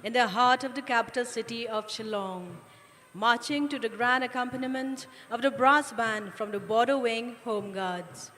in the heart of the capital city of Shillong, marching to the grand accompaniment of the brass band from the Border Wing Home Guards.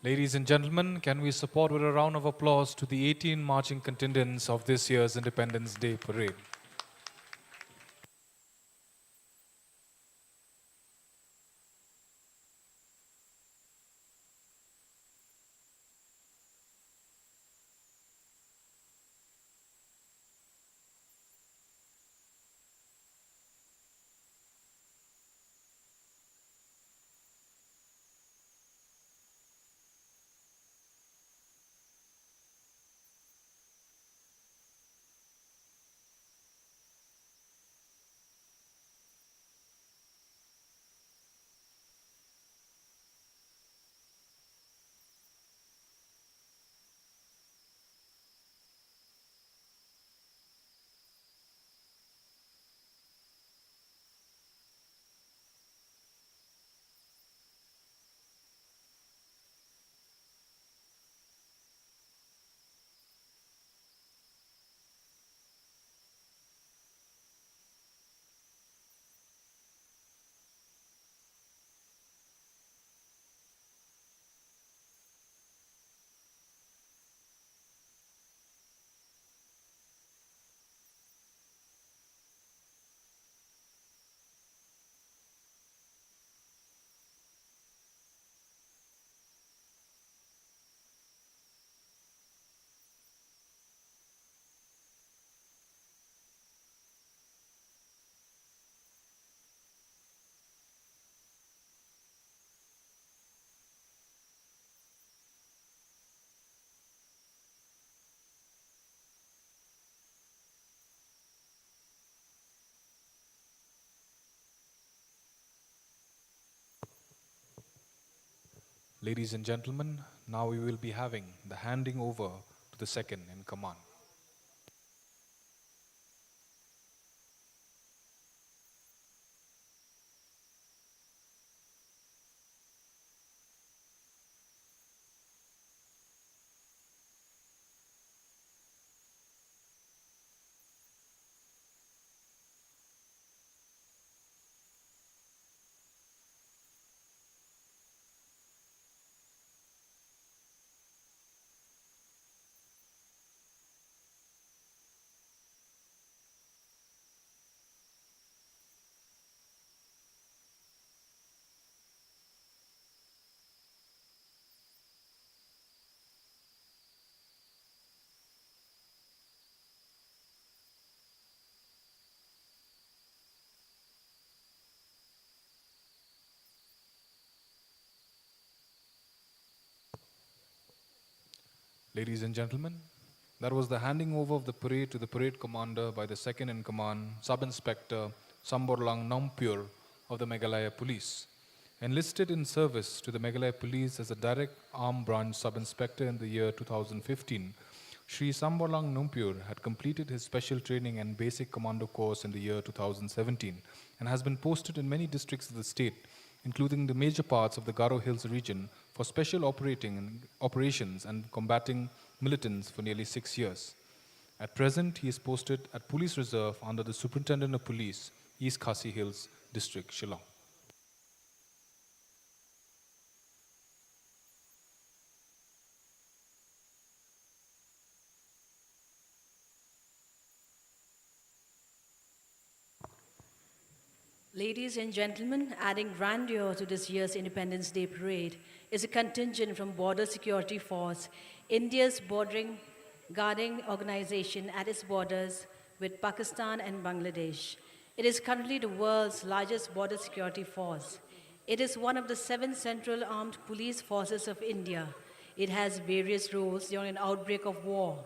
Ladies and gentlemen, can we support with a round of applause to the 18 marching contingents of this year's Independence Day Parade? Ladies and gentlemen, now we will be having the handing over to the second in command. Ladies and gentlemen, that was the handing over of the parade to the parade commander by the second in command, Sub Inspector Samborlang Nampur of the Meghalaya Police. Enlisted in service to the Meghalaya Police as a direct arm branch sub inspector in the year 2015, Sri Samborlang Numpur had completed his special training and basic commando course in the year 2017 and has been posted in many districts of the state, including the major parts of the Garo Hills region, for special operations and combating militants for nearly 6 years. At present, he is posted at Police Reserve under the Superintendent of Police, East Khasi Hills District, Shillong. Ladies and gentlemen, adding grandeur to this year's Independence Day parade is a contingent from Border Security Force, India's bordering guarding organization at its borders with Pakistan and Bangladesh. It is currently the world's largest border security force. It is one of the 7 central armed police forces of India. It has various roles during an outbreak of war.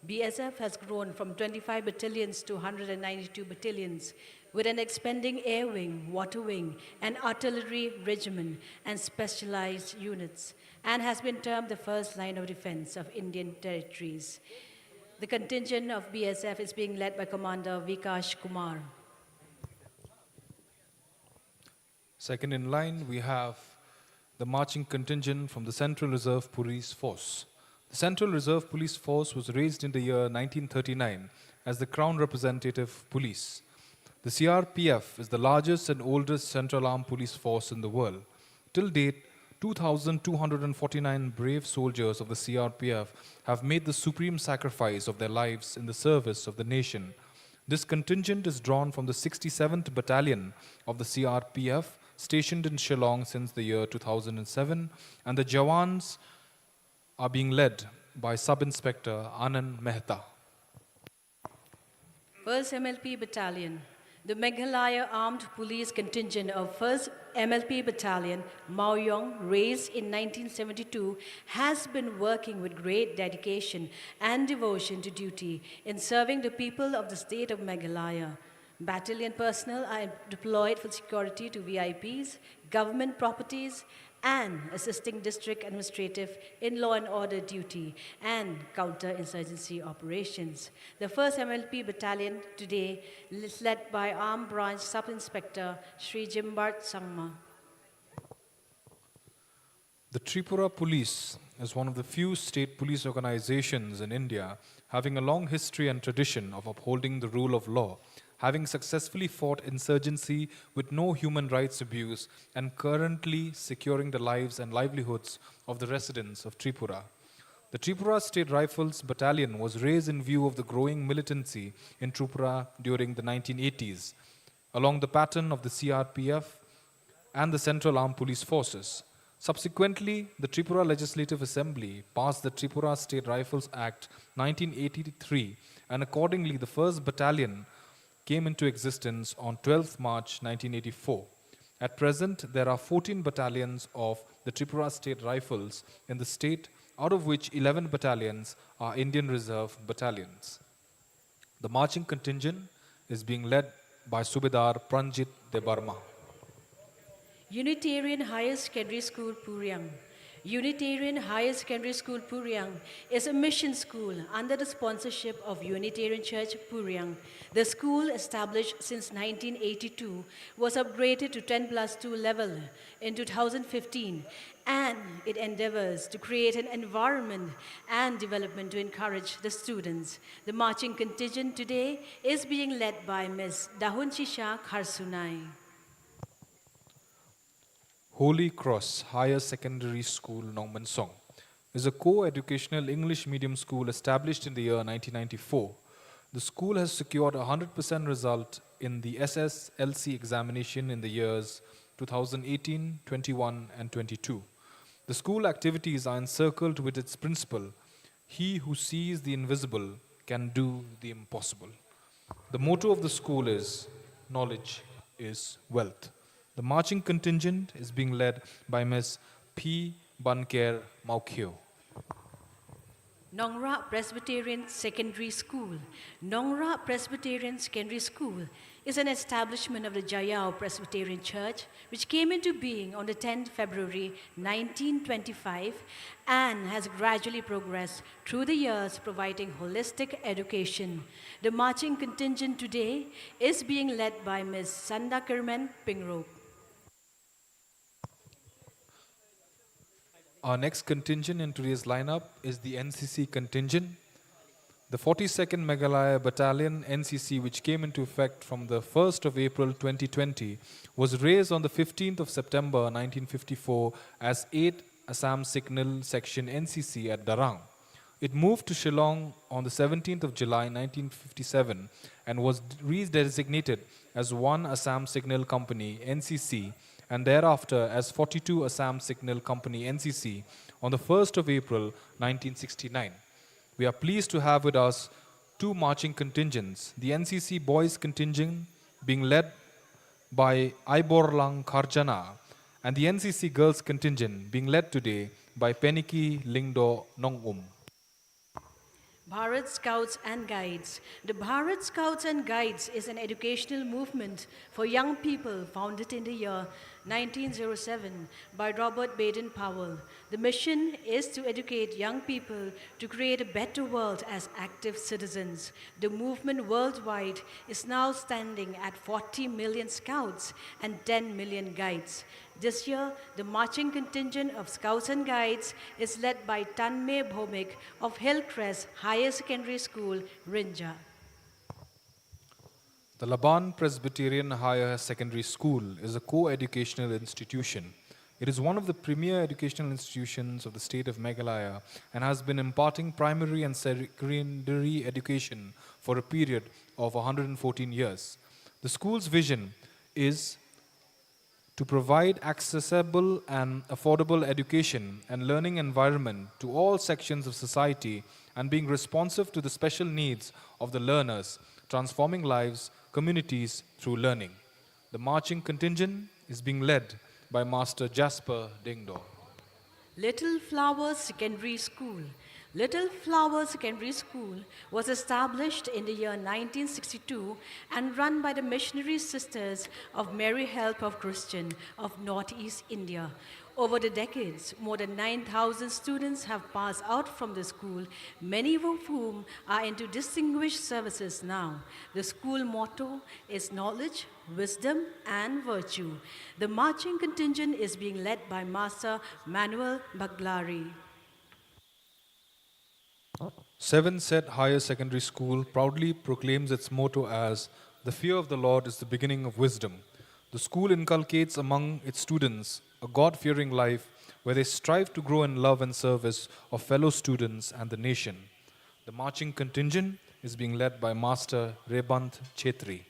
BSF has grown from 25 battalions to 192 battalions, with an expanding air wing, water wing, and artillery regiment and specialized units, and has been termed the first line of defense of Indian territories. The contingent of BSF is being led by Commander Vikash Kumar. Second in line, we have the marching contingent from the Central Reserve Police Force. The Central Reserve Police Force was raised in the year 1939 as the Crown Representative Police. The CRPF is the largest and oldest Central Armed Police Force in the world. Till date, 2,249 brave soldiers of the CRPF have made the supreme sacrifice of their lives in the service of the nation. This contingent is drawn from the 67th Battalion of the CRPF, stationed in Shillong since the year 2007, and the Jawans are being led by Sub-Inspector Anand Mehta. 1st MLP Battalion. The Meghalaya Armed Police Contingent of 1st MLP Battalion, Maoyong, raised in 1972, has been working with great dedication and devotion to duty in serving the people of the state of Meghalaya. Battalion personnel are deployed for security to VIPs, government properties, and assisting district administrative in law and order duty and counter-insurgency operations. The 1st MLP Battalion today is led by Armed Branch Sub-Inspector Sri Jimbart Sangma. The Tripura Police is one of the few state police organizations in India having a long history and tradition of upholding the rule of law, having successfully fought insurgency with no human rights abuse and currently securing the lives and livelihoods of the residents of Tripura. The Tripura State Rifles Battalion was raised in view of the growing militancy in Tripura during the 1980s, along the pattern of the CRPF and the Central Armed Police Forces. Subsequently, the Tripura Legislative Assembly passed the Tripura State Rifles Act 1983, and accordingly the 1st Battalion came into existence on 12th March 1984. At present, there are 14 battalions of the Tripura State Rifles in the state, out of which 11 battalions are Indian Reserve battalions. The marching contingent is being led by Subedar Pranjit De Barma. Unitarian Higher Secondary School, Puriang. Unitarian Higher Secondary School, Puriang is a mission school under the sponsorship of Unitarian Church, Puriang. The school, established since 1982, was upgraded to 10+2 level in 2015, and it endeavors to create an environment and development to encourage the students. The marching contingent today is being led by Ms. Dahunchisha Kharsunai. Holy Cross Higher Secondary School, Nongmansong, is a co-educational English medium school established in the year 1994. The school has secured a 100% result in the SSLC examination in the years 2018, 21, and 22. The school activities are encircled with its principle, "He who sees the invisible can do the impossible." The motto of the school is, "Knowledge is wealth." The marching contingent is being led by Ms. P. Banker Maukyo. Nongra Presbyterian Secondary School. Nongra Presbyterian Secondary School is an establishment of the Jayao Presbyterian Church, which came into being on the 10th February 1925 and has gradually progressed through the years, providing holistic education. The marching contingent today is being led by Ms. Sanda Kirman Pingrok. Our next contingent in today's lineup is the NCC contingent. The 42nd Meghalaya Battalion NCC, which came into effect from the 1st of April 2020, was raised on the 15th of September 1954 as 8 Assam Signal Section NCC at Darang. It moved to Shillong on the 17th of July 1957 and was redesignated as 1 Assam Signal Company NCC and thereafter as 42 Assam Signal Company NCC on the 1st of April 1969. We are pleased to have with us 2 marching contingents, the NCC Boys contingent being led by Iborlang Karjana and the NCC girls contingent being led today by Peniki Lingdo Nongum. Bharat Scouts and Guides. The Bharat Scouts and Guides is an educational movement for young people founded in the year 1907 by Robert Baden-Powell. The mission is to educate young people to create a better world as active citizens. The movement worldwide is now standing at 40 million scouts and 10 million guides. This year, the marching contingent of Scouts and Guides is led by Tanmay Bhomik of Hillcrest Higher Secondary School, Rinja. The Laban Presbyterian Higher Secondary School is a co-educational institution. It is one of the premier educational institutions of the state of Meghalaya and has been imparting primary and secondary education for a period of 114 years. The school's vision is to provide accessible and affordable education and learning environment to all sections of society and being responsive to the special needs of the learners, transforming lives, communities through learning. The marching contingent is being led by Master Jasper Dingdo. Little Flowers Secondary School. Little Flowers Secondary School was established in the year 1962 and run by the Missionary Sisters of Mary Help of Christian of Northeast India. Over the decades, more than 9,000 students have passed out from the school, many of whom are into distinguished services now. The school motto is knowledge, wisdom, and virtue. The marching contingent is being led by Master Manuel Baglari. Seven Set Higher Secondary School proudly proclaims its motto as, "The fear of the Lord is the beginning of wisdom." The school inculcates among its students a God-fearing life where they strive to grow in love and service of fellow students and the nation. The marching contingent is being led by Master Rebant Chetri.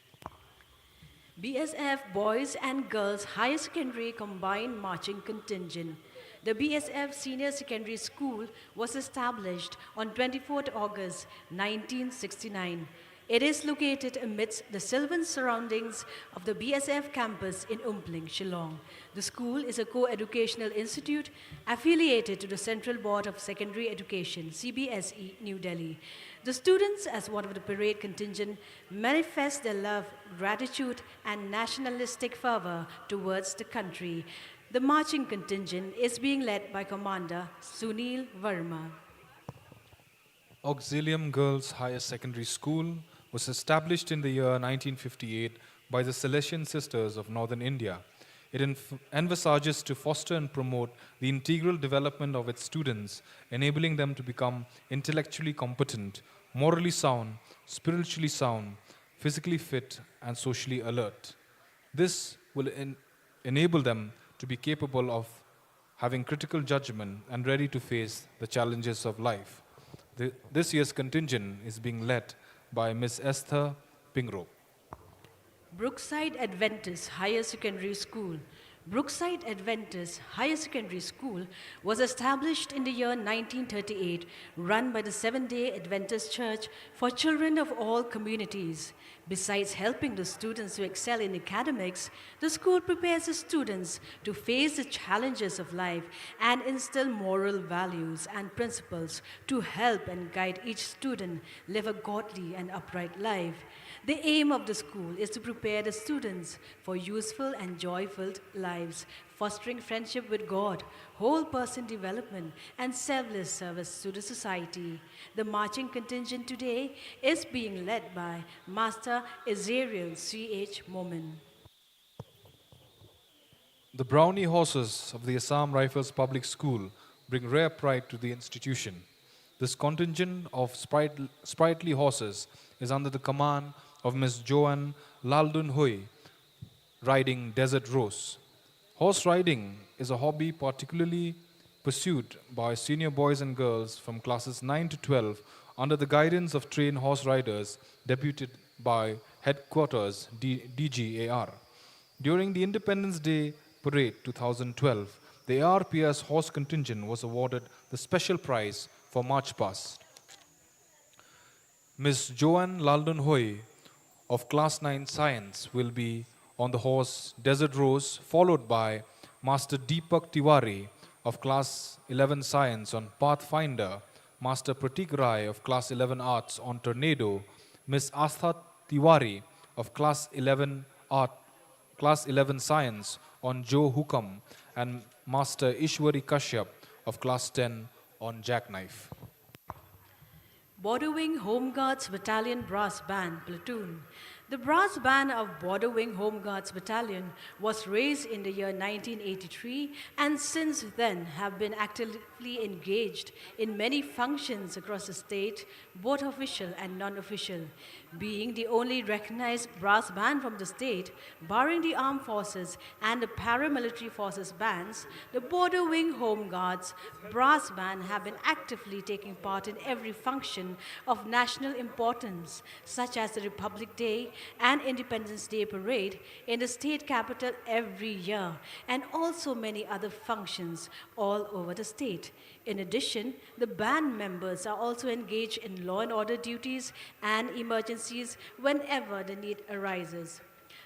BSF Boys and Girls Higher Secondary Combined Marching Contingent. The BSF Senior Secondary School was established on 24th August 1969. It is located amidst the sylvan surroundings of the BSF campus in Umpling, Shillong. The school is a co-educational institute affiliated to the Central Board of Secondary Education, CBSE, New Delhi. The students, as one of the parade contingent, manifest their love, gratitude, and nationalistic fervor towards the country. The marching contingent is being led by Commander Sunil Verma. Auxilium Girls Higher Secondary School was established in the year 1958 by the Salesian Sisters of Northern India. It envisages to foster and promote the integral development of its students, enabling them to become intellectually competent, morally sound, spiritually sound, physically fit, and socially alert. This will enable them to be capable of having critical judgment and ready to face the challenges of life. This year's contingent is being led by Miss Esther Pingro. Brookside Adventist Higher Secondary School. Brookside Adventist Higher Secondary School was established in the year 1938, run by the Seventh-day Adventist Church for children of all communities. Besides helping the students to excel in academics, the school prepares the students to face the challenges of life and instill moral values and principles to help and guide each student live a godly and upright life. The aim of the school is to prepare the students for useful and joyful lives, fostering friendship with God, whole person development, and selfless service to the society. The marching contingent today is being led by Master Azariel C.H. Momin. The Brownie horses of the Assam Rifles Public School bring rare pride to the institution. This contingent of sprightly horses is under the command of Miss Joanne Laldun Hui, riding Desert Rose. Horse riding is a hobby particularly pursued by senior boys and girls from classes 9 to 12 under the guidance of trained horse riders deputed by Headquarters DGAR. During the Independence Day Parade 2012, the ARPS horse contingent was awarded the special prize for March Past. Miss Joanne Laldun Hui of Class 9 Science will be on the horse Desert Rose, followed by Master Deepak Tiwari of Class 11 Science on Pathfinder, Master Pratik Rai of Class 11 Arts on Tornado, Miss Astha Tiwari of Class 11 Science on Joe Hukam, and Master Ishwari Kashyap of Class 10 on Jackknife. Border Wing Home Guards Battalion Brass Band Platoon. The brass band of Border Wing Home Guards Battalion was raised in the year 1983 and since then have been actively engaged in many functions across the state, both official and non-official. Being the only recognized brass band from the state, barring the armed forces and the paramilitary forces bands, the Border Wing Home Guards brass band have been actively taking part in every function of national importance, such as the Republic Day and Independence Day Parade in the state capital every year, and also many other functions all over the state. In addition, the band members are also engaged in law and order duties and emergencies whenever the need arises.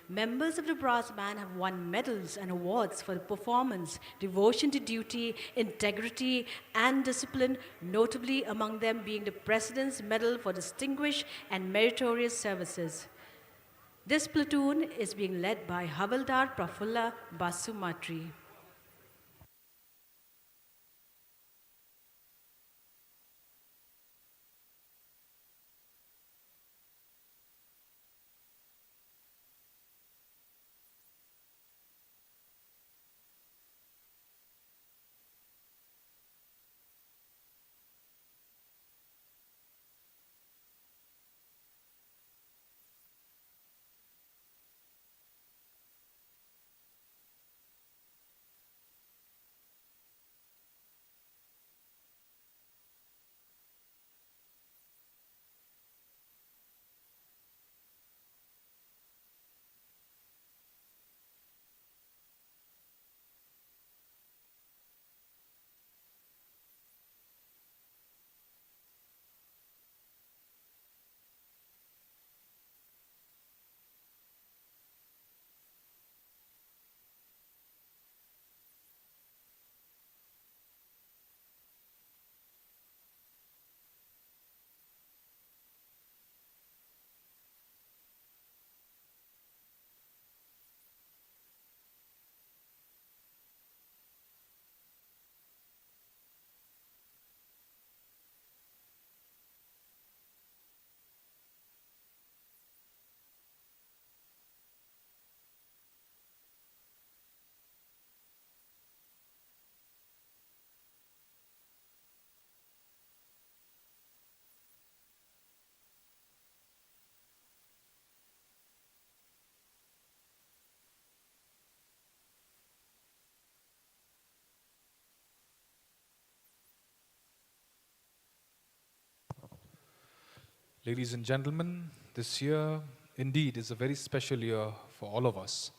Members of the brass band have won medals and awards for performance, devotion to duty, integrity, and discipline, notably among them being the President's Medal for Distinguished and Meritorious Services. This platoon is being led by Havildar Prafulla Basumatri. Ladies and gentlemen, this year indeed is a very special year for all of us.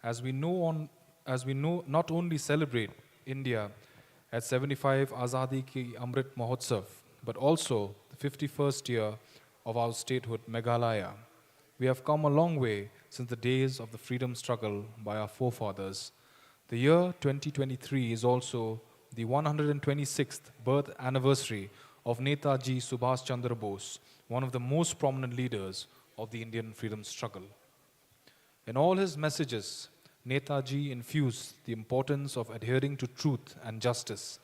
As we know, not only celebrate India at 75 Azadi Ki Amrit Mahotsav, but also the 51st year of our statehood, Meghalaya. We have come a long way since the days of the freedom struggle by our forefathers. The year 2023 is also the 126th birth anniversary of Netaji Subhash Chandra Bose, one of the most prominent leaders of the Indian freedom struggle. In all his messages, Netaji infused the importance of adhering to truth and justice.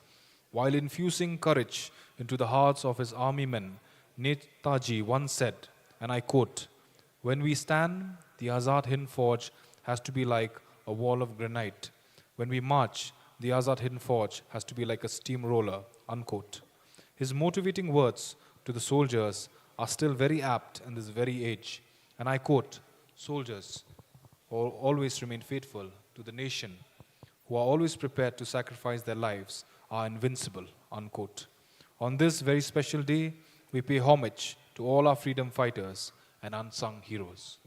While infusing courage into the hearts of his army men, Netaji once said, and I quote, "When we stand, the Azad Hind Fauj has to be like a wall of granite. When we march, the Azad Hind Fauj has to be like a steamroller," unquote. His motivating words to the soldiers are still very apt in this very age. And I quote, "Soldiers always remain faithful to the nation, who are always prepared to sacrifice their lives, are invincible," unquote. On this very special day, we pay homage to all our freedom fighters and unsung heroes.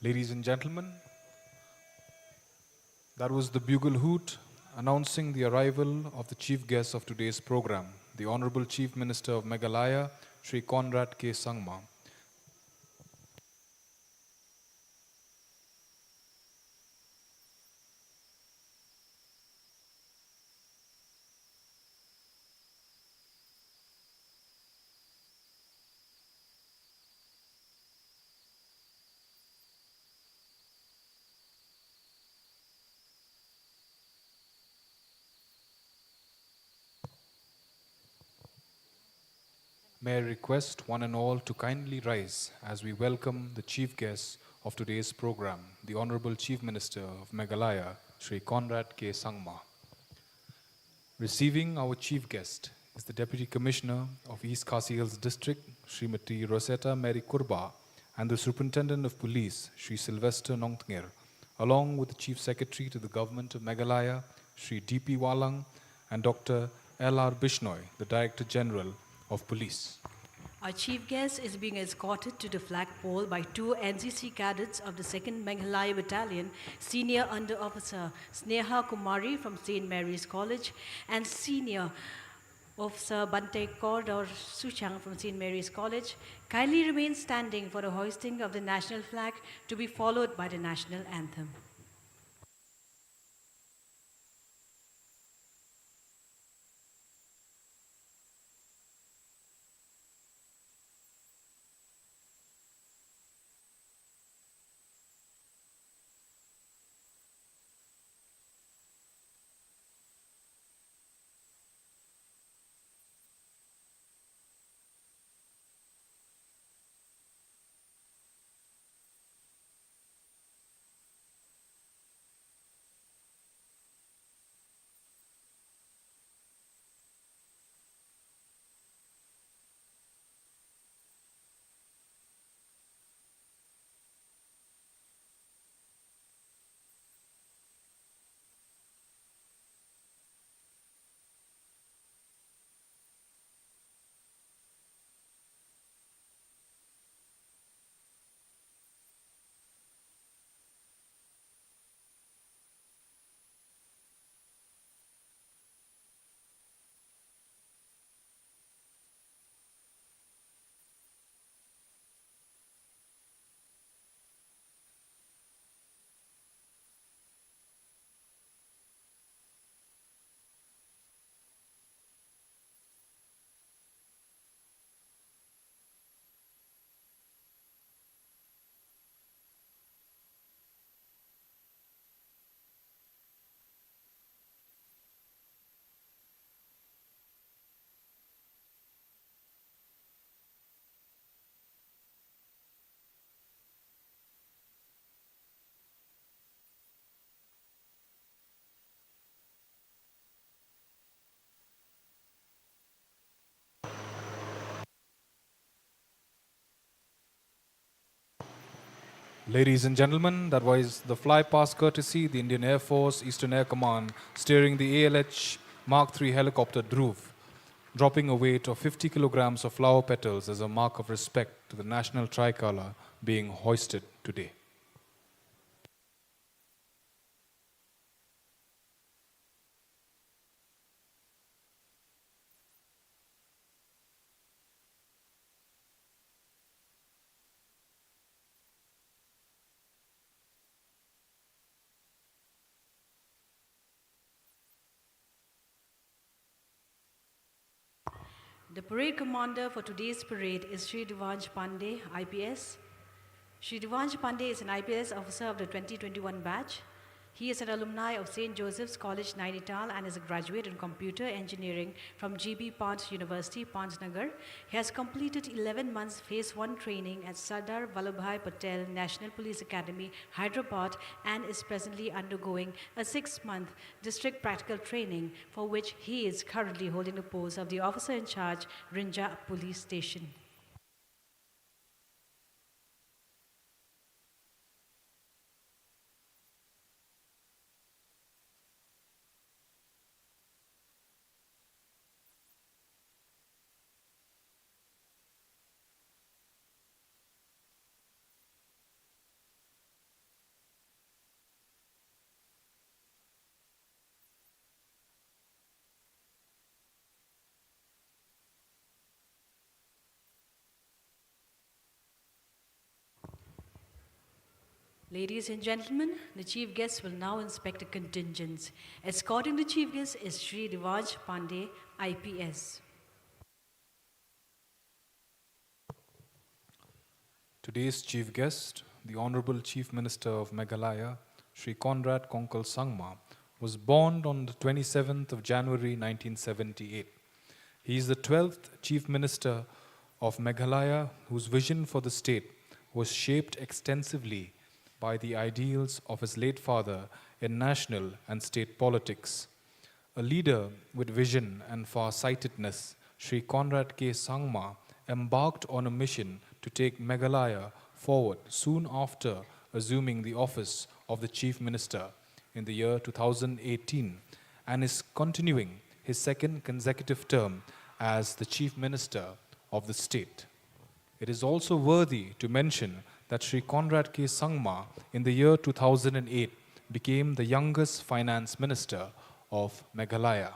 Ladies and gentlemen, that was the bugle hoot announcing the arrival of the chief guest of today's program, the Honorable Chief Minister of Meghalaya, Sri Conrad K. Sangma. May I request one and all to kindly rise as we welcome the chief guest of today's program, the Honorable Chief Minister of Meghalaya, Sri Conrad K. Sangma. Receiving our chief guest is the Deputy Commissioner of East Khasi Hills District, Srimati Rosetta Mary Kurba, and the Superintendent of Police, Sri Sylvester Nongtngir, along with the Chief Secretary to the Government of Meghalaya, Sri D.P. Walang, and Dr. L.R. Bishnoi, the Director General of Police. Our chief guest is being escorted to the flagpole by two NCC cadets of the 2nd Meghalaya Battalion, Senior Under Officer Sneha Kumari from St. Mary's College and Senior Officer Bante Kaur Suchang from St. Mary's College. Kindly remain standing for the hoisting of the national flag to be followed by the national anthem. Ladies and gentlemen, that was the fly past courtesy, the Indian Air Force Eastern Air Command steering the ALH Mark III helicopter Dhruv, dropping a weight of 50 kilograms of flower petals as a mark of respect to the national tricolor being hoisted today. The parade commander for today's parade is Sri Devansh Pandey, IPS. Sri Devansh Pandey is an IPS officer of the 2021 batch. He is an alumni of St. Joseph's College, Nainital, and is a graduate in computer engineering from GB Pant University, Pantnagar. He has completed 11 months Phase 1 training at Sardar Vallabhbhai Patel National Police Academy, Hyderabad, and is presently undergoing a 6-month district practical training, for which he is currently holding the post of the officer in charge, Rinja Police Station. Ladies and gentlemen, the chief guest will now inspect the contingents. Escorting the chief guest is Sri Rivaj Pandey, IPS. Today's chief guest, the Honorable Chief Minister of Meghalaya, Sri Conrad Konkal Sangma, was born on the 27th of January 1978. He is the 12th Chief Minister of Meghalaya, whose vision for the state was shaped extensively by the ideals of his late father in national and state politics. A leader with vision and far-sightedness, Sri Conrad K. Sangma embarked on a mission to take Meghalaya forward soon after assuming the office of the Chief Minister in the year 2018 and is continuing his second consecutive term as the Chief Minister of the state. It is also worthy to mention that Sri Conrad K. Sangma in the year 2008 became the youngest finance minister of Meghalaya.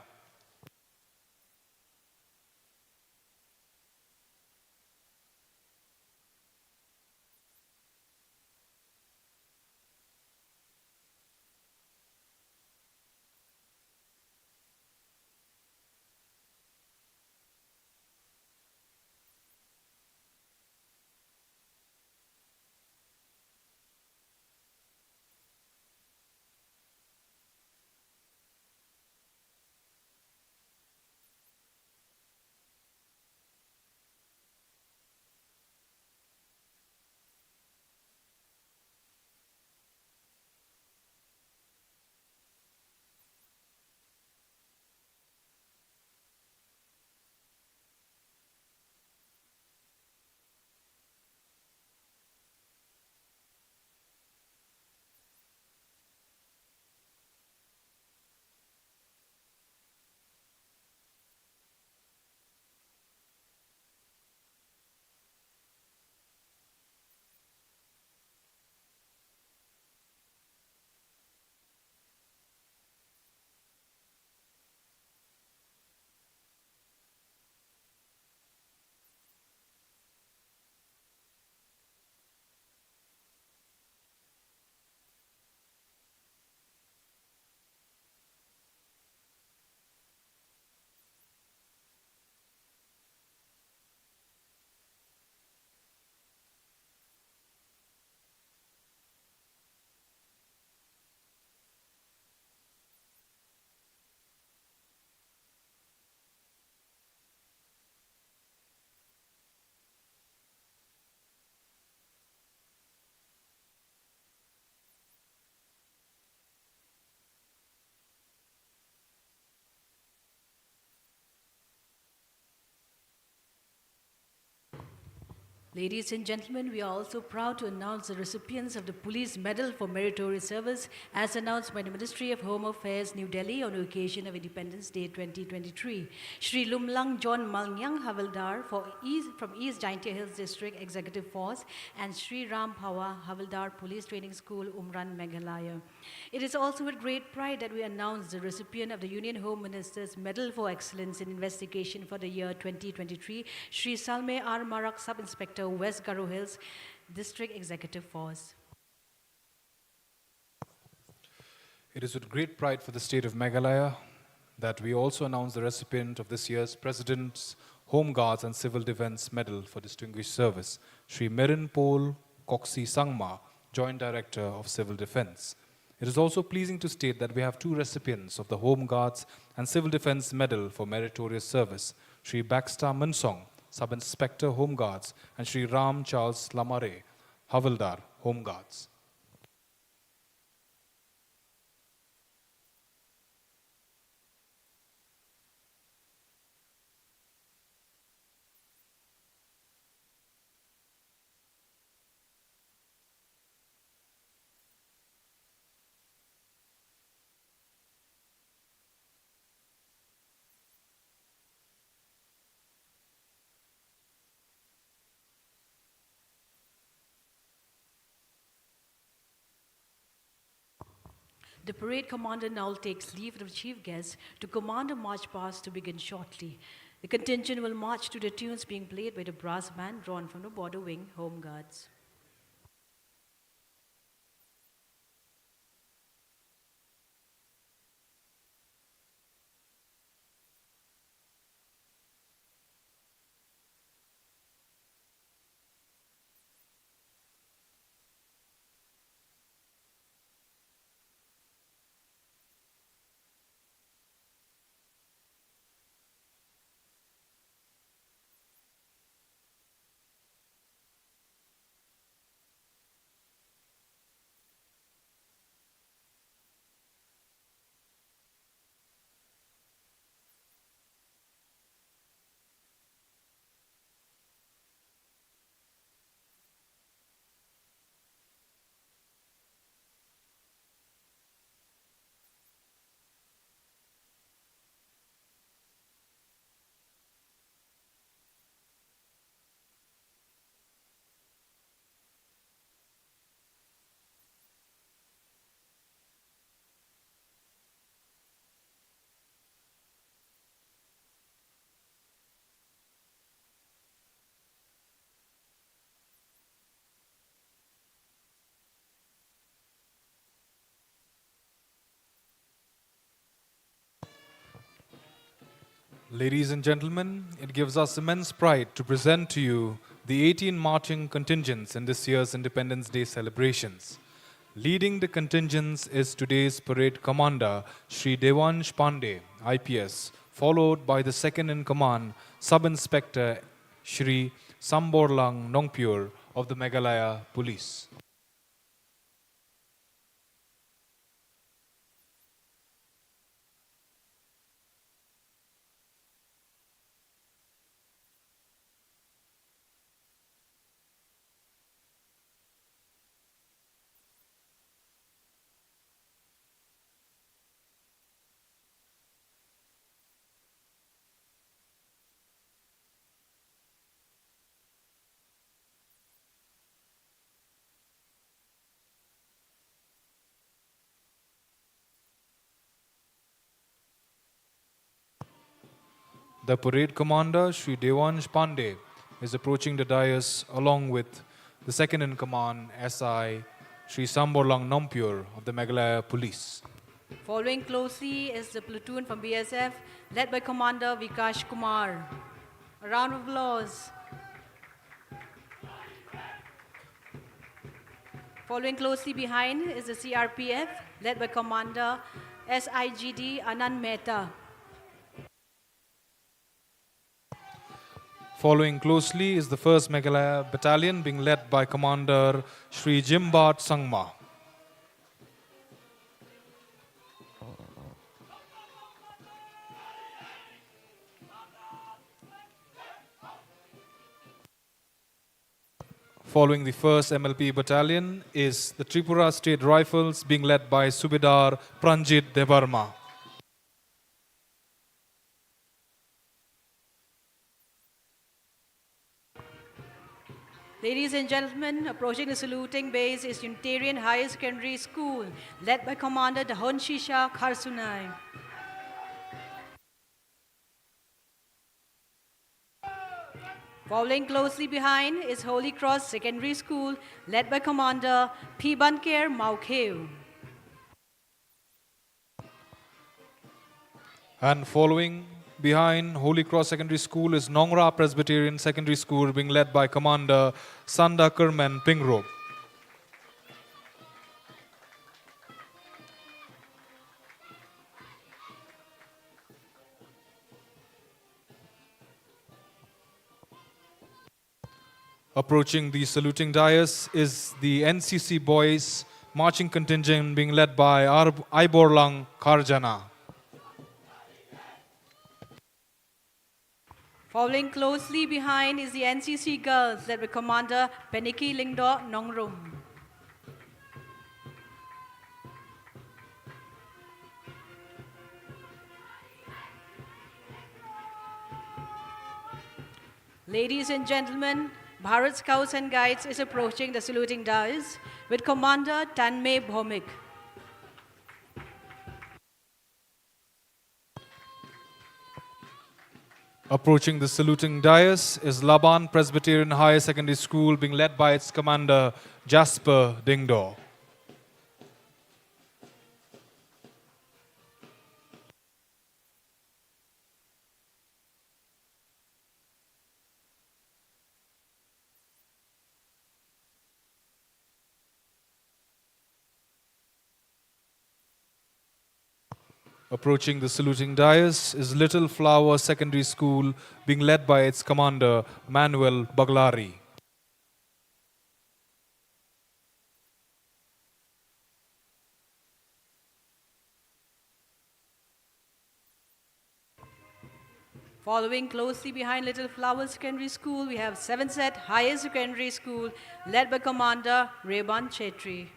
Ladies and gentlemen, we are also proud to announce the recipients of the Police Medal for Meritorious Service as announced by the Ministry of Home Affairs, New Delhi on the occasion of Independence Day 2023. Shri Lumlang John Malnyang Havildar from East Jaintia Hills District Executive Force and Shri Ram Bhawa Havildar Police Training School, Umran, Meghalaya. It is also with great pride that we announce the recipient of the Union Home Minister's Medal for Excellence in Investigation for the year 2023, Shri Salme R. Marak, Sub-Inspector, West Garo Hills District Executive Force. It is with great pride for the state of Meghalaya that we also announce the recipient of this year's President's Home Guards and Civil Defense Medal for Distinguished Service, Shri Merin Pol Koksi Sangma, Joint Director of Civil Defense. It is also pleasing to state that we have two recipients of the Home Guards and Civil Defense Medal for Meritorious Service, Shri Baxter Munsong, Sub-Inspector Home Guards, and Shri Ram Charles Lamare, Havildar Home Guards. The parade commander now takes leave of the chief guest to command a march past to begin shortly. The contingent will march to the tunes being played by the brass band drawn from the border wing Home Guards. Ladies and gentlemen, it gives us immense pride to present to you the 18 marching contingents in this year's Independence Day celebrations. Leading the contingents is today's parade commander, Shri Devansh Pandey, IPS, followed by the second in command, Sub-Inspector Shri Samborlang Nongpur of the Meghalaya Police. The parade commander, Shri Devansh Pandey, is approaching the dais along with the second in command, SI Shri Samborlang Nompur of the Meghalaya Police. Following closely is the platoon from BSF, led by Commander Vikash Kumar. A round of applause. Following closely behind is the CRPF, led by Commander SIGD Anand Mehta. Following closely is the 1st Meghalaya Battalion being led by Commander Shri Jimbat Sangma. Following the 1st MLP Battalion is the Tripura State Rifles being led by Subedar Pranjit Devarma. Ladies and gentlemen, approaching the saluting base is Unitarian Higher Secondary School, led by Commander Dahon Shisha Kharsunai. Following closely behind is Holy Cross Secondary School, led by Commander P. Banker Maukeu. And following behind Holy Cross Secondary School is Nongra Presbyterian Secondary School being led by Commander Sanda Kerman Pingro. Approaching the saluting dais is the NCC Boys marching contingent being led by Iborlang Karjana. Following closely behind is the NCC Girls, led by Commander Peniki Lingdo Nongrum. Ladies and gentlemen, Bharat Scouts and Guides is approaching the saluting dais with Commander Tanmay Bhomik. Approaching the saluting dais is Laban Presbyterian Higher Secondary School being led by its commander Jasper Dingdo. Approaching the saluting dais is Little Flower Secondary School being led by its commander Manuel Baglari. Following closely behind Little Flower Secondary School, we have Sevenset Higher Secondary School, led by Commander Reban Chetri.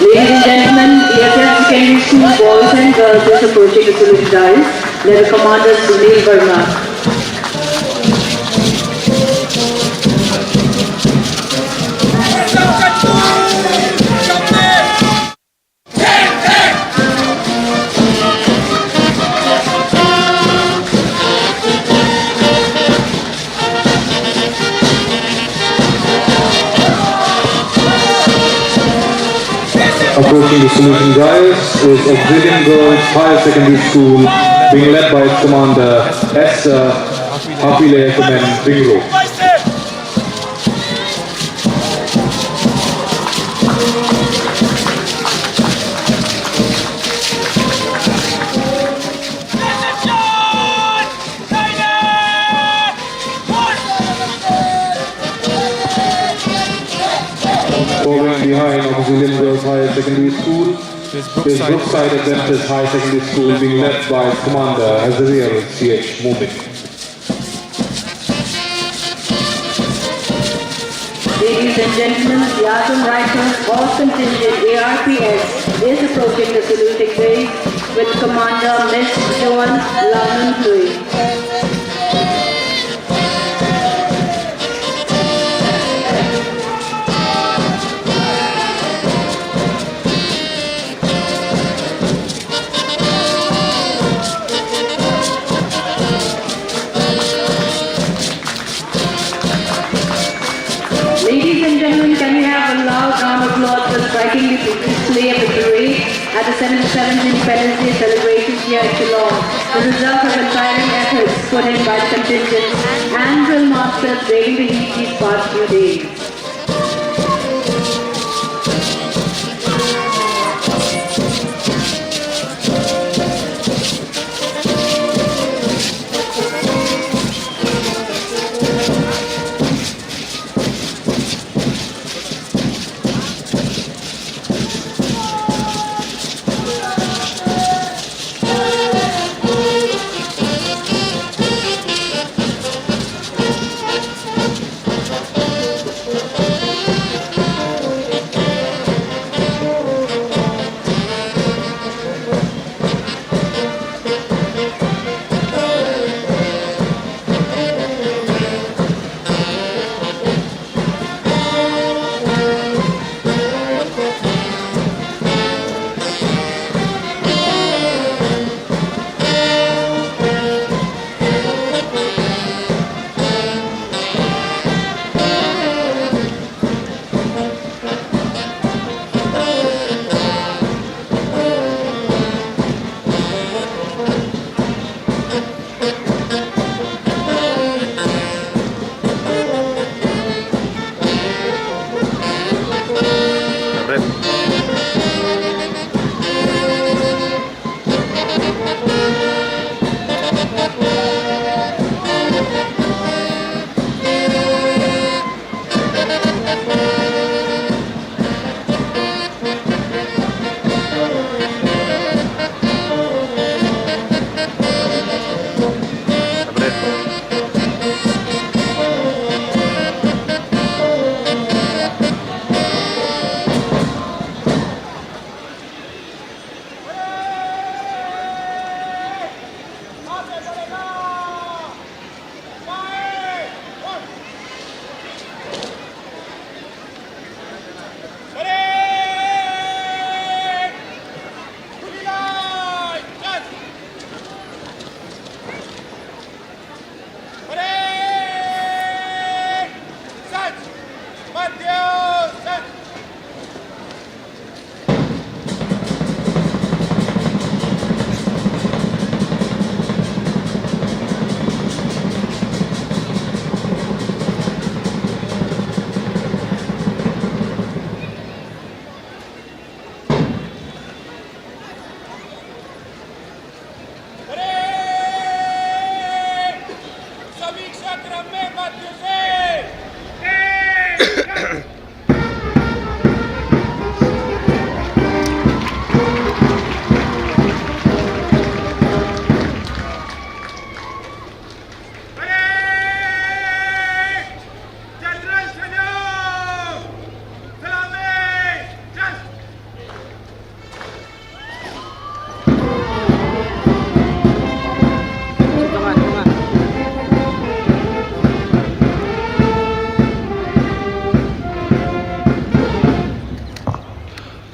Ladies and gentlemen, ESF Secondary School boys and girls is approaching the salute dais, led by Commander Sunil Verma. Approaching the saluting dais is Auxilium Girls Higher Secondary School, being led by its commander S. Hafile Kumen Ringro. Following behind Auxilium Girls Higher Secondary School Is is Brookside Adventist High Secondary School, being led by its commander Azariel C.H. Mumik. Ladies and gentlemen, the Assam Rifles Horse Contingent ARPS is approaching the saluting base with Commander Miss Joan Laman Louis. Ladies and gentlemen, can we have a loud round of applause for striking the display of the parade at the 77th Independence Day celebrations here at Shillong, the result of untiring efforts put in by the contingent and drill masters braving the heat these past few days.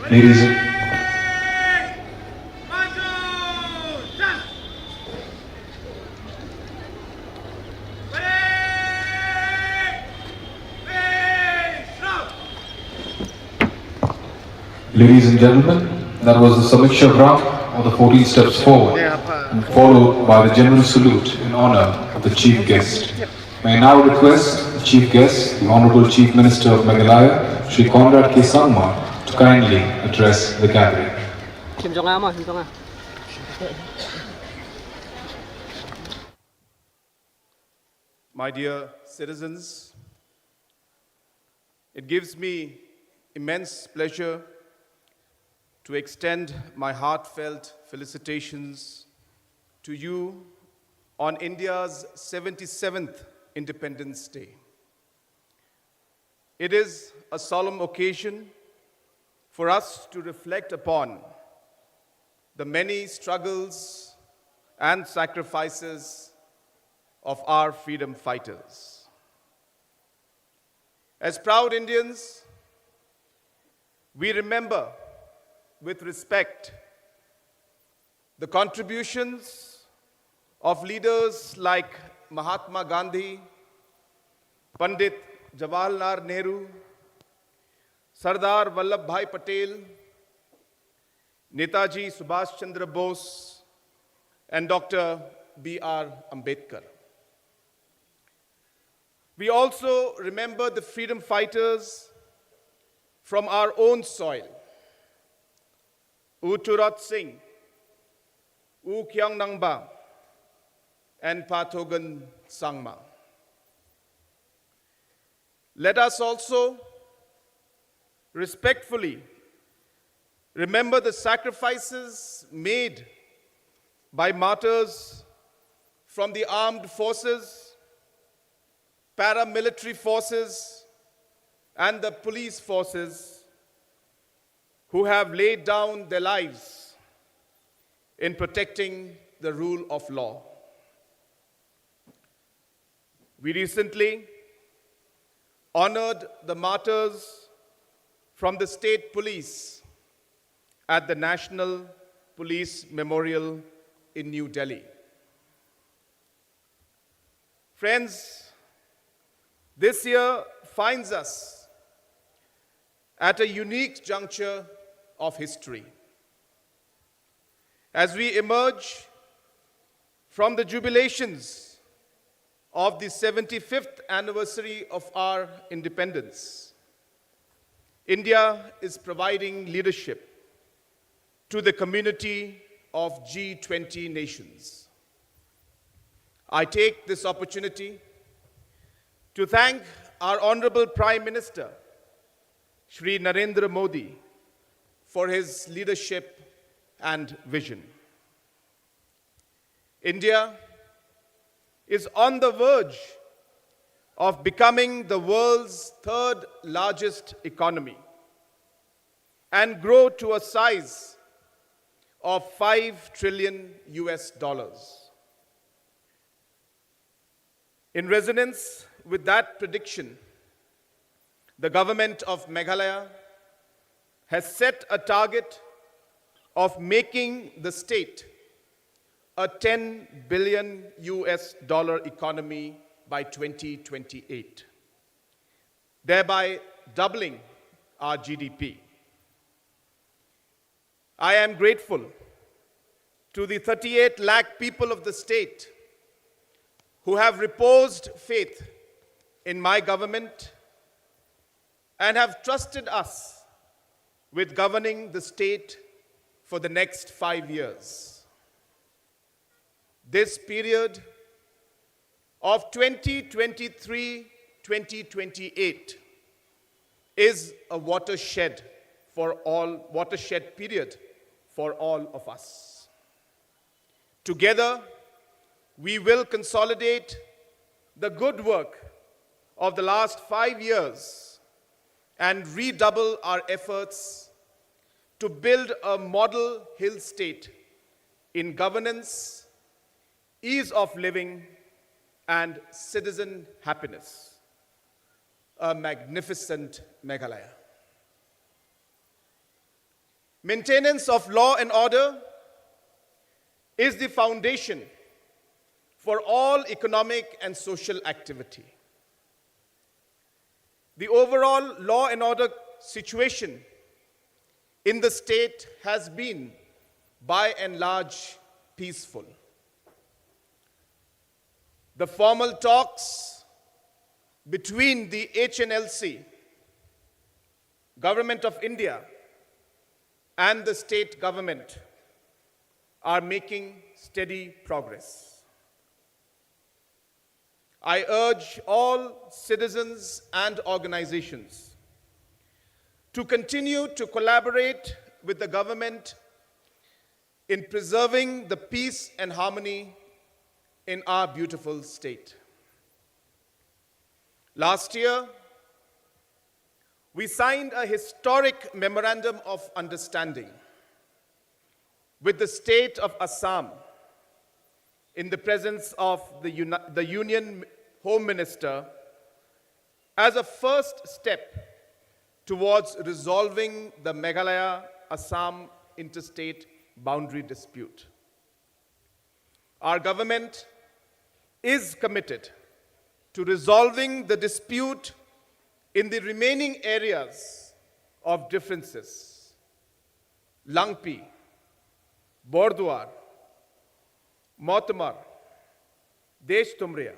Ladies and Ladies and gentlemen, that was the Samiksha Gram, or the 14 steps forward, and followed by the general salute in honor of the chief guest. May I now request the chief guest, the Honorable Chief Minister of Meghalaya, Shri Conrad K. Sangma, to kindly address the gathering. My dear citizens, it gives me immense pleasure to extend my heartfelt felicitations to you on India's 77th Independence Day. It is a solemn occasion for us to reflect upon the many struggles and sacrifices of our freedom fighters. As proud Indians, we remember with respect the contributions of leaders like Mahatma Gandhi, Pandit Jawaharlal Nehru, Sardar Vallabhbhai Patel, Netaji Subhash Chandra Bose, and Dr. B.R. Ambedkar. We also remember the freedom fighters from our own soil, U Turat Singh, U Kyang Nangba, and Pathogan Sangma. Let us also respectfully remember the sacrifices made by martyrs from the armed forces, paramilitary forces, and the police forces who have laid down their lives in protecting the rule of law. We recently honored the martyrs from the state police at the National Police Memorial in New Delhi. Friends, this year finds us at a unique juncture of history. As we emerge from the jubilations of the 75th anniversary of our independence, India is providing leadership to the community of G20 nations. I take this opportunity to thank our Honorable Prime Minister, Shri Narendra Modi, for his leadership and vision. India is on the verge of becoming the world's third largest economy and grow to a size of $5 trillion. In resonance with that prediction, the government of Meghalaya has set a target of making the state a $10 billion economy by 2028, thereby doubling our GDP. I am grateful to the 38 lakh people of the state who have reposed faith in my government and have trusted us with governing the state for the next 5 years. This period of 2023-2028 is a watershed period for all of us. Together, we will consolidate the good work of the last 5 years and redouble our efforts to build a model hill state in governance, ease of living, and citizen happiness. A magnificent Meghalaya. Maintenance of law and order is the foundation for all economic and social activity. The overall law and order situation in the state has been, by and large, peaceful. The formal talks between the HNLC, Government of India, and the state government are making steady progress. I urge all citizens and organizations to continue to collaborate with the government in preserving the peace and harmony in our beautiful state. Last year, we signed a historic memorandum of understanding with the state of Assam in the presence of the Union Home Minister as a first step towards resolving the Meghalaya-Assam interstate boundary dispute. Our government is committed to resolving the dispute in the remaining areas of differences: Langpi, Bordwar, Motamar, Desh Tumriya,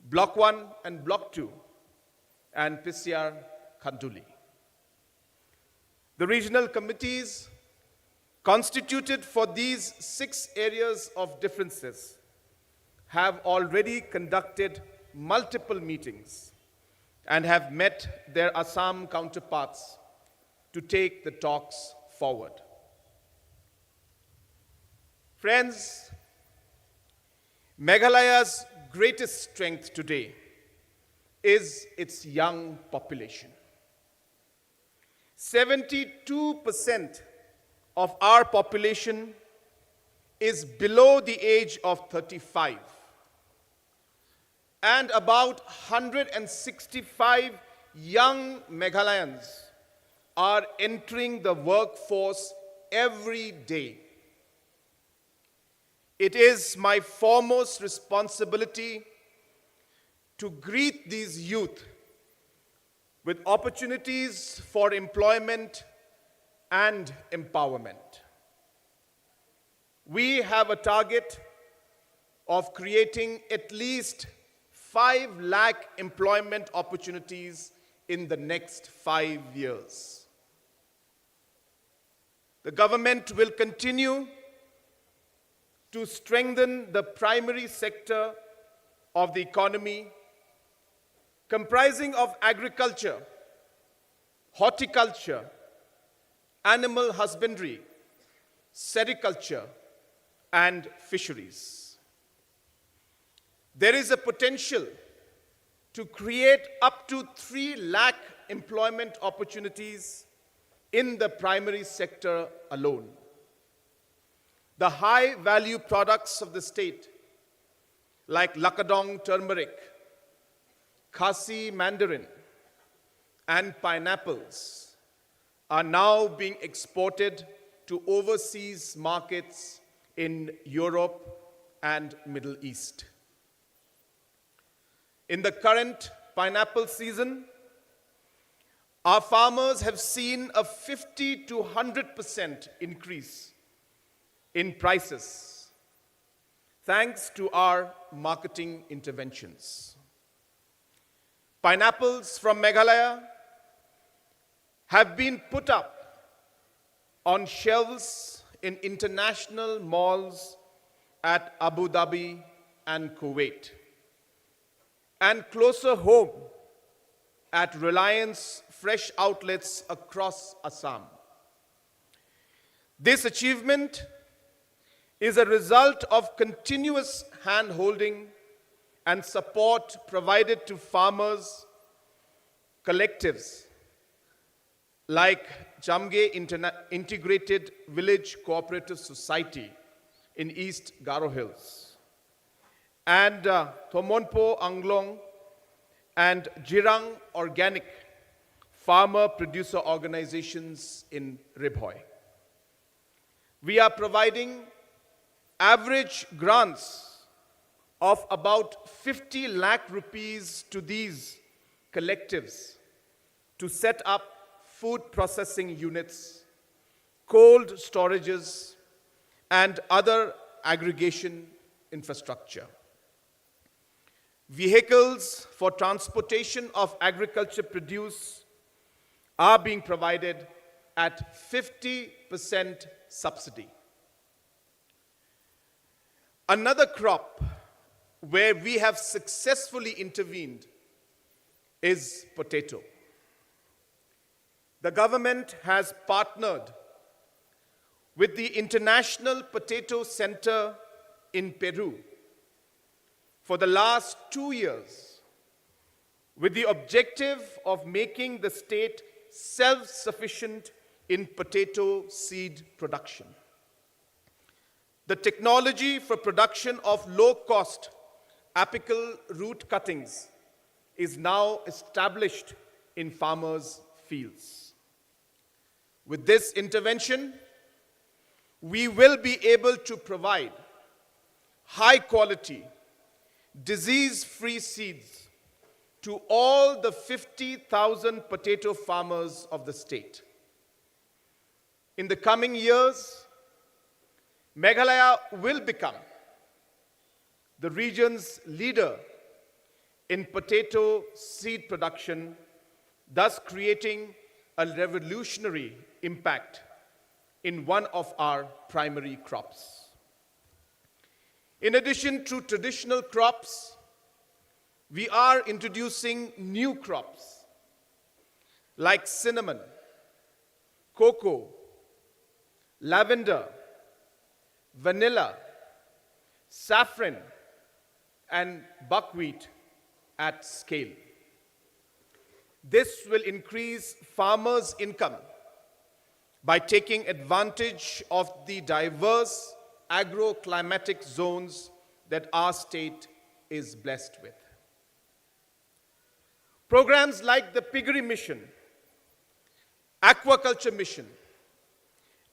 Block 1 and Block 2, and Pisyar Khanduli. The regional committees constituted for these 6 areas of differences have already conducted multiple meetings and have met their Assam counterparts to take the talks forward. Friends, Meghalaya's greatest strength today is its young population. 72% of our population is below the age of 35. And about 165 young Meghalayans are entering the workforce every day. It is my foremost responsibility to greet these youth with opportunities for employment and empowerment. We have a target of creating at least 5 lakh employment opportunities in the next 5 years. The government will continue to strengthen the primary sector of the economy, comprising of agriculture, horticulture, animal husbandry, sericulture, and fisheries. There is a potential to create up to 3 lakh employment opportunities in the primary sector alone. The high-value products of the state, like Lakadong turmeric, Khasi mandarin, and pineapples, are now being exported to overseas markets in Europe and Middle East. In the current pineapple season, our farmers have seen a 50 to 100% increase in prices, thanks to our marketing interventions. Pineapples from Meghalaya have been put up on shelves in international malls at Abu Dhabi and Kuwait, and closer home at Reliance Fresh outlets across Assam. This achievement is a result of continuous hand-holding and support provided to farmers, collectives like Jamge Integrated Village Cooperative Society in East Garo Hills, and Thomonpo Anglong and Jirang Organic farmer-producer organizations in Ribhoy. We are providing average grants of about 50 lakh rupees to these collectives to set up food processing units cold storages, and other aggregation infrastructure. Vehicles for transportation of agriculture produce are being provided at 50% subsidy. Another crop where we have successfully intervened is potato. The government has partnered with the International Potato Center in Peru for the last 2 years with the objective of making the state self-sufficient in potato seed production. The technology for production of low-cost apical root cuttings is now established in farmers' fields. With this intervention, we will be able to provide high-quality, disease-free seeds to all the 50,000 potato farmers of the state. In the coming years, Meghalaya will become the region's leader in potato seed production, thus creating a revolutionary impact in one of our primary crops. In addition to traditional crops, we are introducing new crops like cinnamon, cocoa, lavender, vanilla, saffron, and buckwheat at scale. This will increase farmers' income by taking advantage of the diverse agroclimatic zones that our state is blessed with. Programs like the Piggery Mission, Aquaculture Mission,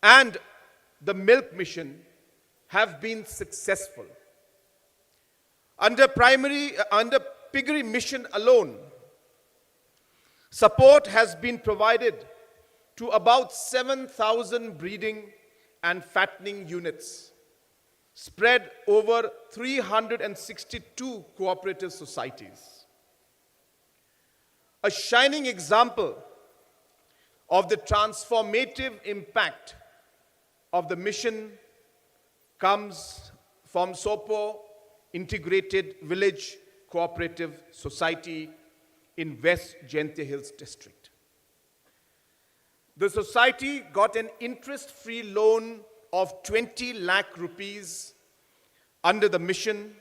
and the Milk Mission have been successful. Under Piggery Mission alone, support has been provided to about 7,000 breeding and fattening units spread over 362 cooperative societies. A shining example of the transformative impact of the mission comes from Sopo Integrated Village Cooperative Society in West Jayantira Hills district. The society got an interest-free loan of 20 lakh rupees under the mission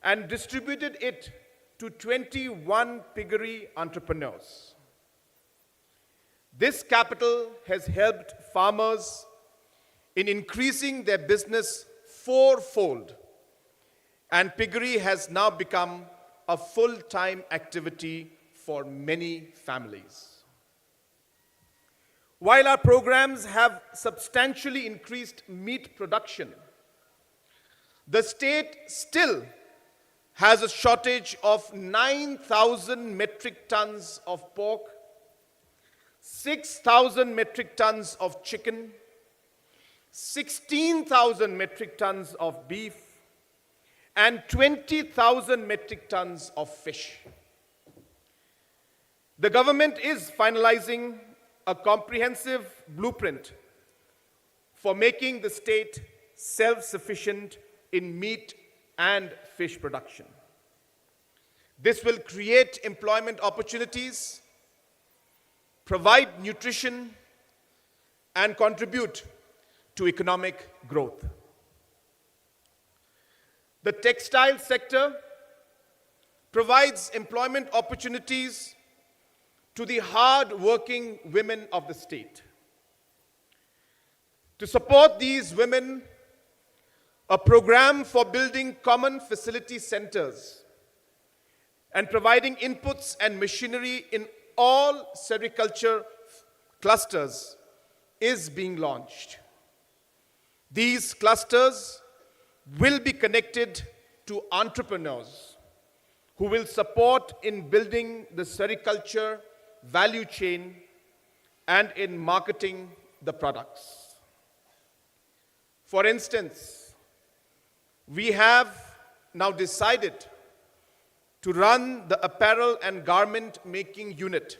and distributed it to 21 piggery entrepreneurs. This capital has helped farmers in increasing their business fourfold, and piggery has now become a full-time activity for many families. While our programs have substantially increased meat production, the state still has a shortage of 9,000 metric tons of pork, 6,000 metric tons of chicken, 16,000 metric tons of beef, and 20,000 metric tons of fish. The government is finalizing a comprehensive blueprint for making the state self-sufficient in meat and fish production. This will create employment opportunities, provide nutrition, and contribute to economic growth. The textile sector provides employment opportunities to the hard-working women of the state. To support these women, a program for building common facility centers and providing inputs and machinery in all sericulture clusters is being launched. These clusters will be connected to entrepreneurs who will support in building the sericulture value chain and in marketing the products. For instance, we have now decided to run the apparel and garment making unit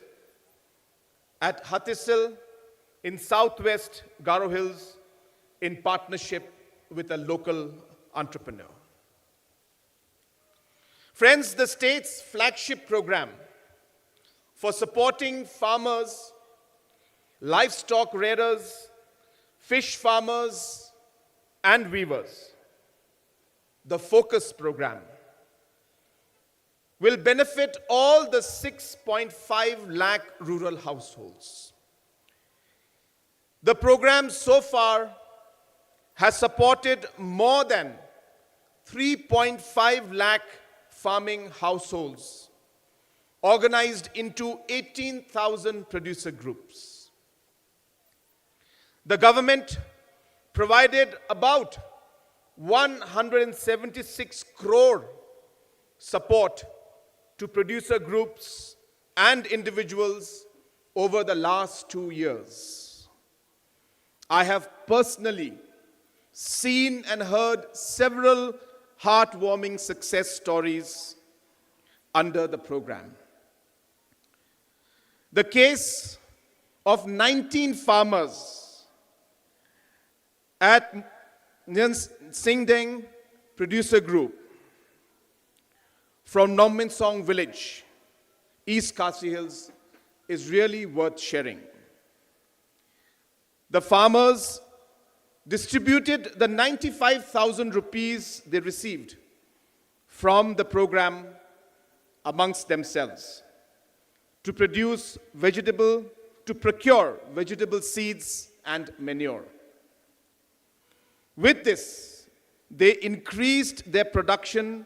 at Hattisil in southwest Garo Hills in partnership with a local entrepreneur. Friends, the state's flagship program for supporting farmers, livestock rearers, fish farmers, and weavers, the Focus program, will benefit all the 6.5 lakh rural households. The program so far has supported more than 3.5 lakh farming households, organized into 18,000 producer groups. The government provided about 176 crore support to producer groups and individuals over the last 2 years. I have personally seen and heard several heartwarming success stories under the program. The case of 19 farmers at Nyans Singdeng Producer Group from Nomminsong village, East Khasi Hills, is really worth sharing. The farmers distributed the 95,000 rupees they received from the program amongst themselves to procure vegetable seeds and manure. With this, they increased their production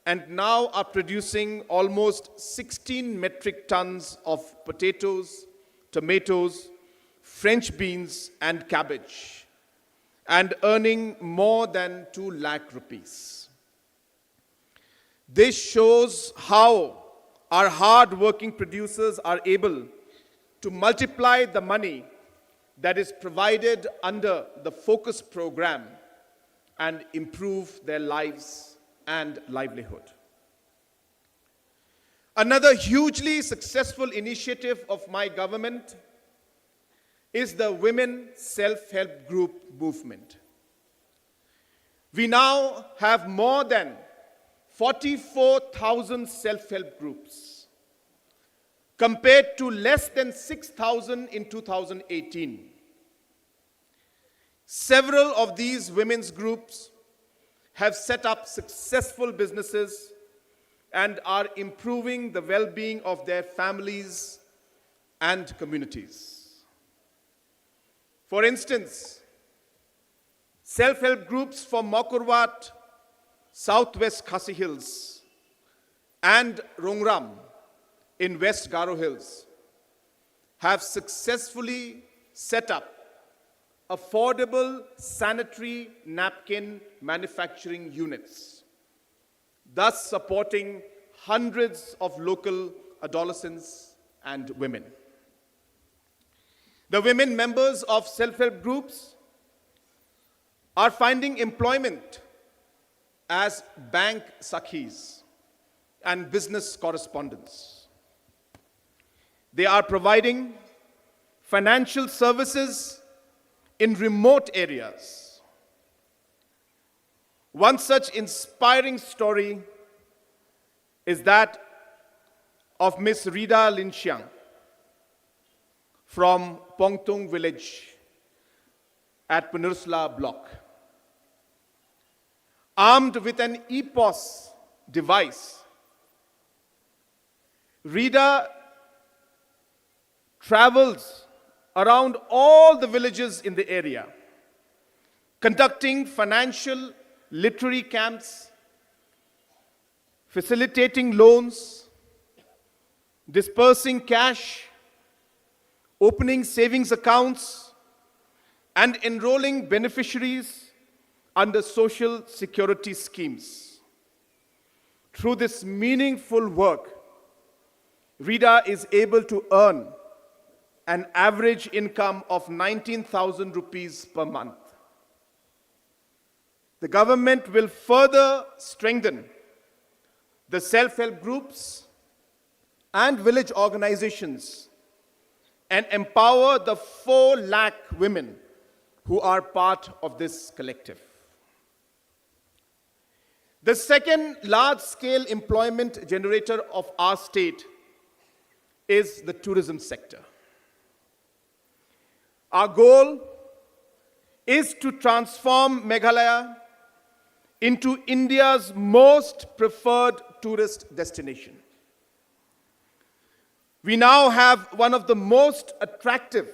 and now are producing almost 16 metric tons of potatoes, tomatoes, French beans, and cabbage, and earning more than 2 lakh rupees. This shows how our hard-working producers are able to multiply the money that is provided under the Focus program and improve their lives and livelihood. Another hugely successful initiative of my government is the Women Self-Help Group movement. We now have more than 44,000 self-help groups, compared to less than 6,000 in 2018. Several of these women's groups have set up successful businesses and are improving the well-being of their families and communities. For instance, self-help groups from Makurwat, Southwest Khasi Hills, and Rongram in West Garo Hills have successfully set up affordable sanitary napkin manufacturing units, thus supporting hundreds of local adolescents and women. The women members of self-help groups are finding employment as bank sakhis and business correspondents. They are providing financial services in remote areas. One such inspiring story is that of Miss Rida Linxiang from Pongtung village at Panursla block. Armed with an EPOS device, Rida travels around all the villages in the area, conducting financial literary camps, facilitating loans, dispersing cash, opening savings accounts, and enrolling beneficiaries under social security schemes. Through this meaningful work, Rida is able to earn an average income of 19,000 rupees per month. The government will further strengthen the self-help groups and village organizations and empower the 4 lakh women who are part of this collective. The second large-scale employment generator of our state is the tourism sector. Our goal is to transform Meghalaya into India's most preferred tourist destination. We now have one of the most attractive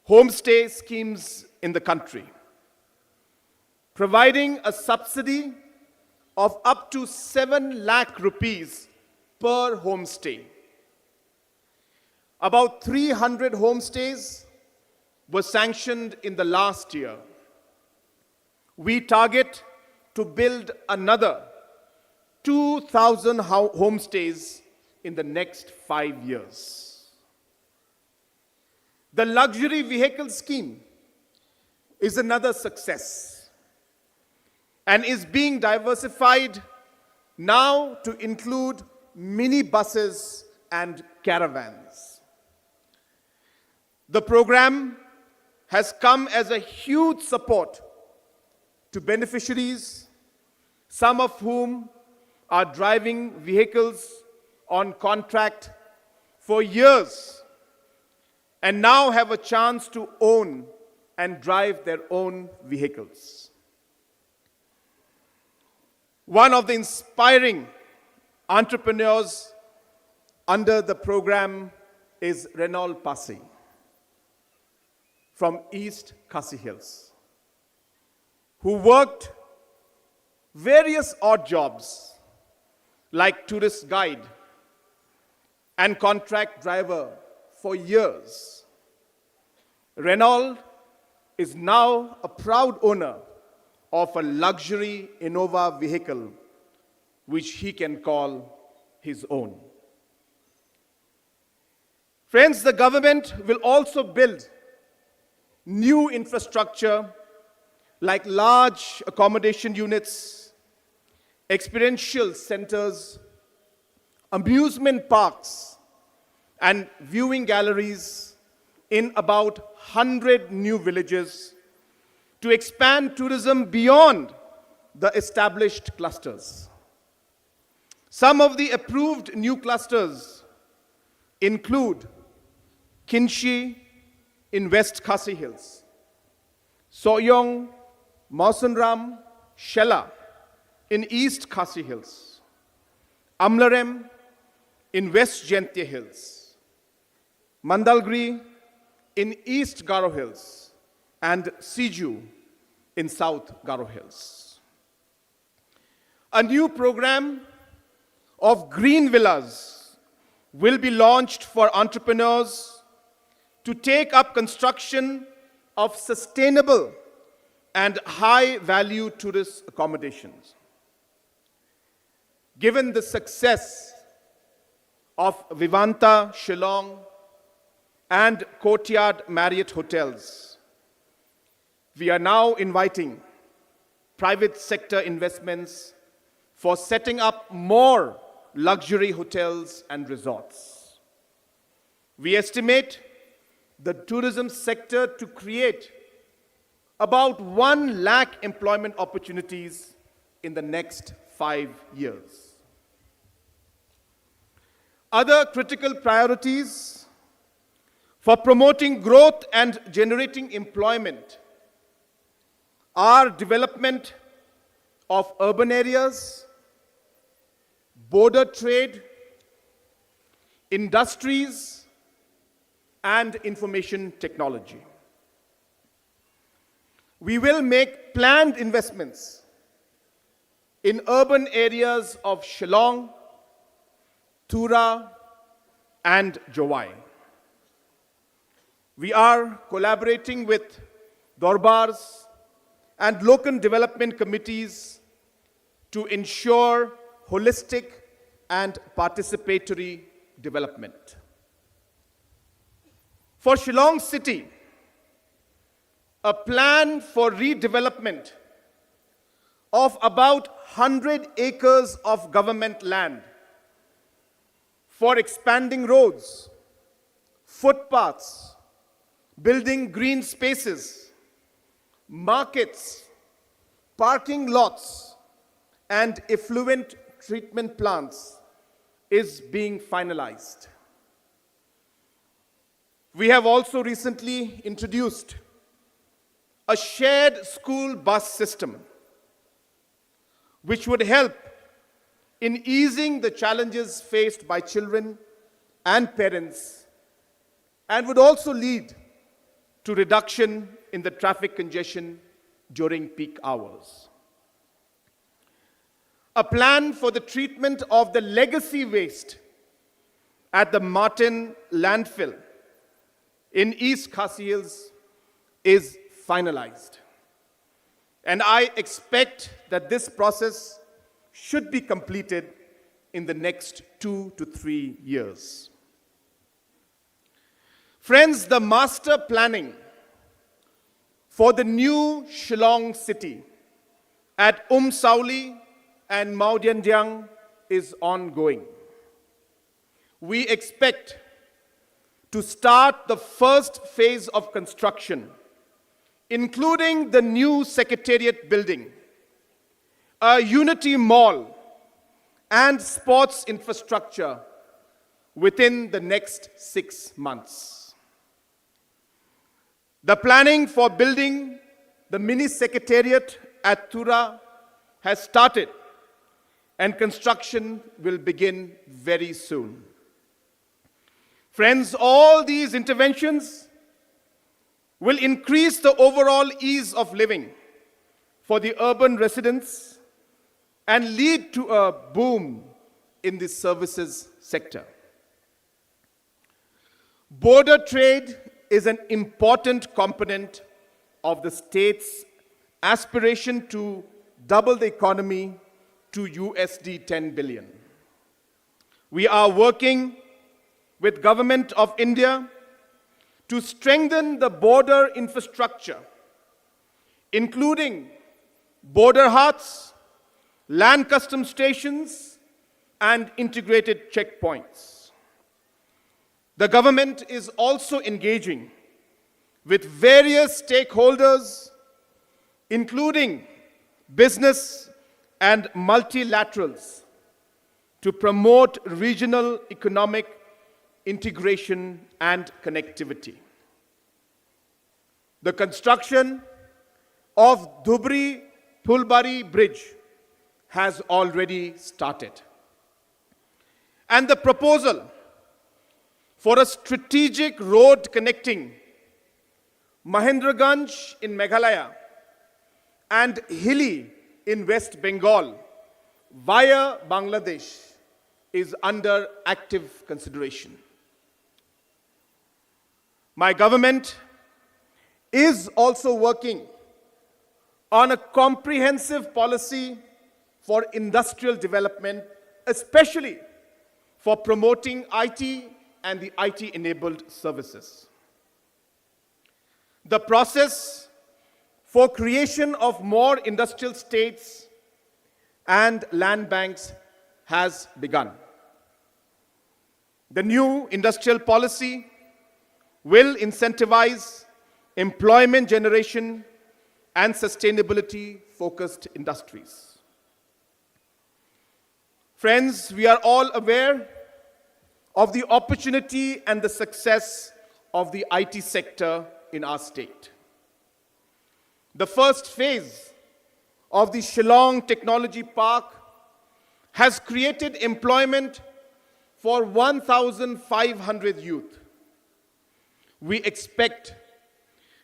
homestay schemes in the country, providing a subsidy of up to 7 lakh rupees per homestay. About 300 homestays were sanctioned in the last year. We target to build another 2,000 homestays in the next 5 years. The luxury vehicle scheme is another success and is being diversified now to include mini buses and caravans. The program has come as a huge support to beneficiaries, some of whom are driving vehicles on contract for years and now have a chance to own and drive their own vehicles. One of the inspiring entrepreneurs under the program is Renault Passy from East Khasi Hills, who worked various odd jobs like tourist guide and contract driver for years. Renault is now a proud owner of a luxury Innova vehicle, which he can call his own. Friends, the government will also build new infrastructure like large accommodation units, experiential centers, amusement parks, and viewing galleries in about 100 new villages to expand tourism beyond the established clusters. Some of the approved new clusters include Kinshi in West Khasi Hills, Soyong, Mausanram, Shela in East Khasi Hills, Amlarem in West Jaintia Hills, Mandalgri in East Garo Hills, and Siju in South Garo Hills. A new program of green villas will be launched for entrepreneurs to take up construction of sustainable and high-value tourist accommodations. Given the success of Vivanta Shillong and Courtyard Marriott hotels, we are now inviting private sector investments for setting up more luxury hotels and resorts. We estimate the tourism sector to create about 1 lakh employment opportunities in the next 5 years. Other critical priorities for promoting growth and generating employment are development of urban areas, border trade, industries, and information technology. We will make planned investments in urban areas of Shillong, Tura, and Jowai. We are collaborating with Dorbars and local development committees to ensure holistic and participatory development. For Shillong City, a plan for redevelopment of about 100 acres of government land for expanding roads, footpaths, building green spaces, markets, parking lots, and effluent treatment plants is being finalized. We have also recently introduced a shared school bus system, which would help in easing the challenges faced by children and parents, and would also lead to reduction in the traffic congestion during peak hours. A plan for the treatment of the legacy waste at the Martin landfill in East Khasi Hills is finalized. And I expect that this process should be completed in the next 2 to 3 years. Friends, the master planning for the new Shillong city at Sauli and Maodiandiang is ongoing. We expect to start the first phase of construction, including the new Secretariat building, a Unity Mall, and sports infrastructure within the next 6 months. The planning for building the mini Secretariat at Tura has started, and construction will begin very soon. Friends, all these interventions will increase the overall ease of living for the urban residents and lead to a boom in the services sector. Border trade is an important component of the state's aspiration to double the economy to USD 10 billion. We are working with Government of India to strengthen the border infrastructure, including border huts, land custom stations, and integrated checkpoints. The government is also engaging with various stakeholders, including business and multilaterals, to promote regional economic integration and connectivity. The construction of Dhubri Phulbari Bridge has already started. And the proposal for a strategic road connecting Mahendraganj in Meghalaya and Hili in West Bengal via Bangladesh is under active consideration. My government is also working on a comprehensive policy for industrial development, especially for promoting IT and the IT-enabled services. The process for creation of more industrial states and land banks has begun. The new industrial policy will incentivize employment generation and sustainability-focused industries. Friends, we are all aware of the opportunity and the success of the IT sector in our state. The first phase of the Shillong Technology Park has created employment for 1,500 youth. We expect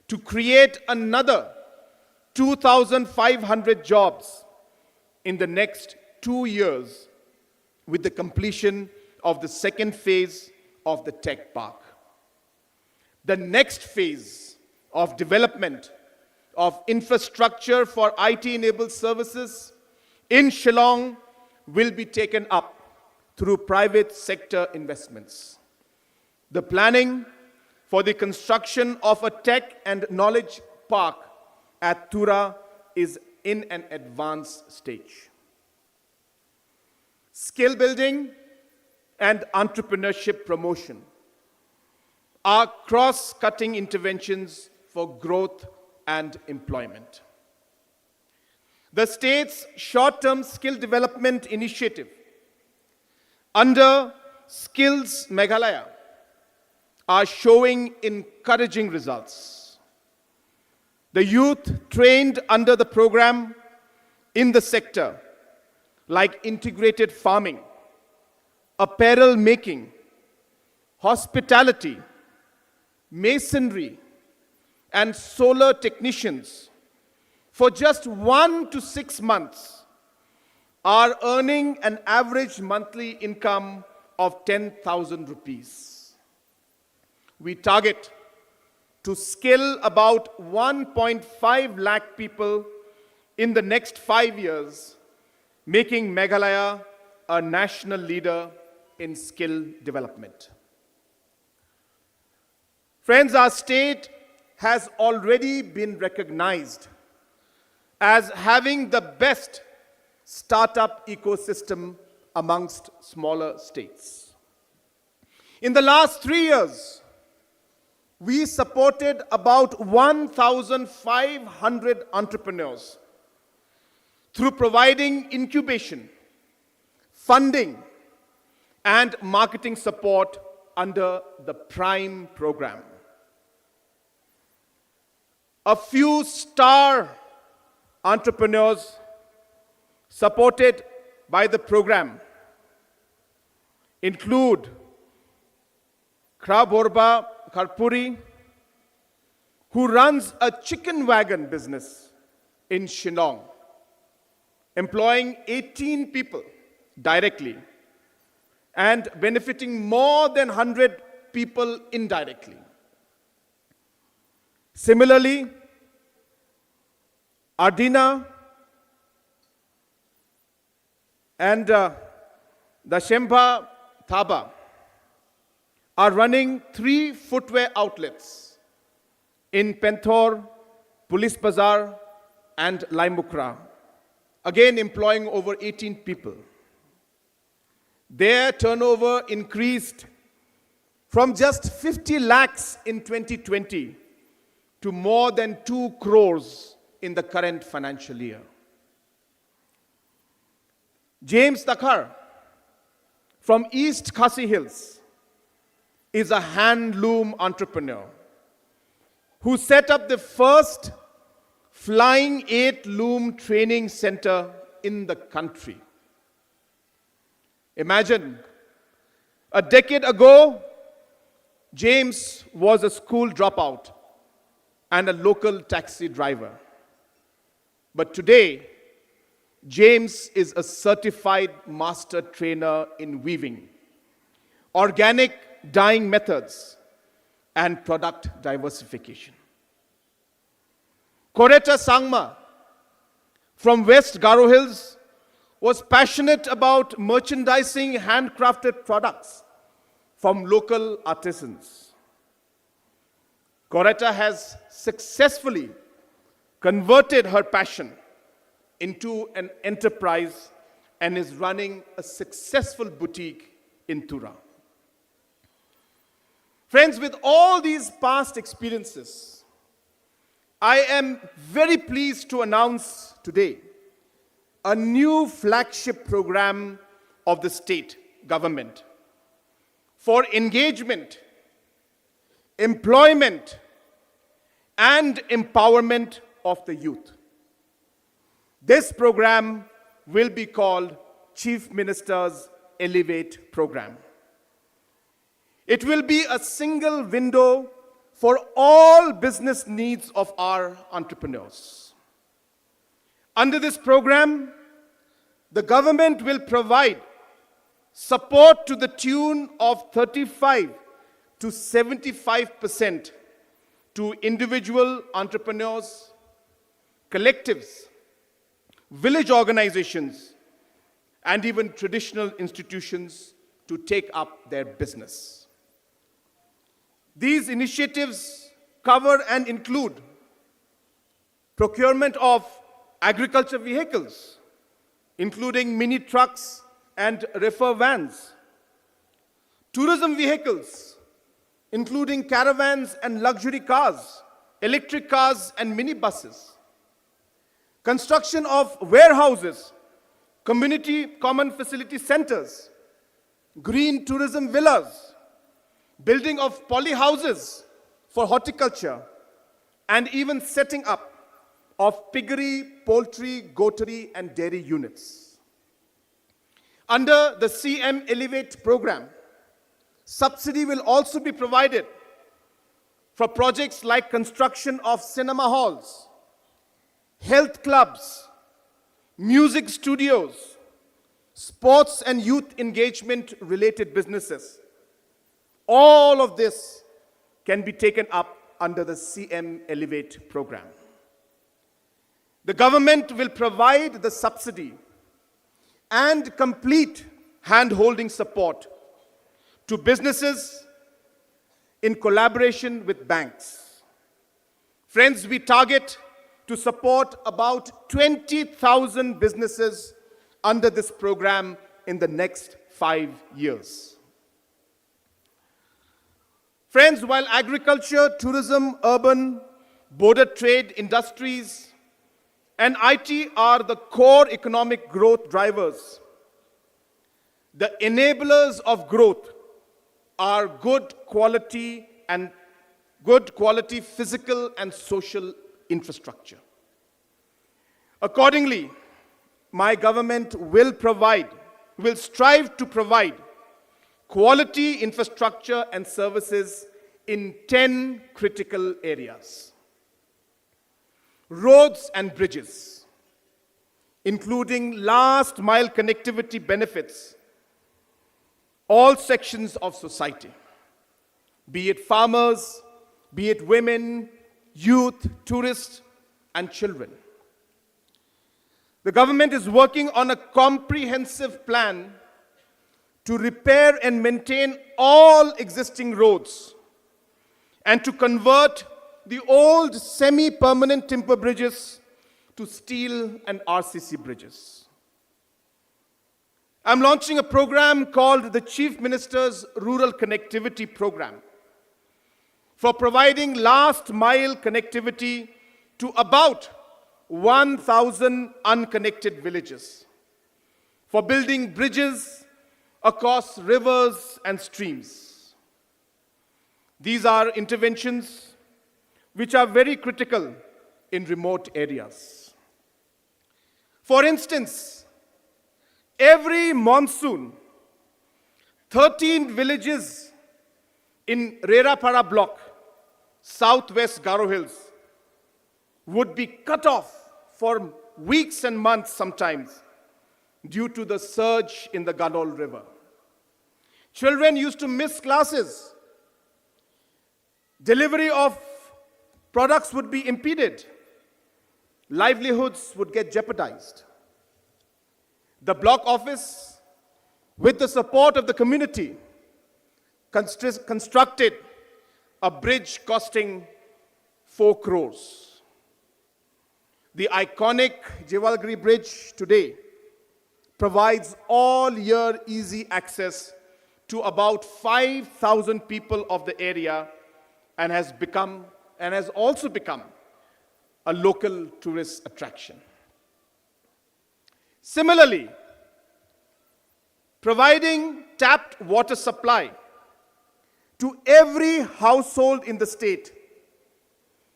to create another 2,500 jobs in the next 2 years with the completion of the second phase of the tech park. The next phase of development of infrastructure for IT-enabled services in Shillong will be taken up through private sector investments. The planning for the construction of a tech and knowledge park at Tura is in an advanced stage. Skill building and entrepreneurship promotion are cross-cutting interventions for growth and employment. The state's short-term skill development initiative under Skills Meghalaya are showing encouraging results. The youth trained under the program in the sector, like integrated farming, apparel making, hospitality, masonry, and solar technicians, for just 1 to 6 months, are earning an average monthly income of 10,000 rupees. We target to skill about 1.5 lakh people in the next 5 years, making Meghalaya a national leader in skill development. Friends, our state has already been recognized as having the best startup ecosystem amongst smaller states. In the last 3 years, we supported about 1,500 entrepreneurs through providing incubation, funding, and marketing support under the Prime program. A few star entrepreneurs supported by the program include Kraborba Karpuri, who runs a chicken wagon business in Shillong, employing 18 people directly and benefiting more than 100 people indirectly. Similarly, Ardina and the Shembha Thaba are running 3 footwear outlets in Penthor, Police Bazaar, and Laimukra, again employing over 18 people. Their turnover increased from just 50 lakhs in 2020 to more than 2 crores in the current financial year. James Takhar from East Khasi Hills is a handloom entrepreneur who set up the first Flying 8 Loom Training Center in the country. Imagine, a decade ago, James was a school dropout and a local taxi driver. But today, James is a certified master trainer in weaving, organic dyeing methods, and product diversification. Koreta Sangma from West Garo Hills was passionate about merchandising handcrafted products from local artisans. Koreta has successfully converted her passion into an enterprise and is running a successful boutique in Tura. Friends, with all these past experiences, I am very pleased to announce today a new flagship program of the state government for engagement, employment, and empowerment of the youth. This program will be called Chief Minister's Elevate Program. It will be a single window for all business needs of our entrepreneurs. Under this program, the government will provide support to the tune of 35 to 75% to individual entrepreneurs, collectives, village organizations, and even traditional institutions to take up their business. These initiatives cover and include procurement of agriculture vehicles, including mini trucks and reefer vans, tourism vehicles, including caravans and luxury cars, electric cars and minibuses, construction of warehouses, community common facility centers, green tourism villas, building of polyhouses for horticulture, and even setting up of piggery, poultry, goatery, and dairy units. Under the CM Elevate program, subsidy will also be provided for projects like construction of cinema halls, health clubs, music studios, sports and youth engagement related businesses. All of this can be taken up under the CM Elevate program. The government will provide the subsidy and complete hand-holding support to businesses in collaboration with banks. Friends, we target to support about 20,000 businesses under this program in the next 5 years. Friends, while agriculture, tourism, urban, border trade, industries, and IT are the core economic growth drivers, the enablers of growth are good quality physical and social infrastructure. Accordingly, my government will strive to provide quality infrastructure and services in 10 critical areas. Roads and bridges, including last mile connectivity benefits all sections of society, be it farmers, be it women, youth, tourists, and children. The government is working on a comprehensive plan to repair and maintain all existing roads and to convert the old semi-permanent timber bridges to steel and RCC bridges. I'm launching a program called the Chief Minister's Rural Connectivity Program for providing last mile connectivity to about 1,000 unconnected villages, for building bridges across rivers and streams. These are interventions which are very critical in remote areas. For instance, every monsoon, 13 villages in Rerapara block, southwest Garo Hills, would be cut off for weeks and months sometimes due to the surge in the Ganol River. Children used to miss classes. Delivery of products would be impeded. Livelihoods would get jeopardized. The block office, with the support of the community, constructed a bridge costing 4 crores. The iconic Jiwalgiri Bridge today provides all year easy access to about 5,000 people of the area and has also become a local tourist attraction. Similarly, providing tapped water supply to every household in the state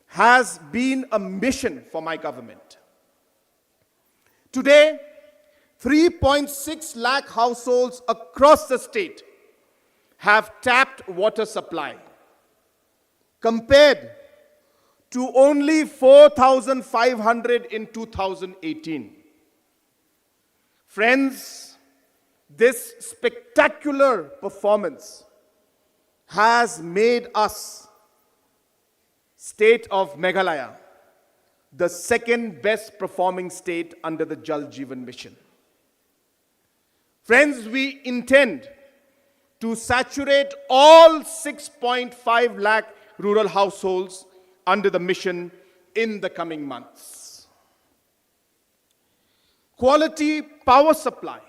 has been a mission for my government. Today, 3.6 lakh households across the state have tapped water supply, compared to only 4,500 in 2018. Friends, this spectacular performance has made us, state of Meghalaya, the second best performing state under the Jal Jeevan Mission. Friends, we intend to saturate all 6.5 lakh rural households under the mission in the coming months. Quality power supply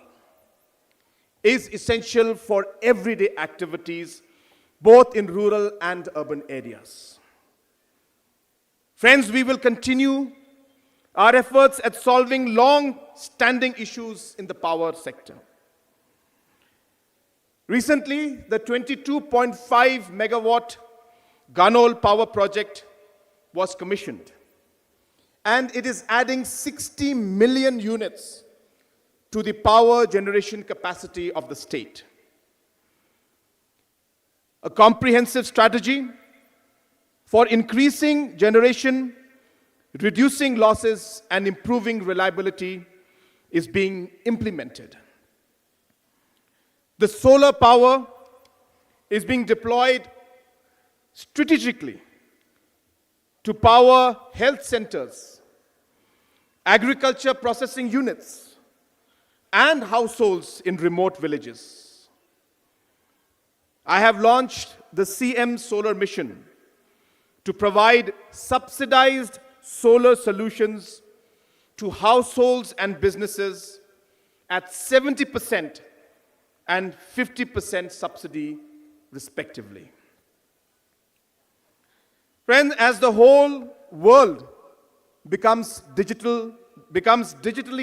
is essential for everyday activities, both in rural and urban areas. Friends, we will continue our efforts at solving long-standing issues in the power sector. Recently, the 22.5 megawatt Ganol power project was commissioned, and it is adding 60 million units to the power generation capacity of the state. A comprehensive strategy for increasing generation, reducing losses, and improving reliability is being implemented. The solar power is being deployed strategically to power health centers, agriculture processing units, and households in remote villages. I have launched the CM Solar Mission to provide subsidized solar solutions to households and businesses at 70% and 50% subsidy, respectively. Friends, as the whole world becomes digitally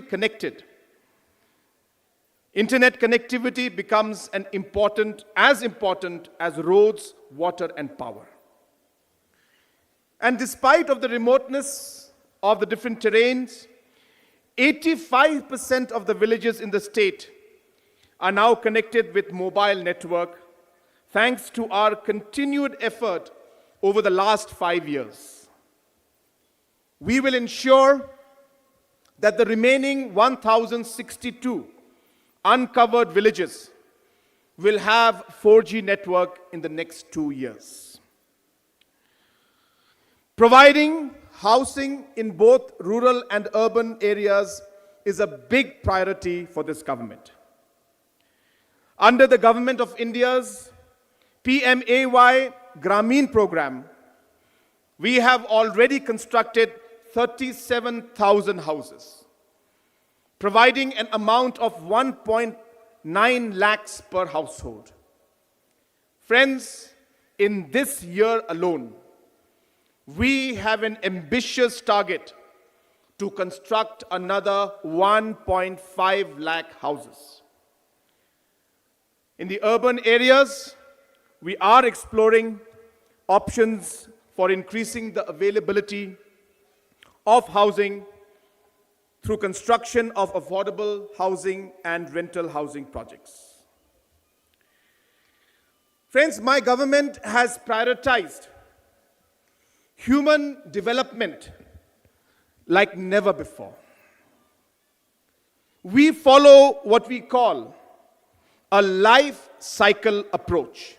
connected, internet connectivity becomes as important as roads, water, and power. And despite of the remoteness of the different terrains, 85% of the villages in the state are now connected with mobile network, thanks to our continued effort over the last 5 years. We will ensure that the remaining 1,062 uncovered villages will have 4G network in the next 2 years. Providing housing in both rural and urban areas is a big priority for this government. Under the Government of India's PMAY Grameen program, we have already constructed 37,000 houses, providing an amount of 1.9 lakhs per household. Friends, in this year alone, we have an ambitious target to construct another 1.5 lakh houses. In the urban areas, we are exploring options for increasing the availability of housing through construction of affordable housing and rental housing projects. Friends, my government has prioritized human development like never before. We follow what we call a life cycle approach,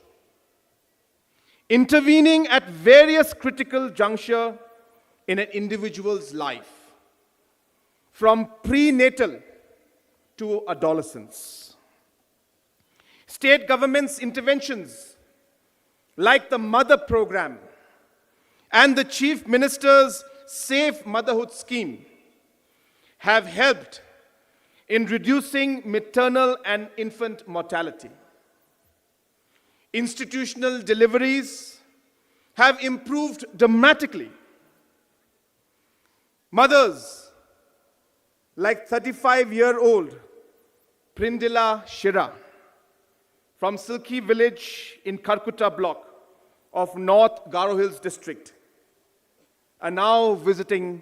intervening at various critical junctures in an individual's life, from prenatal to adolescence. State governments' interventions like the Mother Program and the Chief Minister's Safe Motherhood Scheme have helped in reducing maternal and infant mortality. Institutional deliveries have improved dramatically. Mothers like 35-year-old Prindila Shira from Silki village in Karkuta block of North Garo Hills district are now visiting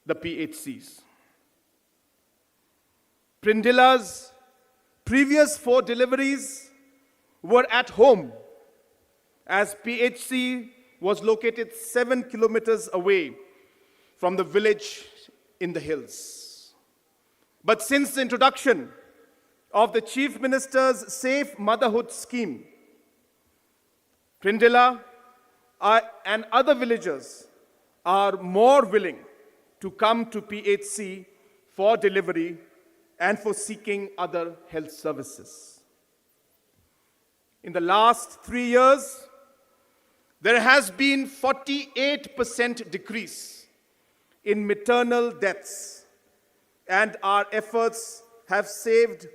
the PHCs. Prindila's previous 4 deliveries were at home, as PHC was located 7 kilometers away from the village in the hills. But since the introduction of the Chief Minister's Safe Motherhood Scheme, Prindila and other villagers are more willing to come to PHC for delivery and for seeking other health services. in the last 3 years, there has been 48% decrease in maternal deaths, and our efforts have saved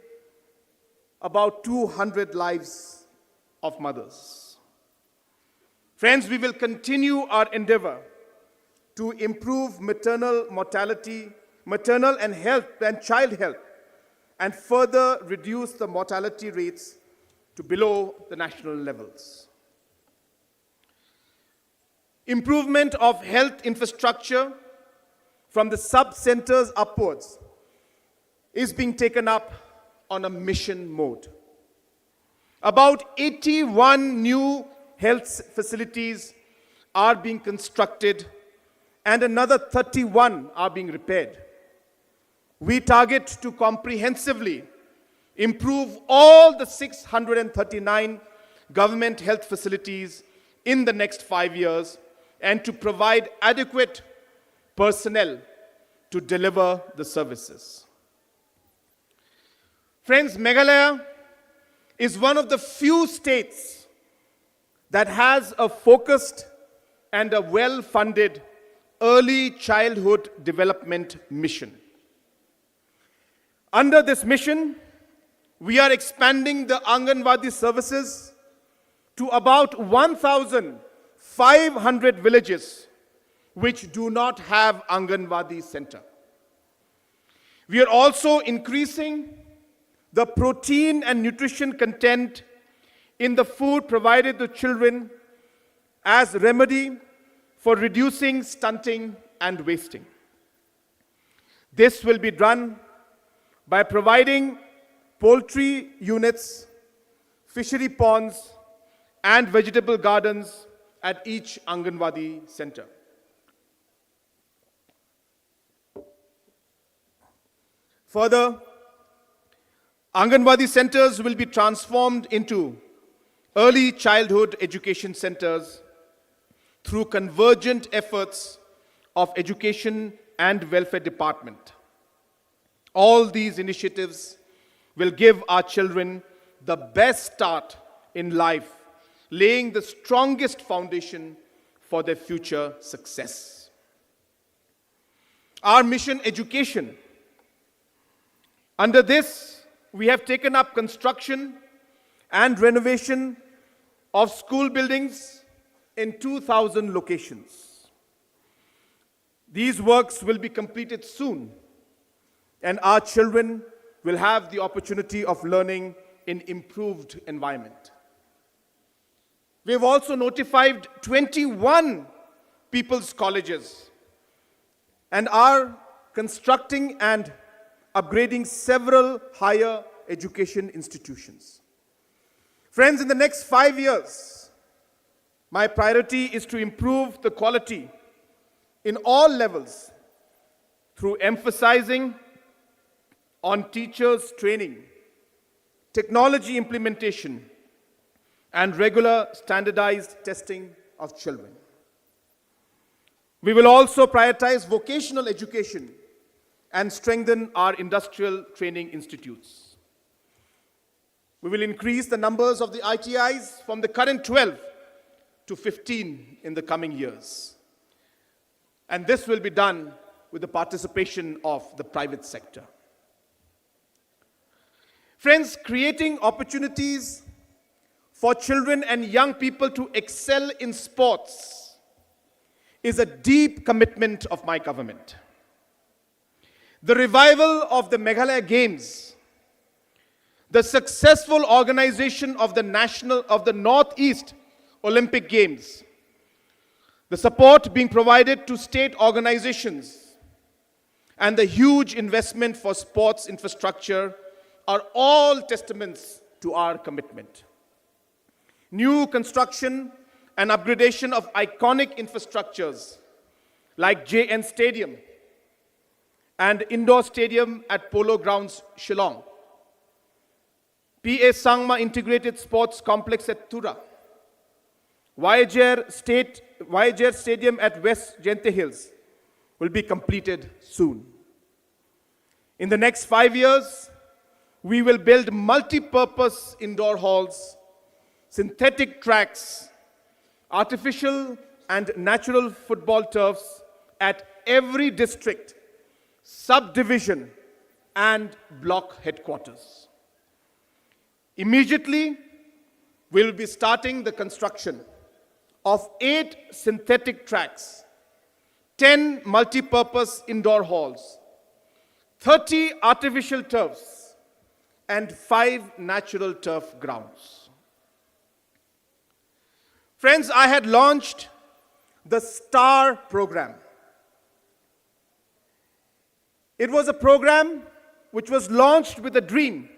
about 200 lives of mothers. Friends, we will continue our endeavor to improve maternal mortality, maternal and child health, and further reduce the mortality rates to below the national levels. Improvement of health infrastructure from the sub-centers upwards is being taken up on a mission mode. About 81 new health facilities are being constructed and another 31 are being repaired. We target to comprehensively improve all the 639 government health facilities in the next 5 years and to provide adequate personnel to deliver the services. Friends, Meghalaya is one of the few states that has a focused and a well-funded early childhood development mission. Under this mission, we are expanding the Anganwadi services to about 1,500 villages which do not have Anganwadi center. We are also increasing the protein and nutrition content in the food provided to children as remedy for reducing stunting and wasting. This will be done by providing poultry units, fishery ponds, and vegetable gardens at each Anganwadi center. Further, Anganwadi centers will be transformed into early childhood education centers through convergent efforts of Education and Welfare Department. All these initiatives will give our children the best start in life, laying the strongest foundation for their future success. Our mission education. Under this, we have taken up construction and renovation of school buildings in 2,000 locations. These works will be completed soon, and our children will have the opportunity of learning in improved environment. We have also notified 21 people's colleges and are constructing and upgrading several higher education institutions. Friends, in the next 5 years, my priority is to improve the quality in all levels through emphasizing on teachers' training, technology implementation, and regular standardized testing of children. We will also prioritize vocational education and strengthen our industrial training institutes. We will increase the numbers of the ITIs from the current 12 to 15 in the coming years. And this will be done with the participation of the private sector. Friends, creating opportunities for children and young people to excel in sports is a deep commitment of my government. The revival of the Meghalaya Games, the successful organization of the Northeast Olympic Games, the support being provided to state organizations, and the huge investment for sports infrastructure are all testaments to our commitment. New construction and upgradation of iconic infrastructures like JN Stadium and indoor stadium at Polo Grounds, Shillong, PA Sangma Integrated Sports Complex at Tura, Viajar Stadium at West Gente Hills will be completed soon. In the next 5 years, we will build multi-purpose indoor halls synthetic tracks, artificial and natural football turfs at every district, subdivision, and block headquarters. Immediately, we'll be starting the construction of 8 synthetic tracks, 10 multi-purpose indoor halls, 30 artificial turfs, and 5 natural turf grounds. Friends, I had launched the STAR program. It was a program which was launched with a dream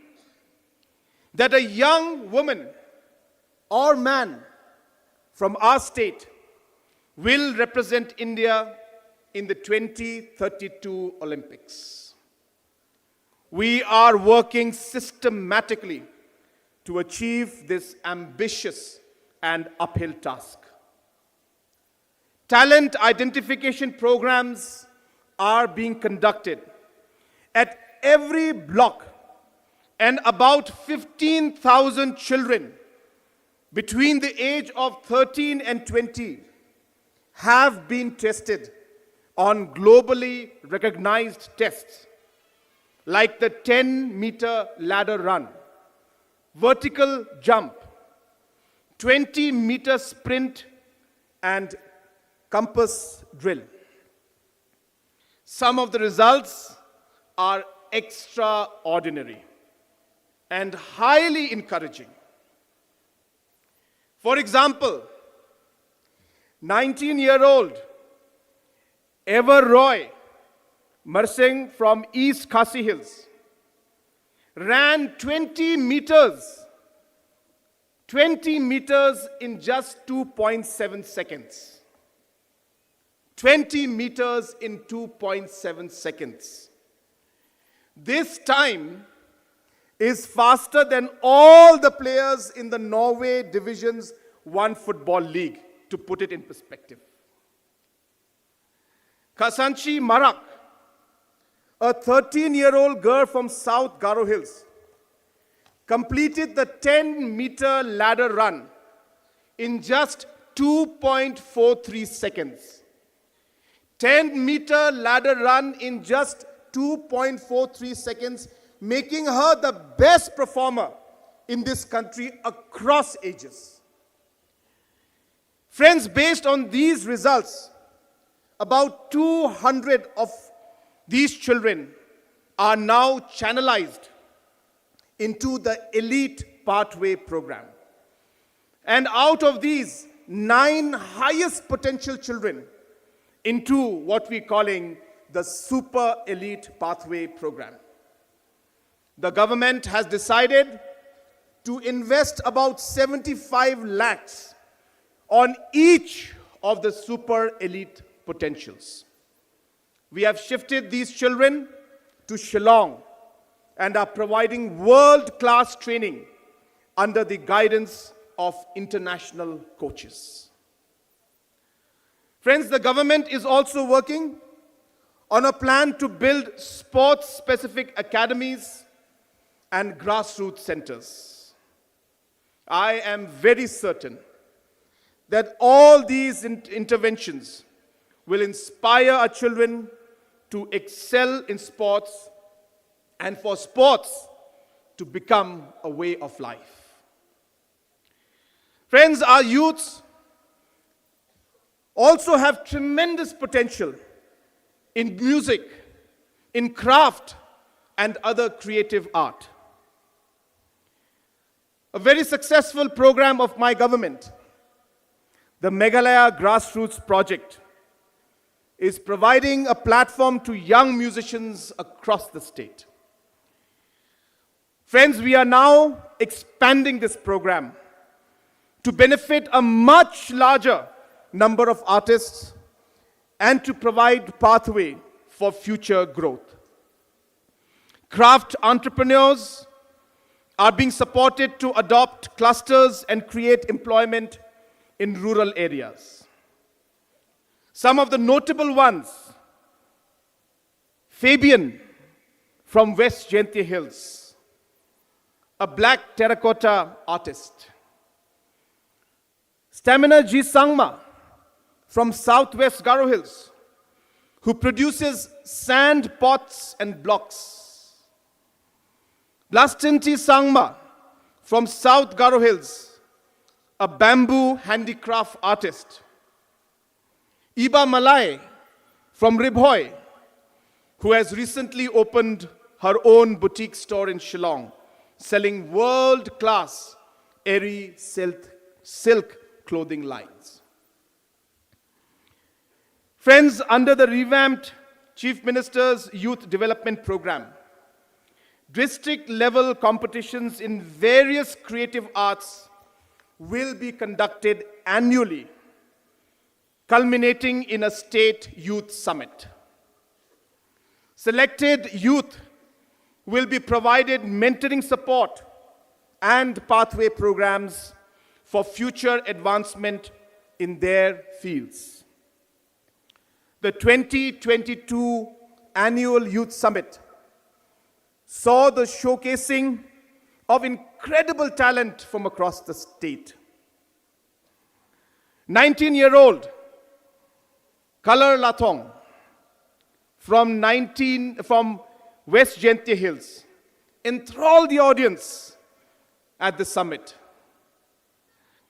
that a young woman or man from our state will represent India in the 2032 Olympics. We are working systematically to achieve this ambitious and uphill task. Talent identification programs are being conducted at every block, and about 15,000 children between the age of 13 and 20 have been tested on globally recognized tests like the 10-meter ladder run, vertical jump, 20-meter sprint, and compass drill. Some of the results are extraordinary and highly encouraging. For example, 19-year-old Ever Roy Marsing from East Khasi Hills ran 20 meters in just 2.7 seconds. 20 meters in 2.7 seconds. This time is faster than all the players in the Norway Divisions 1 Football League, to put it in perspective. Kasanchi Marak, a 13-year-old girl from South Garo Hills, completed the 10-meter ladder run in just 2.43 seconds. 10-meter ladder run in just 2.43 seconds, making her the best performer in this country across ages. Friends, based on these results, about 200 of these children are now channelized into the Elite Pathway program. And out of these, 9 highest potential children into what we're calling the Super Elite Pathway program. The government has decided to invest about 75 lakhs on each of the Super Elite potentials. We have shifted these children to Shillong and are providing world-class training under the guidance of international coaches. Friends, the government is also working on a plan to build sports-specific academies and grassroots centers. I am very certain that all these interventions will inspire our children to excel in sports and for sports to become a way of life. Friends, our youths also have tremendous potential in music, in craft, and other creative art. A very successful program of my government, the Meghalaya Grassroots Project, is providing a platform to young musicians across the state. Friends, we are now expanding this program to benefit a much larger number of artists and to provide pathway for future growth. Craft entrepreneurs are being supported to adopt clusters and create employment in rural areas. Some of the notable ones: Fabian from West Jaintia Hills, a black terracotta artist. Stamina G. Sangma from Southwest Garo Hills, who produces sand pots and blocks. Blastinti Sangma from South Garo Hills, a bamboo handicraft artist. Iba Malay from Ribhoy, who has recently opened her own boutique store in Shillong, selling world-class airy silk clothing lines. Friends, under the revamped Chief Minister's Youth Development Program, district-level competitions in various creative arts will be conducted annually, culminating in a state youth summit. Selected youth will be provided mentoring support and pathway programs for future advancement in their fields. The 2022 Annual Youth Summit saw the showcasing of incredible talent from across the state. 19-year-old Kalar Lathong from West Gentia Hills enthralled the audience at the summit.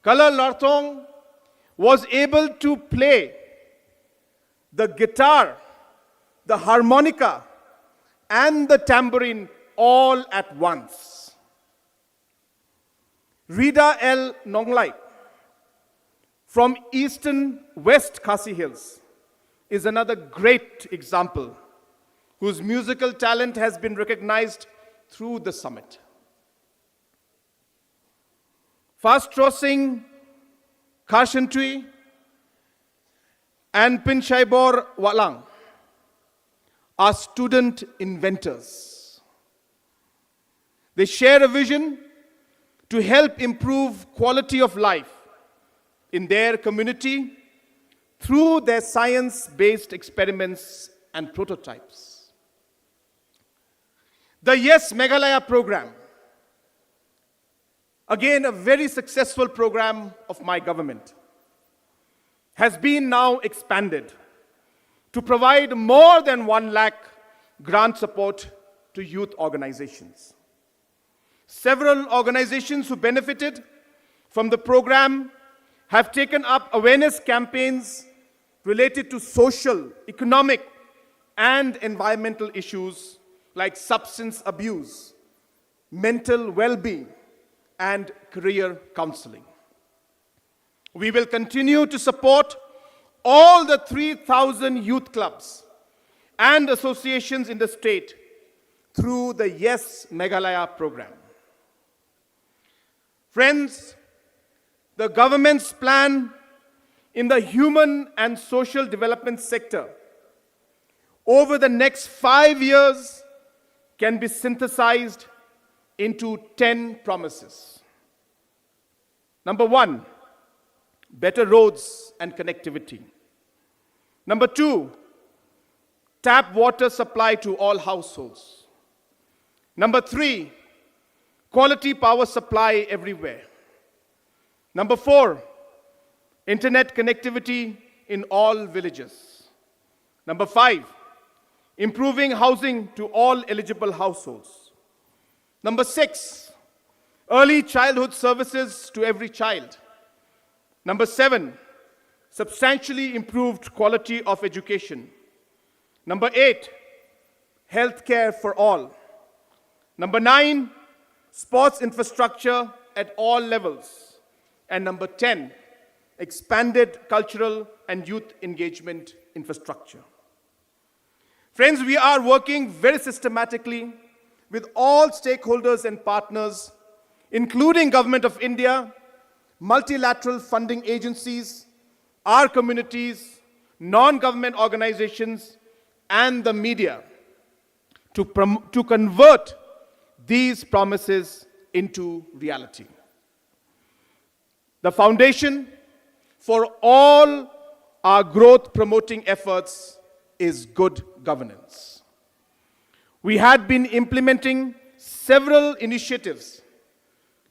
Kalar Lathong was able to play the guitar, the harmonica, and the tambourine all at once. Rida L. Nonglai from Eastern West Khasi Hills is another great example whose musical talent has been recognized through the summit. Fastro Singh Kharshantui and Pinshaibor Walang are student inventors. They share a vision to help improve quality of life in their community through their science-based experiments and prototypes. The Yes Meghalaya program, again a very successful program of my government, has been now expanded to provide more than 1 lakh grant support to youth organizations. Several organizations who benefited from the program have taken up awareness campaigns related to social, economic, and environmental issues like substance abuse, mental well-being, and career counseling. We will continue to support all the 3,000 youth clubs and associations in the state through the Yes Meghalaya program. Friends, the government's plan in the human and social development sector over the next 5 years can be synthesized into 10 promises. Number 1, better roads and connectivity. Number 2, tap water supply to all households. Number 3, quality power supply everywhere. Number 4, internet connectivity in all villages. Number 5, improving housing to all eligible households. Number 6, early childhood services to every child. Number 7, substantially improved quality of education. Number 8, healthcare for all. Number 9, sports infrastructure at all levels. And number 10, expanded cultural and youth engagement infrastructure. Friends, we are working very systematically with all stakeholders and partners, including Government of India, multilateral funding agencies, our communities, non-government organizations, and the media to convert these promises into reality. The foundation for all our growth-promoting efforts is good governance. We had been implementing several initiatives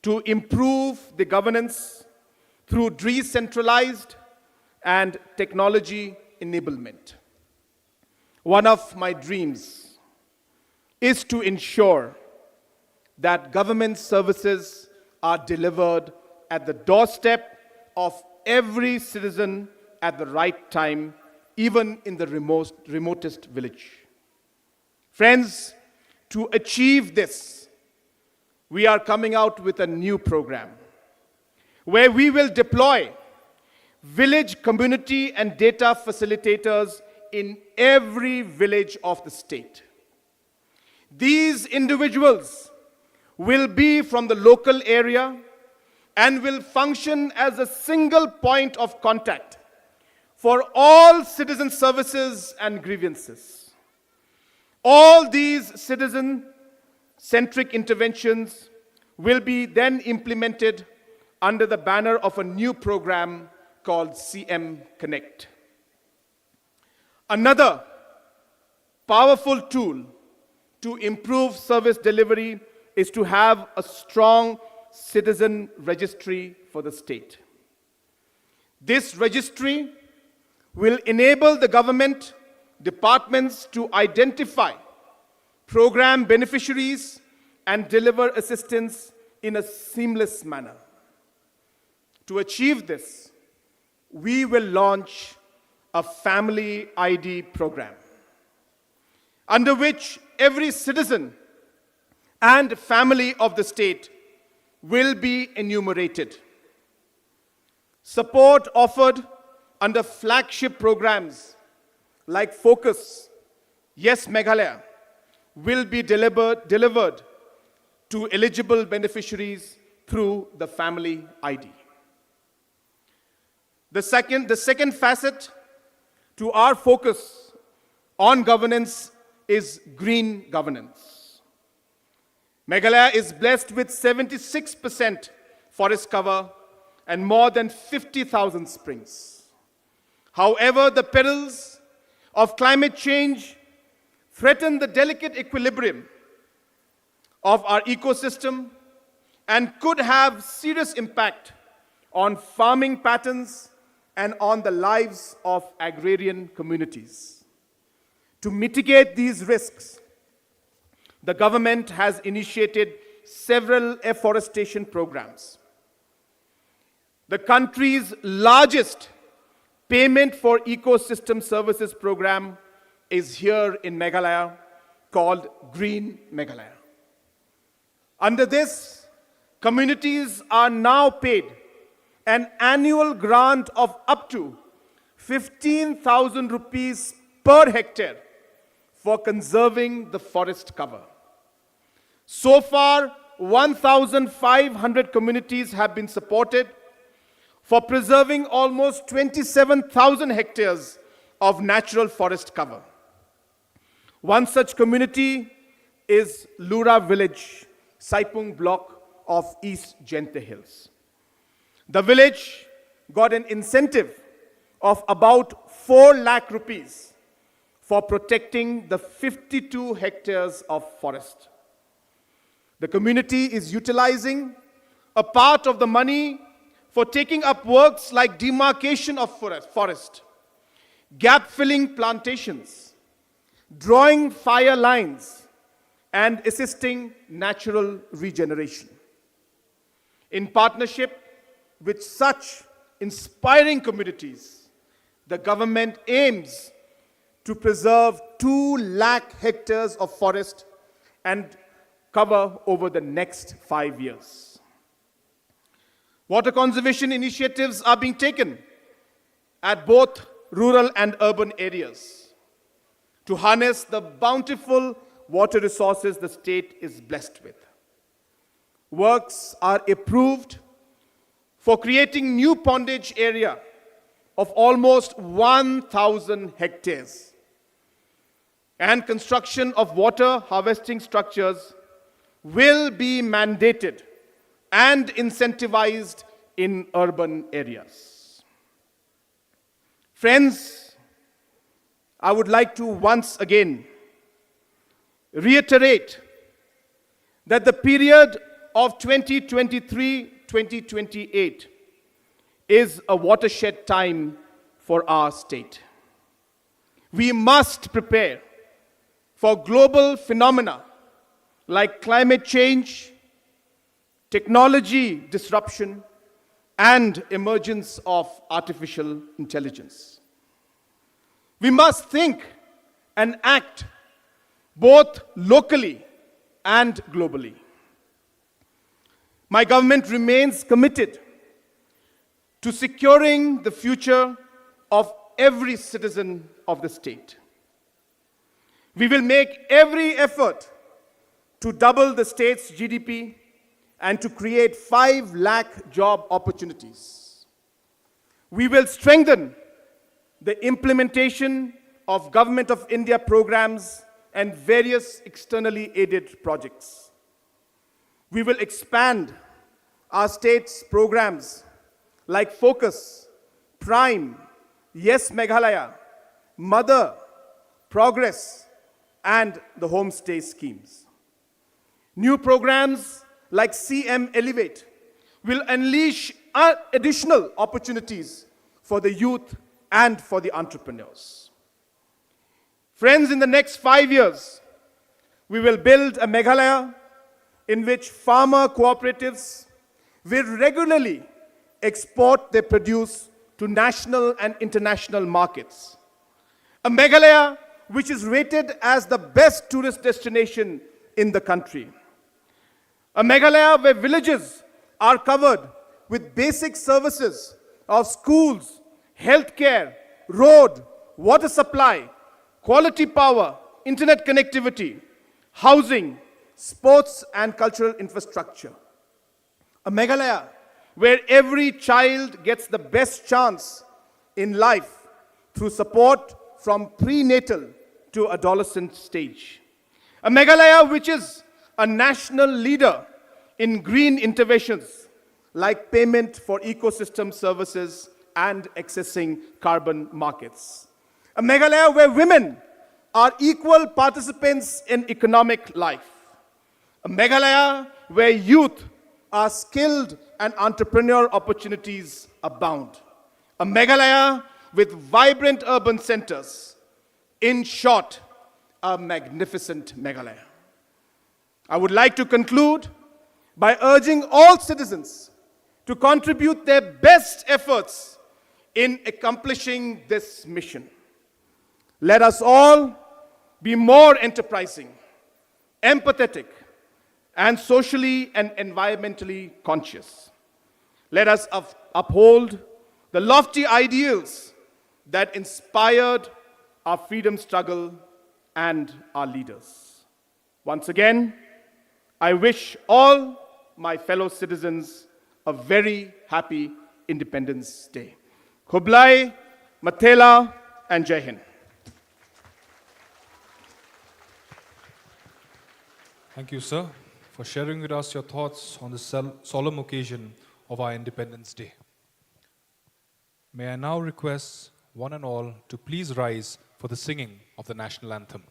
to improve the governance through decentralized and technology enablement. One of my dreams is to ensure that government services are delivered at the doorstep of every citizen at the right time, even in the remotest village. Friends, to achieve this, we are coming out with a new program where we will deploy village community and data facilitators in every village of the state. These individuals will be from the local area and will function as a single point of contact for all citizen services and grievances. All these citizen-centric interventions will be then implemented under the banner of a new program called CM Connect. Another powerful tool to improve service delivery is to have a strong citizen registry for the state. This registry will enable the government departments to identify program beneficiaries and deliver assistance in a seamless manner. To achieve this, we will launch a family ID program, under which every citizen and family of the state will be enumerated. Support offered under flagship programs like Focus, Yes Meghalaya, will be delivered to eligible beneficiaries through the family ID. The second facet to our focus on governance is green governance. Meghalaya is blessed with 76% forest cover and more than 50,000 springs. However, the perils of climate change threaten the delicate equilibrium of our ecosystem and could have serious impact on farming patterns and on the lives of agrarian communities. To mitigate these risks, the government has initiated several afforestation programs. The country's largest payment for ecosystem services program is here in Meghalaya, called Green Meghalaya. Under this, communities are now paid an annual grant of up to 15,000 rupees per hectare for conserving the forest cover. So far, 1,500 communities have been supported for preserving almost 27,000 hectares of natural forest cover. One such community is Lura village, Saipung block of East Jente Hills. The village got an incentive of about 4 lakh rupees for protecting the 52 hectares of forest. The community is utilizing a part of the money for taking up works like demarcation of forest, gap-filling plantations, drawing fire lines, and assisting natural regeneration. In partnership with such inspiring communities, the government aims to preserve 2 lakh hectares of forest and cover over the next 5 years. Water conservation initiatives are being taken at both rural and urban areas to harness the bountiful water resources the state is blessed with. Works are approved for creating new pondage area of almost 1,000 hectares and construction of water harvesting structures will be mandated and incentivized in urban areas. Friends, I would like to once again reiterate that the period of 2023-2028 is a watershed time for our state. We must prepare for global phenomena like climate change, technology disruption, and emergence of artificial intelligence. We must think and act both locally and globally. My government remains committed to securing the future of every citizen of the state. We will make every effort to double the state's GDP and to create 5 lakh job opportunities. We will strengthen the implementation of Government of India programs and various externally aided projects. We will expand our state's programs like Focus, Prime, Yes Meghalaya, Mother, Progress, and the homestay schemes. New programs like CM Elevate will unleash additional opportunities for the youth and for the entrepreneurs. Friends, in the next 5 years, we will build a Meghalaya in which farmer cooperatives will regularly export their produce to national and international markets. A Meghalaya which is rated as the best tourist destination in the country. A Meghalaya where villages are covered with basic services of schools, healthcare, road, water supply, quality power, internet connectivity, housing, sports and cultural infrastructure. A Meghalaya where every child gets the best chance in life through support from prenatal to adolescent stage. A Meghalaya which is a national leader in green interventions like payment for ecosystem services and accessing carbon markets. A Meghalaya where women are equal participants in economic life. A Meghalaya where youth are skilled and entrepreneurial opportunities abound. A Meghalaya with vibrant urban centers. In short, a magnificent Meghalaya. I would like to conclude by urging all citizens to contribute their best efforts in accomplishing this mission. Let us all be more enterprising, empathetic, and socially and environmentally conscious. Let us uphold the lofty ideals that inspired our freedom struggle and our leaders. Once again, I wish all my fellow citizens a very happy Independence Day. Khublai, Mathela, and Jai Hind. Thank you, sir, for sharing with us your thoughts on this solemn occasion of our Independence Day. May I now request one and all to please rise for the singing of the national anthem.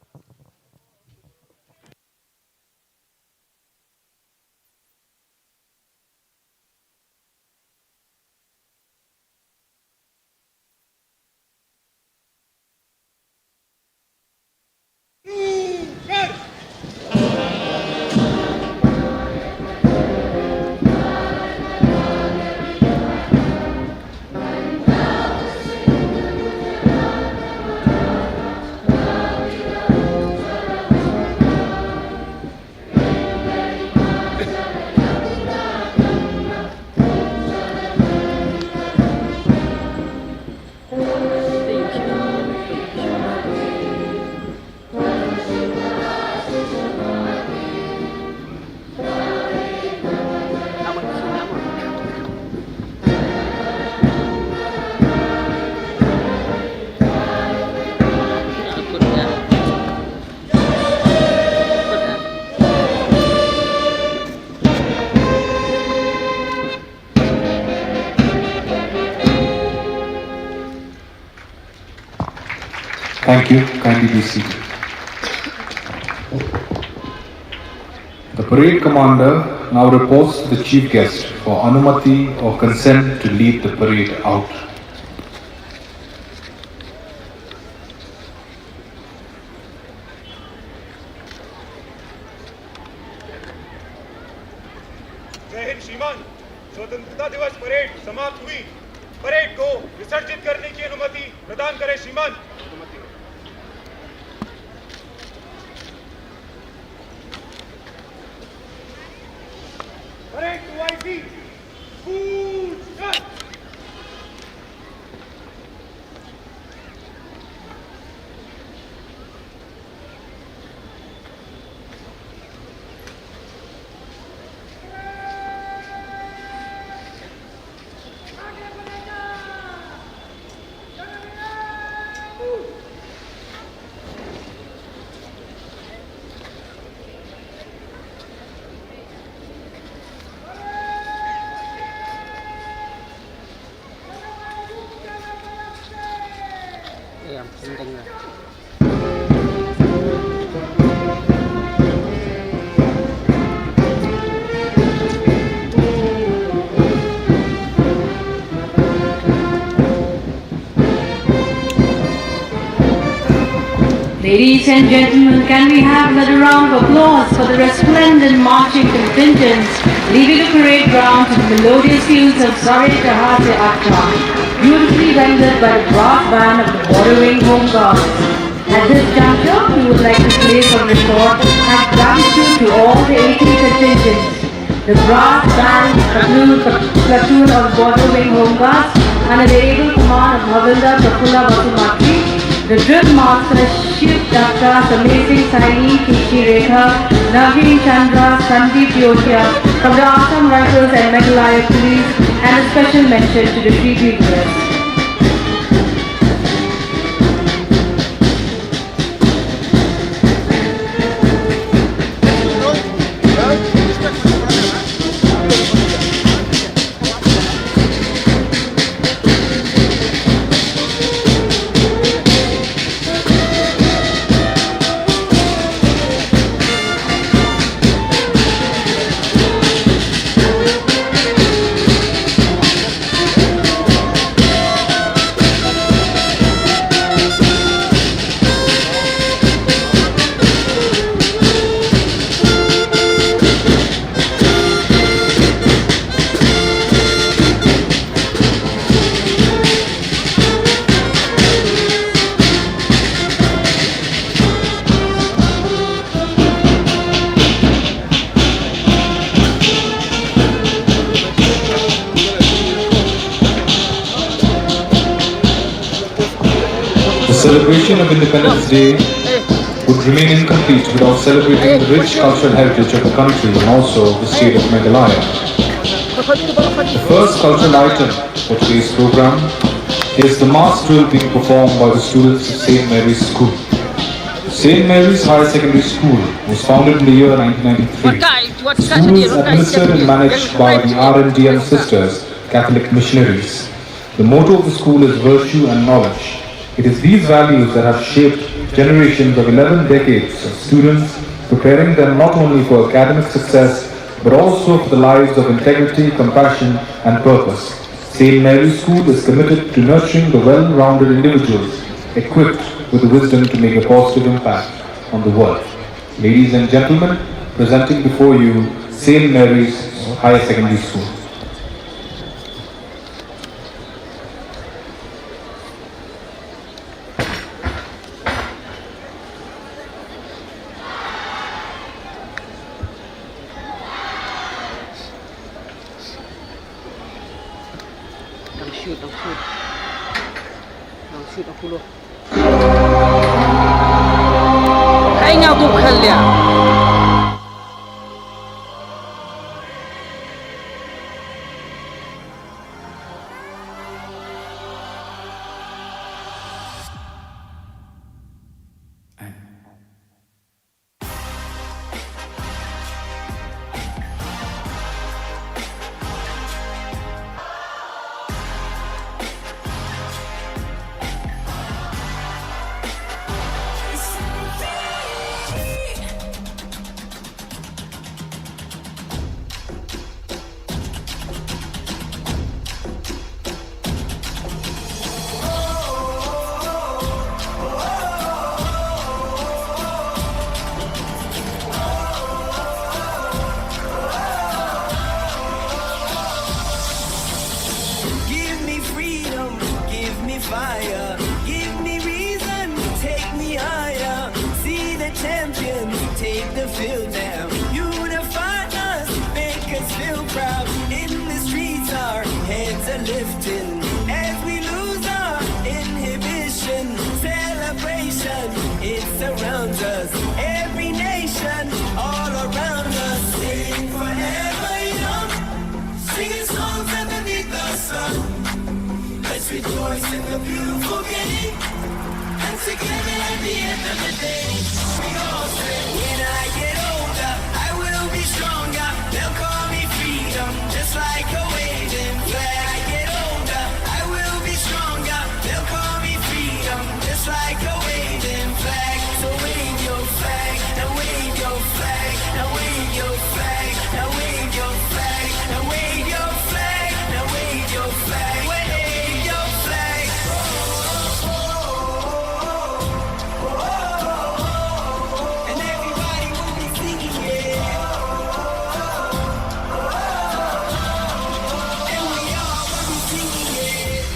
Thank you. Kindly be seated. The Parade Commander now reports to the Chief Guest for Anumati or consent to lead the parade out. जय हिंद श्रीमान स्वतंत्रता दिवस parade समाप्त हुई parade को विसर्जित करने की अनुमति प्रदान करें श्रीमान parade to IP full stop Ladies and gentlemen, can we have another round of applause for the resplendent marching contingents leaving the parade ground to the melodious tunes of Sare Tahate Atta, beautifully rendered by the brass band of the Border Wing Home Guards. At this juncture, we would like to place on record our gratitude to all the 18 contingents, the brass band platoon of Border Wing Home Guards under the able command of Havildar Prafulla Vasumatri, the drill master Shiv Datta, Amazing Saini, Kishi Rekha, Naveen Chandra, Sandeep Yotia from the Assam Rifles and Meghalaya Police, and a special mention to the tribute bearers. The celebration of Independence Day would remain incomplete without celebrating the rich cultural heritage of the country and also the state of Meghalaya. The first cultural item for today's program is the mass drill being performed by the students of St. Mary's School. St. Mary's Higher Secondary School was founded in the year 1993. The school is administered and managed by the RMDM Sisters, Catholic missionaries. The motto of the school is virtue and knowledge. It is these values that have shaped generations of 11 decades of students, preparing them not only for academic success, but also for the lives of integrity, compassion, and purpose. St. Mary's School is committed to nurturing the well-rounded individuals equipped with the wisdom to make a positive impact on the world. Ladies and gentlemen, presenting before you St. Mary's Higher Secondary School. Hãy nhau tục khẩn liệt. choice in the beautiful game. And together at the end of the day, we all say, when I get older, I will be stronger. They'll call me freedom, just like a waving flag. I get older, I will be stronger. They'll call me freedom, just like a waving flag. So wave your flag, now wave your flag, now wave your flag, now wave your flag, now wave your flag, now wave your flag, wave your flag. And everybody will be singing, yeah. And we all will be singing, yeah.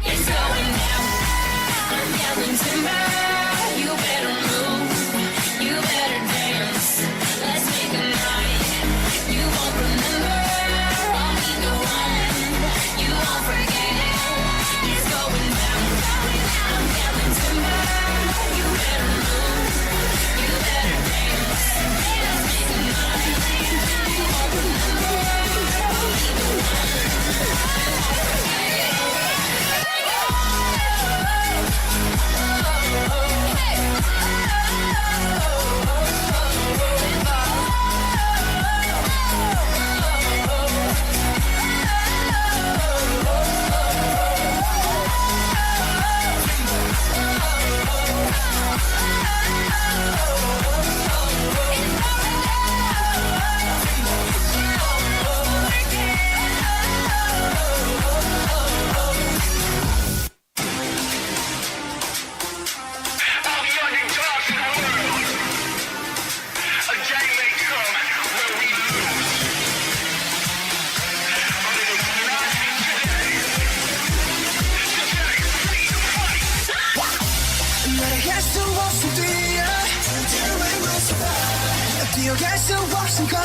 It's going down. I'm yelling timber. You better move. You better dance. Let's make a night. You won't remember. I'll be the one. You won't forget. It's going down. I'm yelling timber. You better move. You better dance. Let's make a night. You won't remember. I'll be the one. 뛰어갈 수 없음 걸어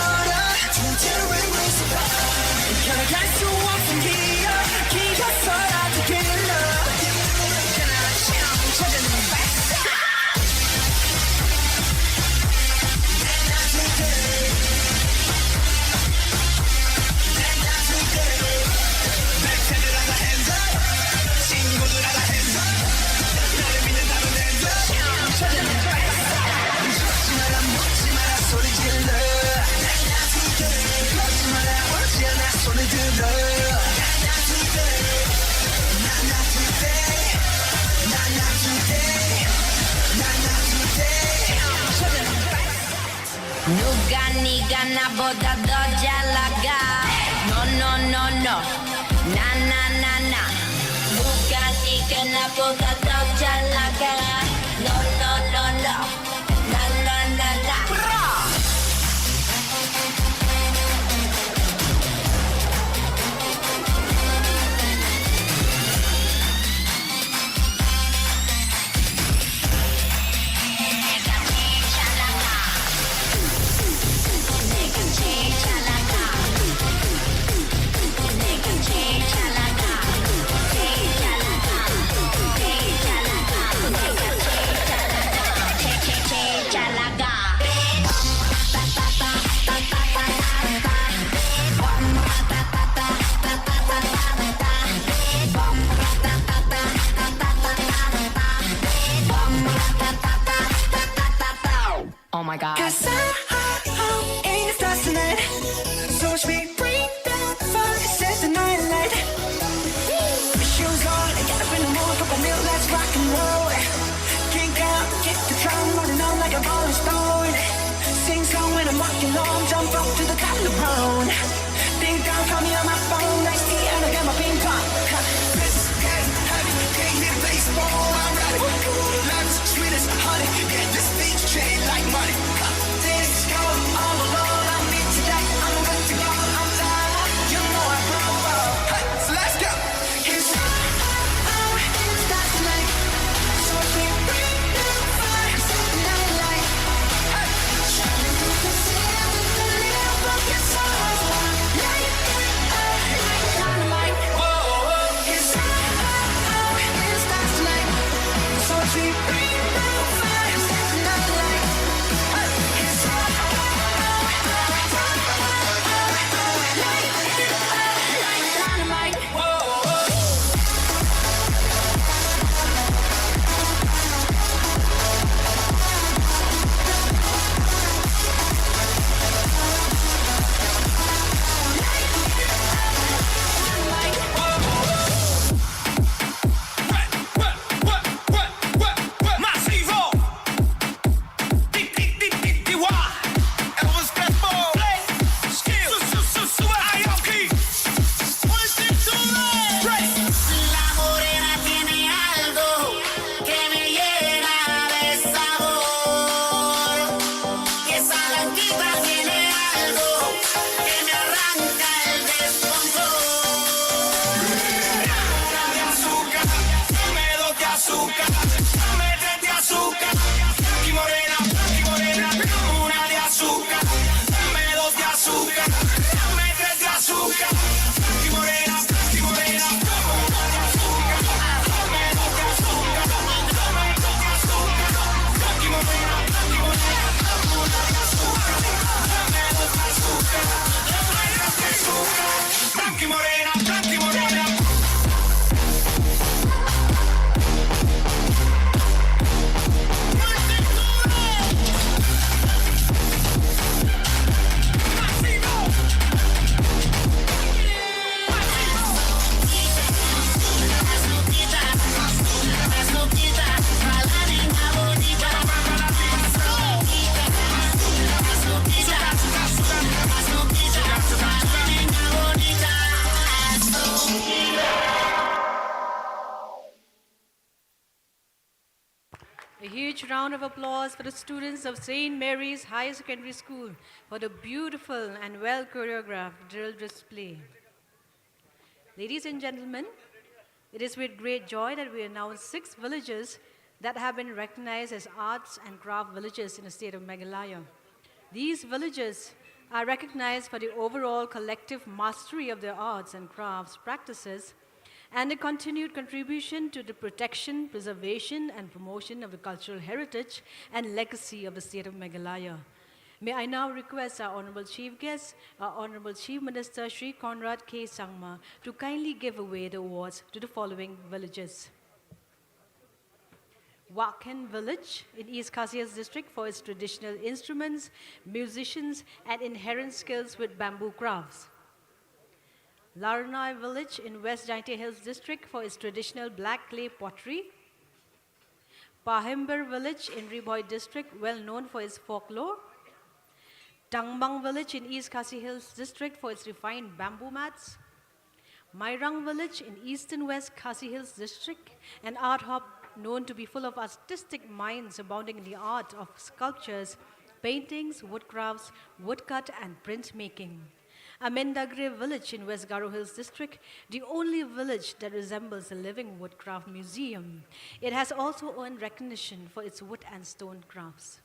걸어갈 수 없음 기어서라도 길러 찾아는 누가 네가 나보다 더 잘 나가 No no no no 나 나 나 나 누가 네가 나보다 더 잘 나가 No no no no 나 나 나 나 Oh my God. Cause I'm in the stars tonight. So watch me bring the fire, set the night light. Shoes on, get up in the mood, pop a milk, let's rock and roll. Kick out, kick the drum, rolling on like a rolling stone. Sing song when I'm walking home, jump up to the top of the road. Ding dong, call me on my phone, nice tea, and I got my ping pong. This is getting heavy, can't hit baseball, I'm ready. Life's sweet as honey, get this beat straight like money. This go all alone, I need today, I'm good to go, I'm done. You know I'm pro. Hey, so let's go. It's tonight, so we bring the fire, set the night light. Hey, shining through the city with the lamp of your soul. Light it up. arriba viene algo que me arranca el descontrol. Dame azúcar, dame dos de azúcar, dame tres de azúcar. Blanqui morena, una de azúcar. Dame dos de azúcar, dame tres de azúcar. Blanqui morena, una de azúcar. Dame dos de azúcar, dame dos de azúcar. Blanqui morena, una de azúcar. Dame dos de azúcar, dame tres de azúcar. Blanqui morena, blanqui morena. A huge round of applause for the students of St. Mary's Higher Secondary School for the beautiful and well choreographed drill display. Ladies and gentlemen, it is with great joy that we announce 6 villages that have been recognized as arts and craft villages in the state of Meghalaya. These villages are recognized for the overall collective mastery of their arts and crafts practices and the continued contribution to the protection, preservation, and promotion of the cultural heritage and legacy of the state of Meghalaya. May I now request our Honorable Chief Guest, our Honorable Chief Minister Shri Conrad K. Sangma, to kindly give away the awards to the following villages. Wakhen village in East Khasi Hills district for its traditional instruments, musicians, and inherent skills with bamboo crafts. Larnai village in West Jaintia Hills district for its traditional black clay pottery. Pahimber village in Riboy district, well known for its folklore. Tangbang village in East Khasi Hills district for its refined bamboo mats. Mairang village in East and West Khasi Hills district, an art hub known to be full of artistic minds abounding in the art of sculptures, paintings, woodcrafts, woodcut, and printmaking. Amendagre village in West Garo Hills district, the only village that resembles a living woodcraft museum. It has also earned recognition for its wood and stone crafts.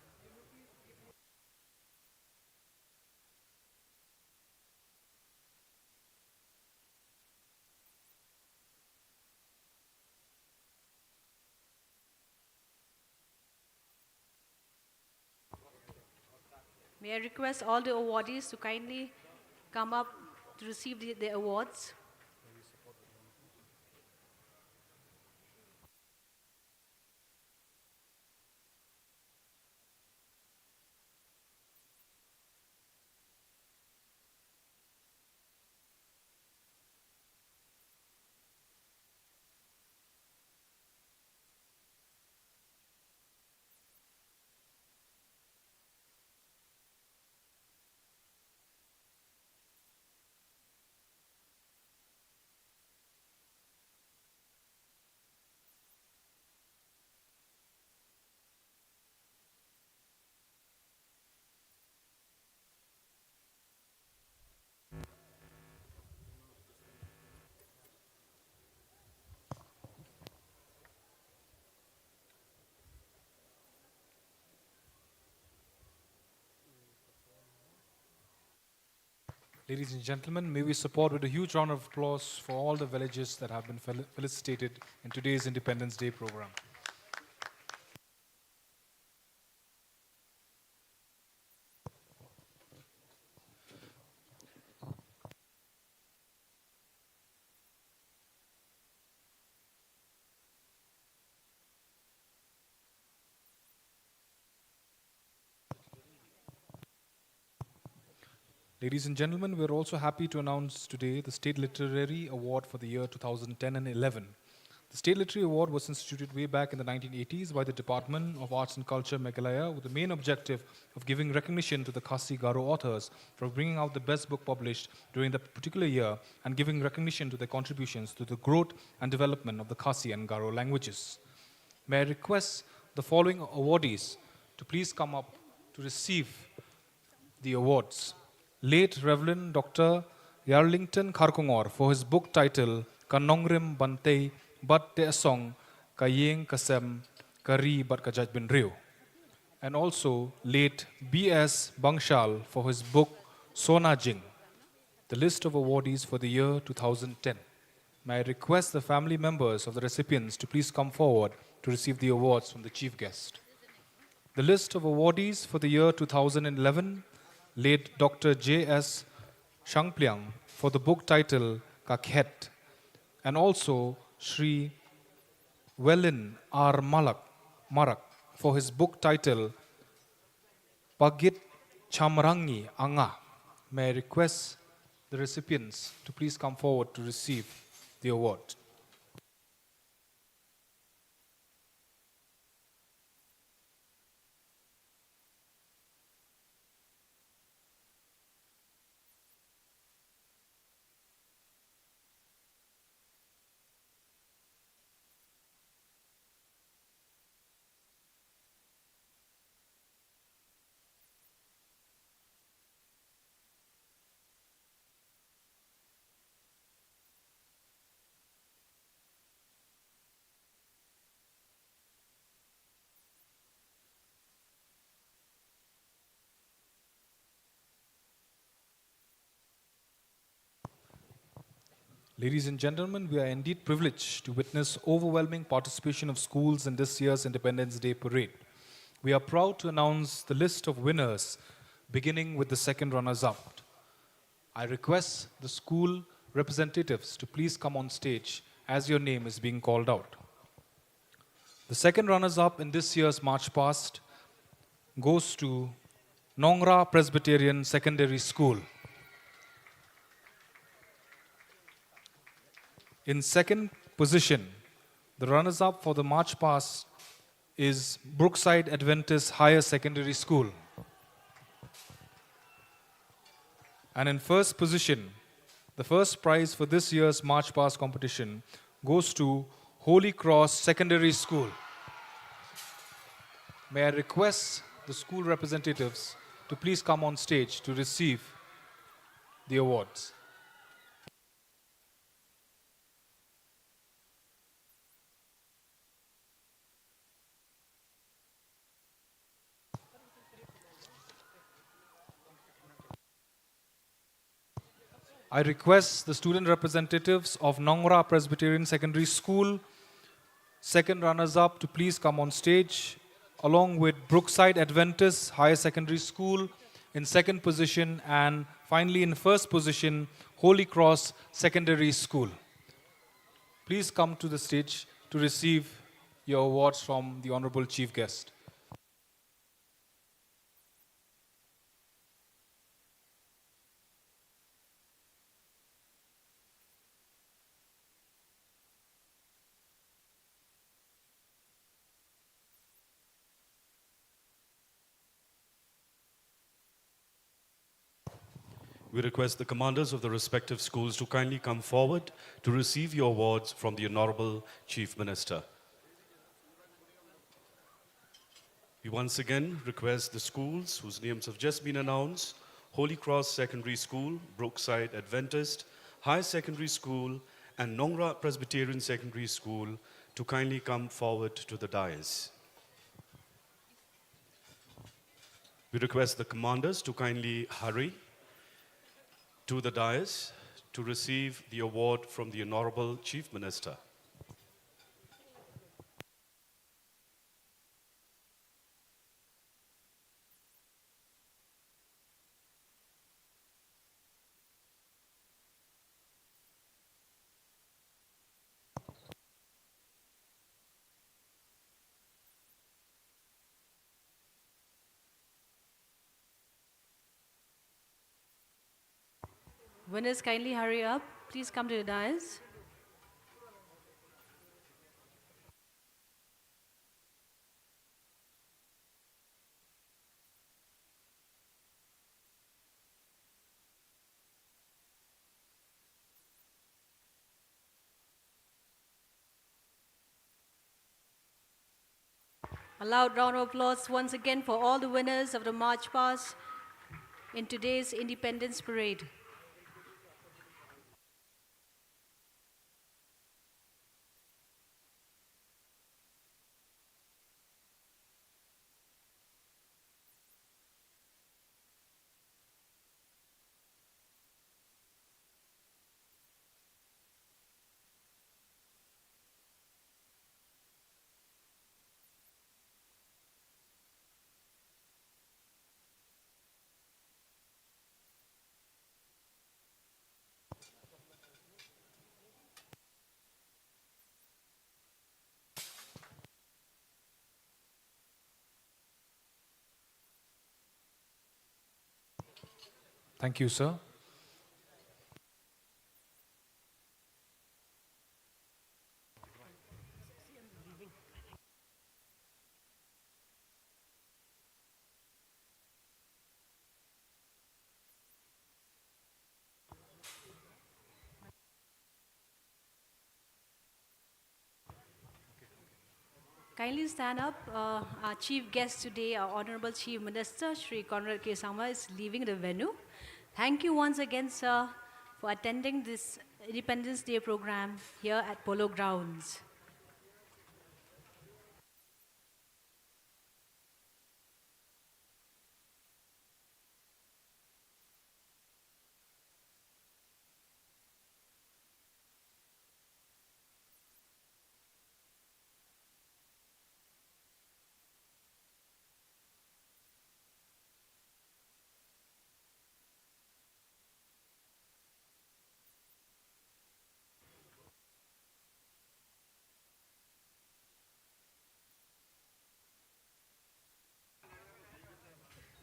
May I request all the awardees to kindly come up to receive the awards. Ladies and gentlemen, may we support with a huge round of applause for all the villages that have been felicitated in today's Independence Day program. Ladies and gentlemen, we're also happy to announce today the State Literary Award for the year 2010 and 11. The State Literary Award was instituted way back in the 1980s by the Department of Arts and Culture, Meghalaya, with the main objective of giving recognition to the Khasi Garo authors for bringing out the best book published during that particular year and giving recognition to their contributions to the growth and development of the Khasi and Garo languages. May I request the following awardees to please come up to receive the awards. Late Reverend Dr. Yarlington Kharkongor for his book title Kanongrim Bantei Bat Te Song Kayeng Kasem Kari Bat Kajaj Bin Rio. And also late B.S. Bangshal for his book Sona Jing. The list of awardees for the year 2010. May I request the family members of the recipients to please come forward to receive the awards from the chief guest. The list of awardees for the year 2011, late Dr. J.S. Shangpliang for the book title Kakhet, and also Sri Welin R. Marak for his book title Pagit Chamrangi Anga. May I request the recipients to please come forward to receive the award. Ladies and gentlemen, we are indeed privileged to witness overwhelming participation of schools in this year's Independence Day Parade. We are proud to announce the list of winners, beginning with the second runners-up. I request the school representatives to please come on stage as your name is being called out. The second runners-up in this year's March Past goes to Nongra Presbyterian Secondary School. In second position, the runners-up for the March Past is Brookside Adventist Higher Secondary School. And in first position, the first prize for this year's March Past competition goes to Holy Cross Secondary School. May I request the school representatives to please come on stage to receive the awards. I request the student representatives of Nongra Presbyterian Secondary School, second runners-up, to please come on stage, along with Brookside Adventist Higher Secondary School in second position, and finally in first position, Holy Cross Secondary School. Please come to the stage to receive your awards from the Honorable Chief Guest. We request the commanders of the respective schools to kindly come forward to receive your awards from the Honorable Chief Minister. We once again request the schools whose names have just been announced: Holy Cross Secondary School, Brookside Adventist High Secondary School, and Nongra Presbyterian Secondary School to kindly come forward to the dais. We request the commanders to kindly hurry to the dais to receive the award from the Honorable Chief Minister. Winners, kindly hurry up. Please come to the dais. A loud round of applause once again for all the winners of the March Past in today's Independence Parade. Thank you, sir. Kindly stand up. Our chief guest today, our Honorable Chief Minister, Shri Conrad K. Sama, is leaving the venue. Thank you once again, sir, for attending this Independence Day program here at Polo Grounds.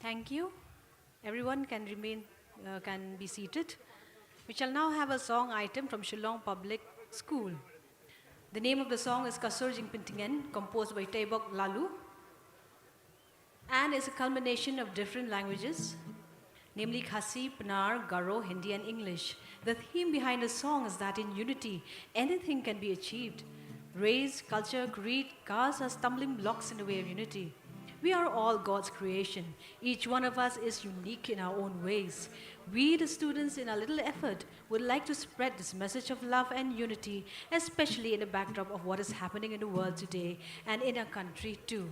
Thank you. Everyone can can be seated. We shall now have a song item from Shillong Public School. The name of the song is Kasur Jing Pintingen, composed by Taibok Lalu, and is a culmination of different languages, namely Khasi, Panar, Garo, Hindi, and English. The theme behind the song is that in unity, anything can be achieved. Race, culture, creed, caste are stumbling blocks in the way of unity. We are all God's creation. Each one of us is unique in our own ways. We, the students, in our little effort, would like to spread this message of love and unity, especially in the backdrop of what is happening in the world today and in our country too.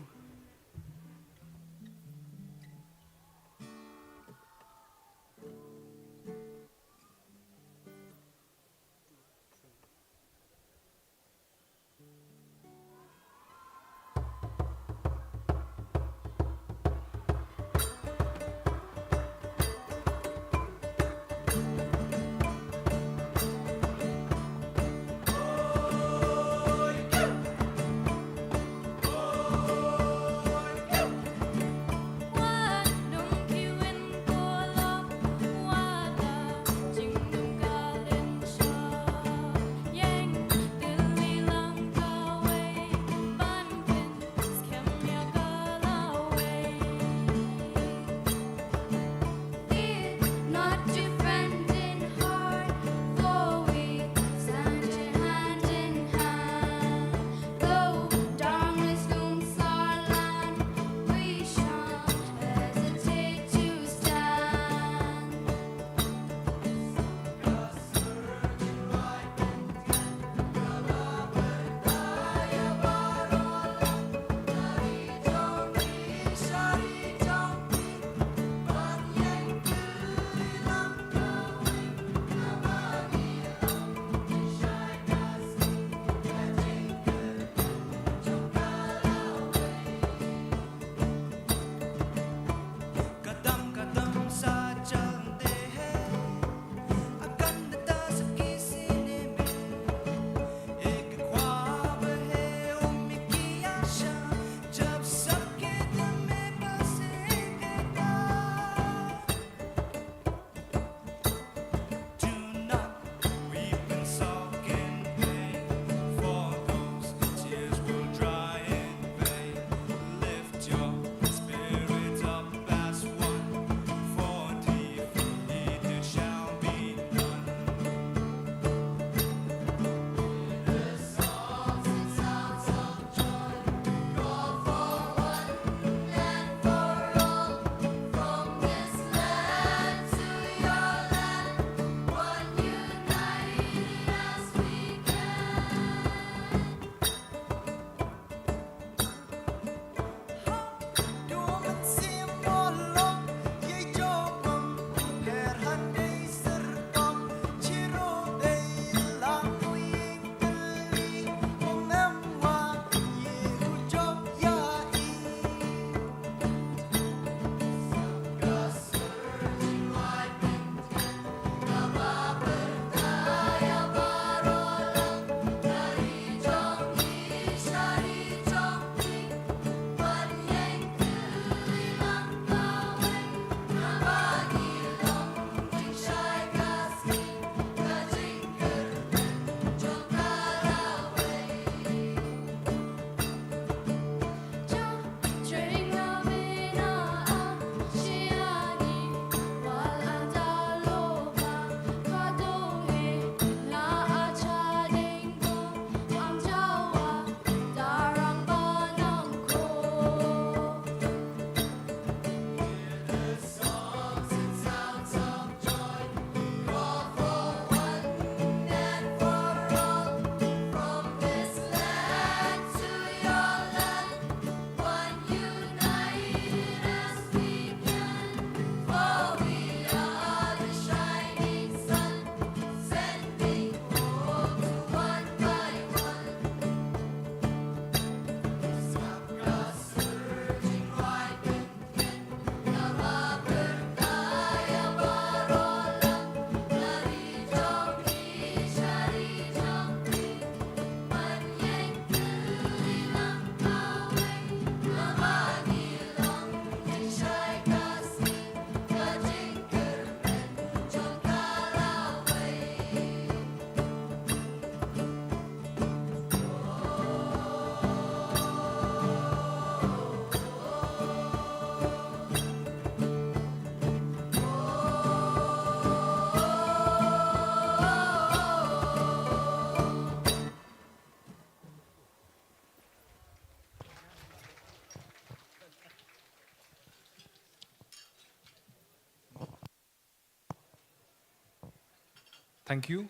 Thank you.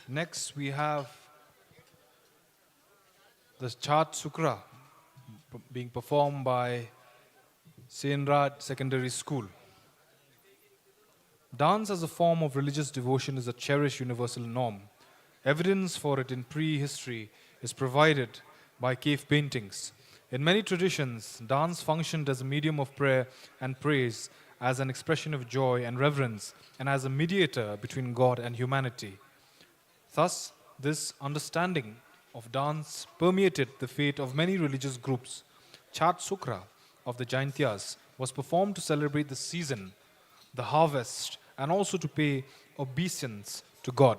Next, we have the Chat Sukra being performed by Senraj Secondary School. Dance as a form of religious devotion is a cherished universal norm. Evidence for it in prehistory is provided by cave paintings. In many traditions, dance functioned as a medium of prayer and praise, as an expression of joy and reverence, and as a mediator between God and humanity. Thus, this understanding of dance permeated the fate of many religious groups. Chat Sukra of the Jaintyas was performed to celebrate the season, the harvest, and also to pay obeisance to God.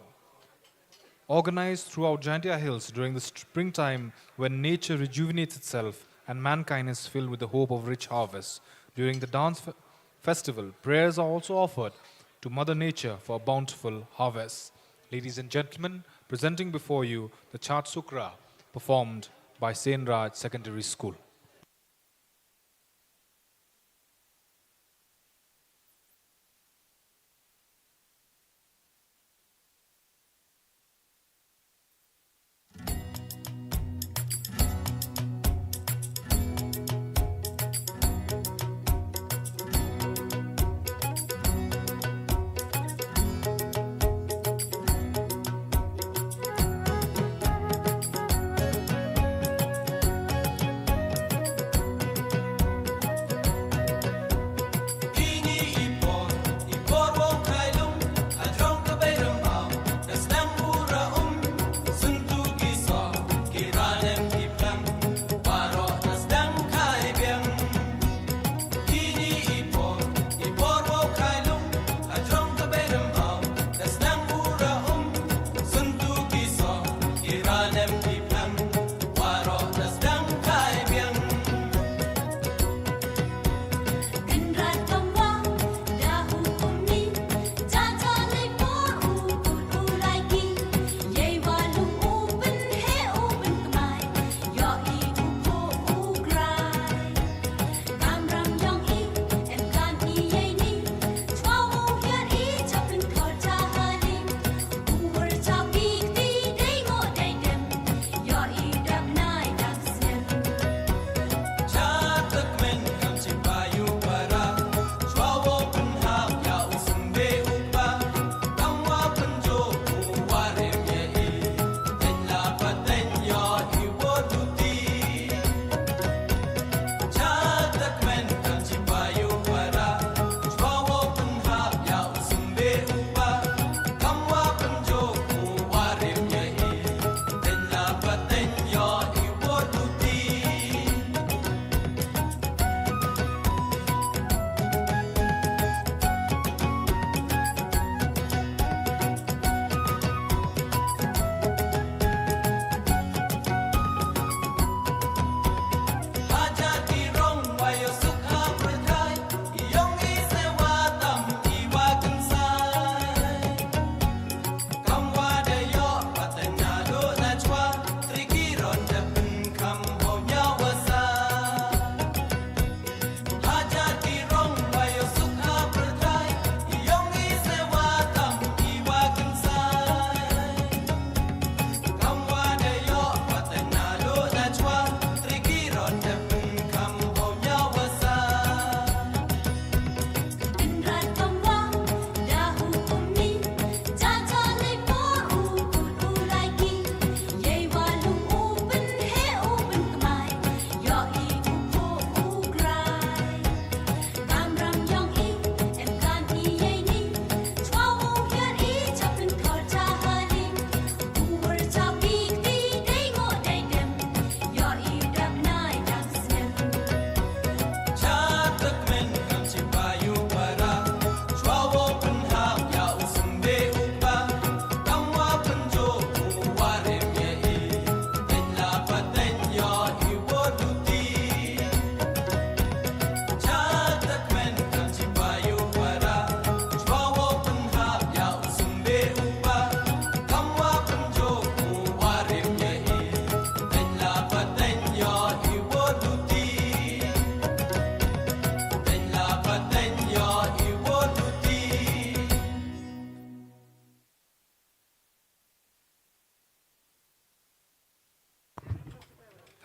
Organized throughout Jaintia Hills during the springtime when nature rejuvenates itself and mankind is filled with the hope of rich harvest. During the dance festival, prayers are also offered to Mother Nature for a bountiful harvest. Ladies and gentlemen, presenting before you the Chat Sukra performed by Senraj Secondary School.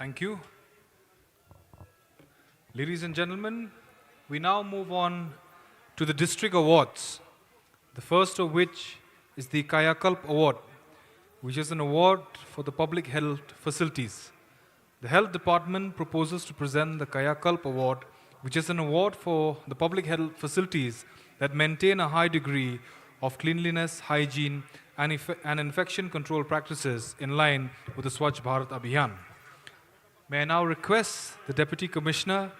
Thank you. Ladies and gentlemen, we now move on to the district awards. The first of which is the Kayakalp Award, which is an award for the public health facilities. The Health Department proposes to present the Kayakalp Award, which is an award for the public health facilities that maintain a high degree of cleanliness, hygiene, and infection control practices in line with the Swachh Bharat Abhiyan. May I now request the Deputy Commissioner,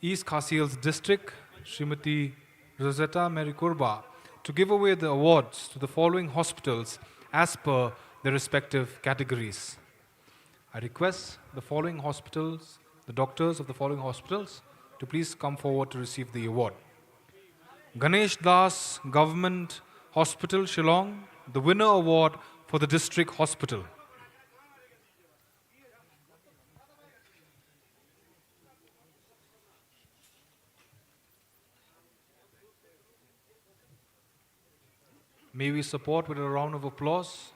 East Khasi Hills District, Srimati Rosetta Mary Kurba, to give away the awards to the following hospitals as per their respective categories. I request the following hospitals, the doctors of the following hospitals, to please come forward to receive the award. Ganesh Das Government Hospital, Shillong, the winner award for the district hospital. May we support with a round of applause.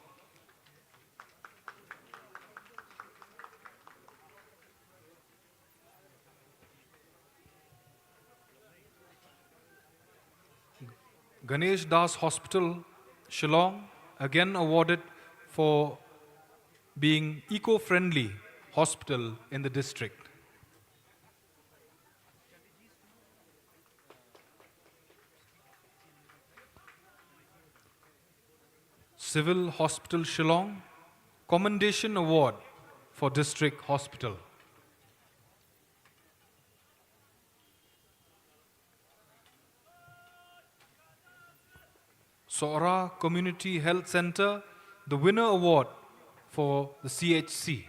Ganesh Das Hospital, Shillong, again awarded for being eco-friendly hospital in the district. Civil Hospital, Shillong, Commendation Award for District Hospital. Sora Community Health Center, the winner award for the CHC.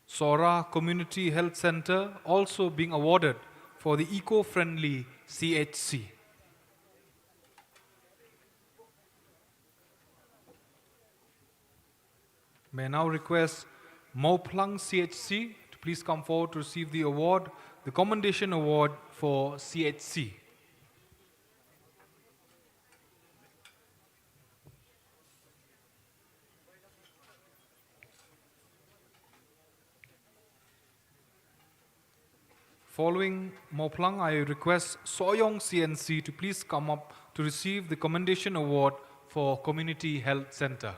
Sora Community Health Center also being awarded for the eco-friendly CHC. May I now request Mauplang CHC to please come forward to receive the award, the Commendation Award for CHC. Following Mauplang, I request Soyong CNC to please come up to receive the Commendation Award for Community Health Center.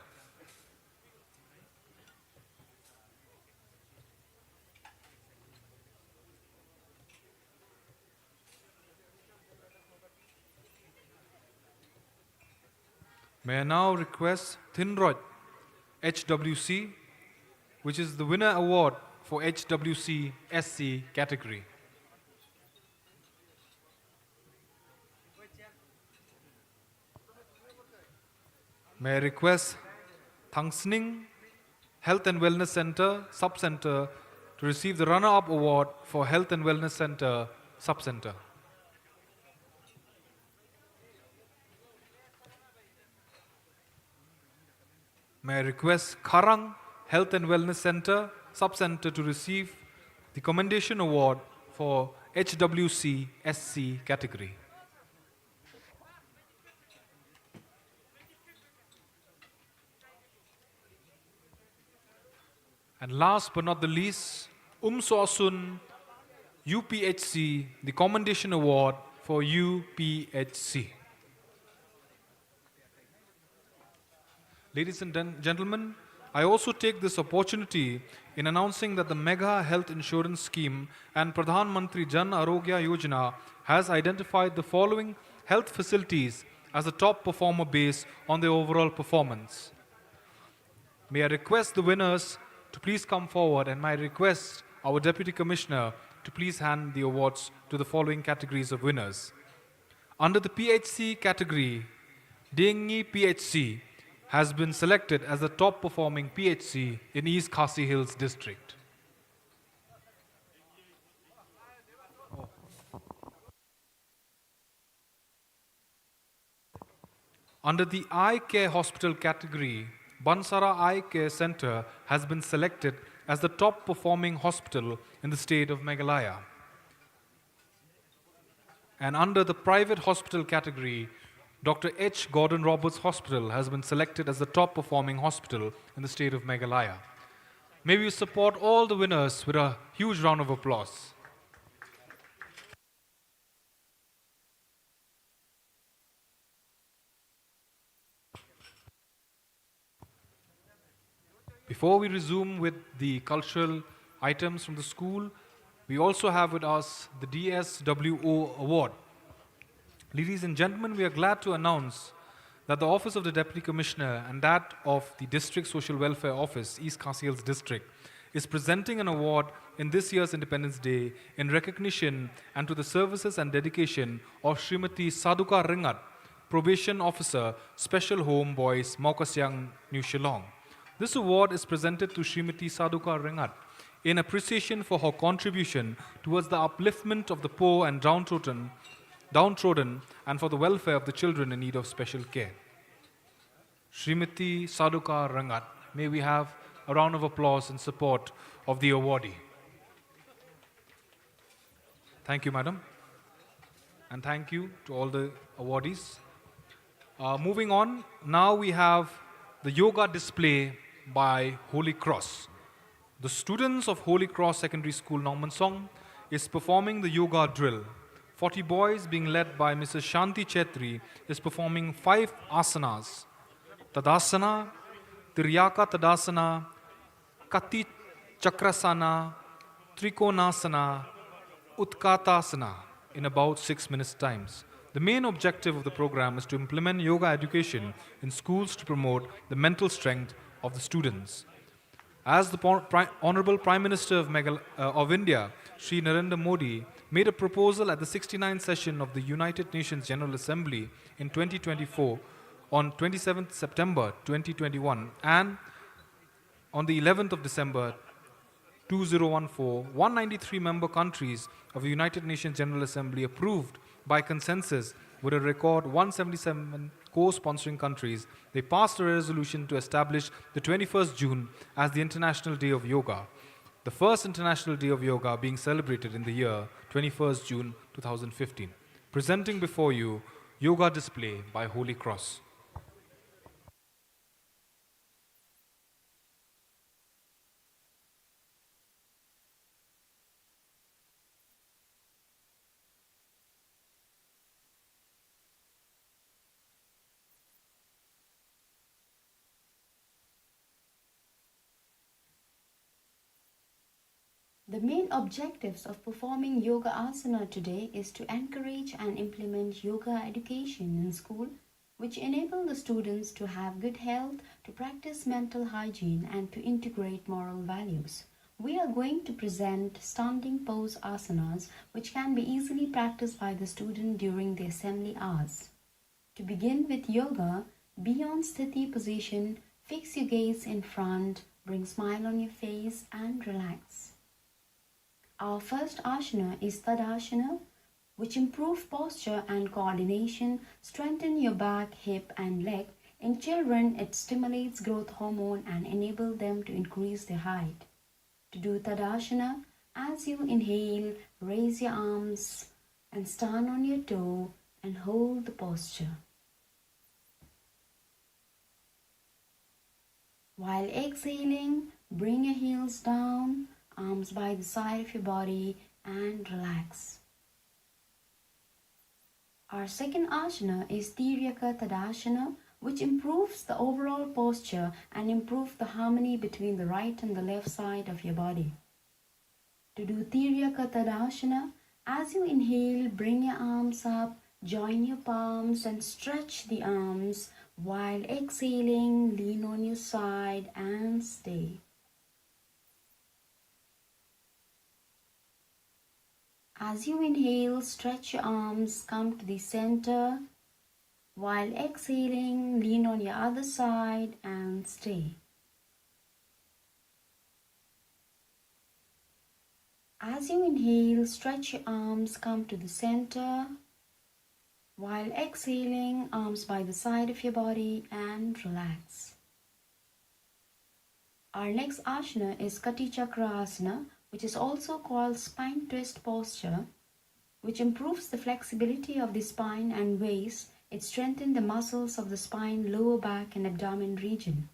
May I now request Thinroj HWC, which is the winner award for HWC SC category. May I request Thangsning Health and Wellness Center, Sub-Center, to receive the runner-up award for Health and Wellness Center, Sub-Center. May I request Karang Health and Wellness Center, Sub-Center, to receive the Commendation Award for HWC SC category. And last but not the least, Soasun UPHC, the Commendation Award for UPHC. Ladies and gentlemen, I also take this opportunity in announcing that the Mega Health Insurance Scheme and Pradhan Mantri Jan Arogya Yojana has identified the following health facilities as a top performer based on their overall performance. May I request the winners to please come forward, and may I request our Deputy Commissioner to please hand the awards to the following categories of winners. Under the PHC category, Dengi PHC has been selected as the top performing PHC in East Khasi Hills district. Under the Eye Care Hospital category, Bansara Eye Care Center has been selected as the top performing hospital in the state of Meghalaya. And under the private hospital category, Dr. H. Gordon Roberts Hospital has been selected as the top performing hospital in the state of Meghalaya. May we support all the winners with a huge round of applause. Before we resume with the cultural items from the school, we also have with us the DSWO Award. Ladies and gentlemen, we are glad to announce that the Office of the Deputy Commissioner and that of the District Social Welfare Office, East Khasi Hills District, is presenting an award in this year's Independence Day in recognition and to the services and dedication of Srimati Saduka Ringat, Probation Officer, Special Home Boys, Maukasyang, New Shillong. This award is presented to Srimati Saduka Ringat in appreciation for her contribution towards the upliftment of the poor and downtrodden and for the welfare of the children in need of special care. Srimati Saduka Ringat, may we have a round of applause in support of the awardee. Thank you, madam. And thank you to all the awardees. Moving on, now we have the yoga display by Holy Cross. The students of Holy Cross Secondary School, Nongmansong, is performing the yoga drill. 40 boys, being led by Mrs. Shanti Chetri, is performing 5 asanas: Tadasana, Tiryaka Tadasana, Kati Chakrasana, Trikonasana, Utkatasana in about 6 minutes times. The main objective of the program is to implement yoga education in schools to promote the mental strength of the students. As the Honorable Prime Minister of India, Sri Narendra Modi, made a proposal at the 69th session of the United Nations General Assembly in 2024 on 27th September 2021 and on the 11th of December 2014, 193 member countries of the United Nations General Assembly approved by consensus with a record 177 co-sponsoring countries. They passed a resolution to establish the 21st June as the International Day of Yoga, the first International Day of Yoga being celebrated in the year 21st June 2015. Presenting before you, Yoga Display by Holy Cross. The main objectives of performing yoga asana today is to encourage and implement yoga education in school, which enable the students to have good health, to practice mental hygiene, and to integrate moral values. We are going to present standing pose asanas, which can be easily practiced by the student during the assembly hours. To begin with yoga, be on sthiti position, fix your gaze in front, bring smile on your face, and relax. Our first asana is Tadasana, which improve posture and coordination, strengthen your back, hip and leg. In children, it stimulates growth hormone and enable them to increase their height. To do Tadasana, as you inhale, raise your arms and stand on your toe and hold the posture. While exhaling, bring your heels down, arms by the side of your body and relax. Our second asana is Tiryaka Tadasana, which improves the overall posture and improves the harmony between the right and the left side of your body. To do Tiryaka Tadasana, as you inhale, bring your arms up, join your palms and stretch the arms. While exhaling, lean on your side and stay. As you inhale, stretch your arms, come to the center. While exhaling, lean on your other side and stay. As you inhale, stretch your arms, come to the center. While exhaling, arms by the side of your body and relax. Our next asana is Kati Chakra Asana, which is also called spine twist posture, which improves the flexibility of the spine and waist. It strengthens the muscles of the spine, lower back, and abdomen region.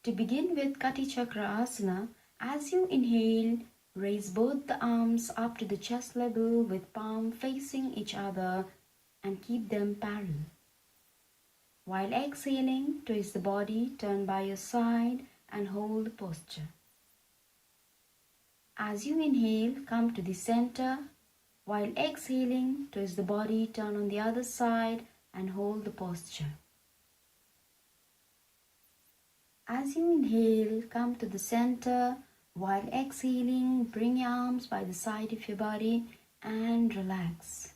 To begin with Kati Chakra Asana, as you inhale, raise both the arms up to the chest level with palm facing each other and keep them parallel. While exhaling, twist the body, turn by your side and hold the posture. As you inhale, come to the center. While exhaling, twist the body, turn on the other side and hold the posture. As you inhale, come to the center. While exhaling, bring your arms by the side of your body and relax.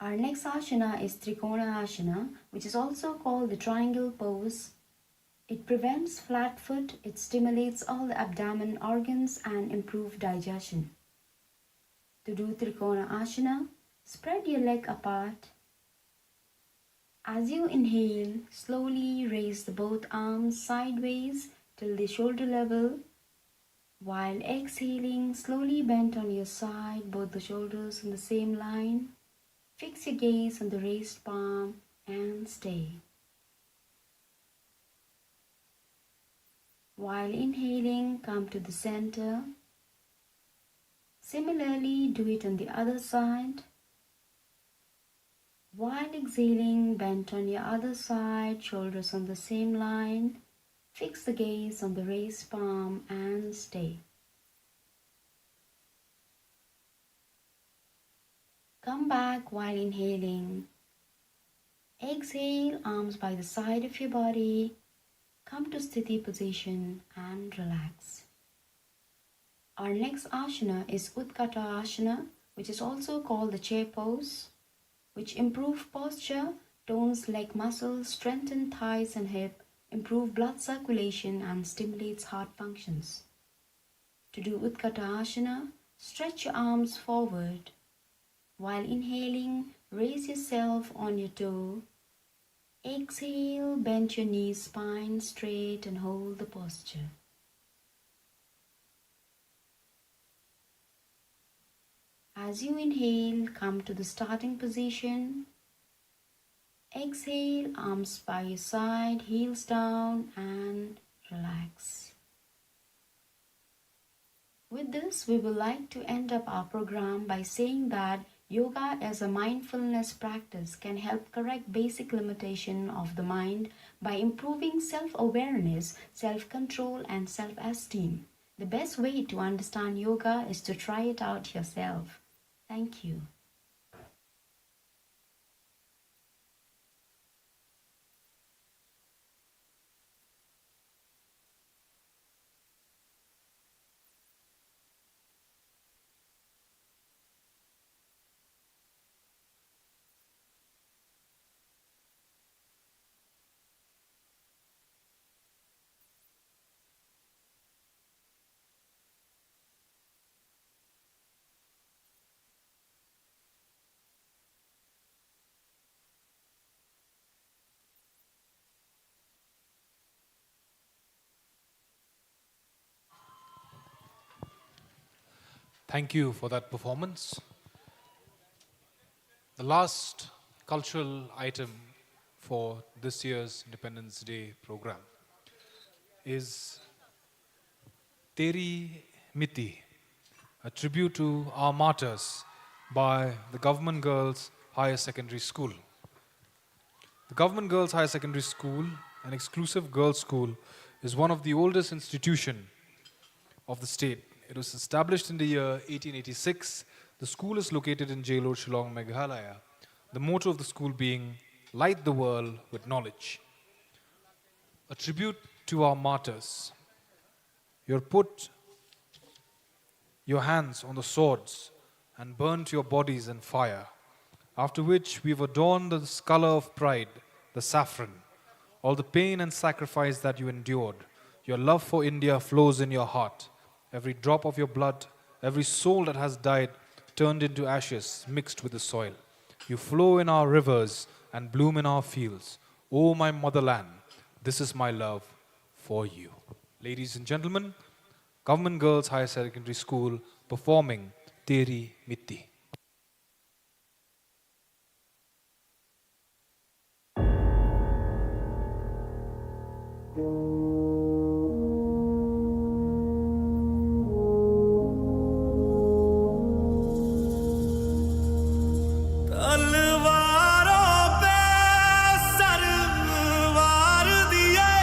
Our next asana is Trikona Asana, which is also called the triangle pose. It prevents flat foot, it stimulates all the abdomen organs and improves digestion. To do Trikona Asana, spread your leg apart. As you inhale, slowly raise the both arms sideways till the shoulder level. While exhaling, slowly bend on your side, both the shoulders on the same line. Fix your gaze on the raised palm and stay. While inhaling, come to the center. Similarly, do it on the other side. While exhaling, bend on your other side, shoulders on the same line. Fix the gaze on the raised palm and stay. Come back while inhaling. Exhale, arms by the side of your body. Come to Sthiti position and relax. Our next asana is Utkata Asana, which is also called the chair pose, which improves posture, tones leg muscles, strengthens thighs and hip, improves blood circulation and stimulates heart functions. To do Utkata Asana, stretch your arms forward. While inhaling, raise yourself on your toe. Exhale, bend your knees, spine straight and hold the posture. As you inhale, come to the starting position. Exhale, arms by your side, heels down and relax. With this, we would like to end up our program by saying that yoga as a mindfulness practice can help correct basic limitation of the mind by improving self-awareness, self-control and self-esteem. The best way to understand yoga is to try it out yourself. Thank you. Thank you for that performance. The last cultural item for this year's Independence Day program is Teri Miti, a tribute to our martyrs by the Government Girls Higher Secondary School. The Government Girls Higher Secondary School, an exclusive girls' school, is one of the oldest institutions of the state. It was established in the year 1886. The school is located in Jailur, Shillong, Meghalaya. The motto of the school being, light the world with knowledge. A tribute to our martyrs. You're put your hands on the swords and burnt your bodies in fire, after which we've adorned the color of pride, the saffron. All the pain and sacrifice that you endured, your love for India flows in your heart. Every drop of your blood, every soul that has died, turned into ashes, mixed with the soil. You flow in our rivers and bloom in our fields. O my motherland, this is my love. for you. Ladies and gentlemen, Government Girls Higher Secondary School performing Teri Mitti. तलवारों पे सरवार दिए,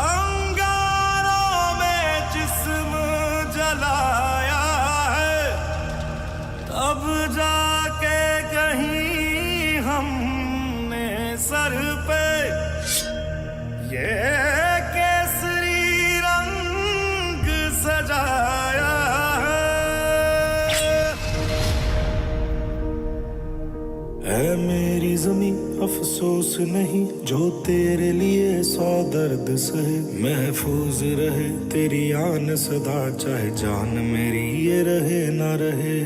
अंगारों में जिस्म जलाया है, तब जाके कहीं हमने सर पे ये केसरी रंग सजाया है मेरी ज़मीं अफसोस नहीं जो तेरे लिए 100 दर्द सहे महफूज रहे तेरी आन सदा चाहे जान मेरी ये रहे ना रहे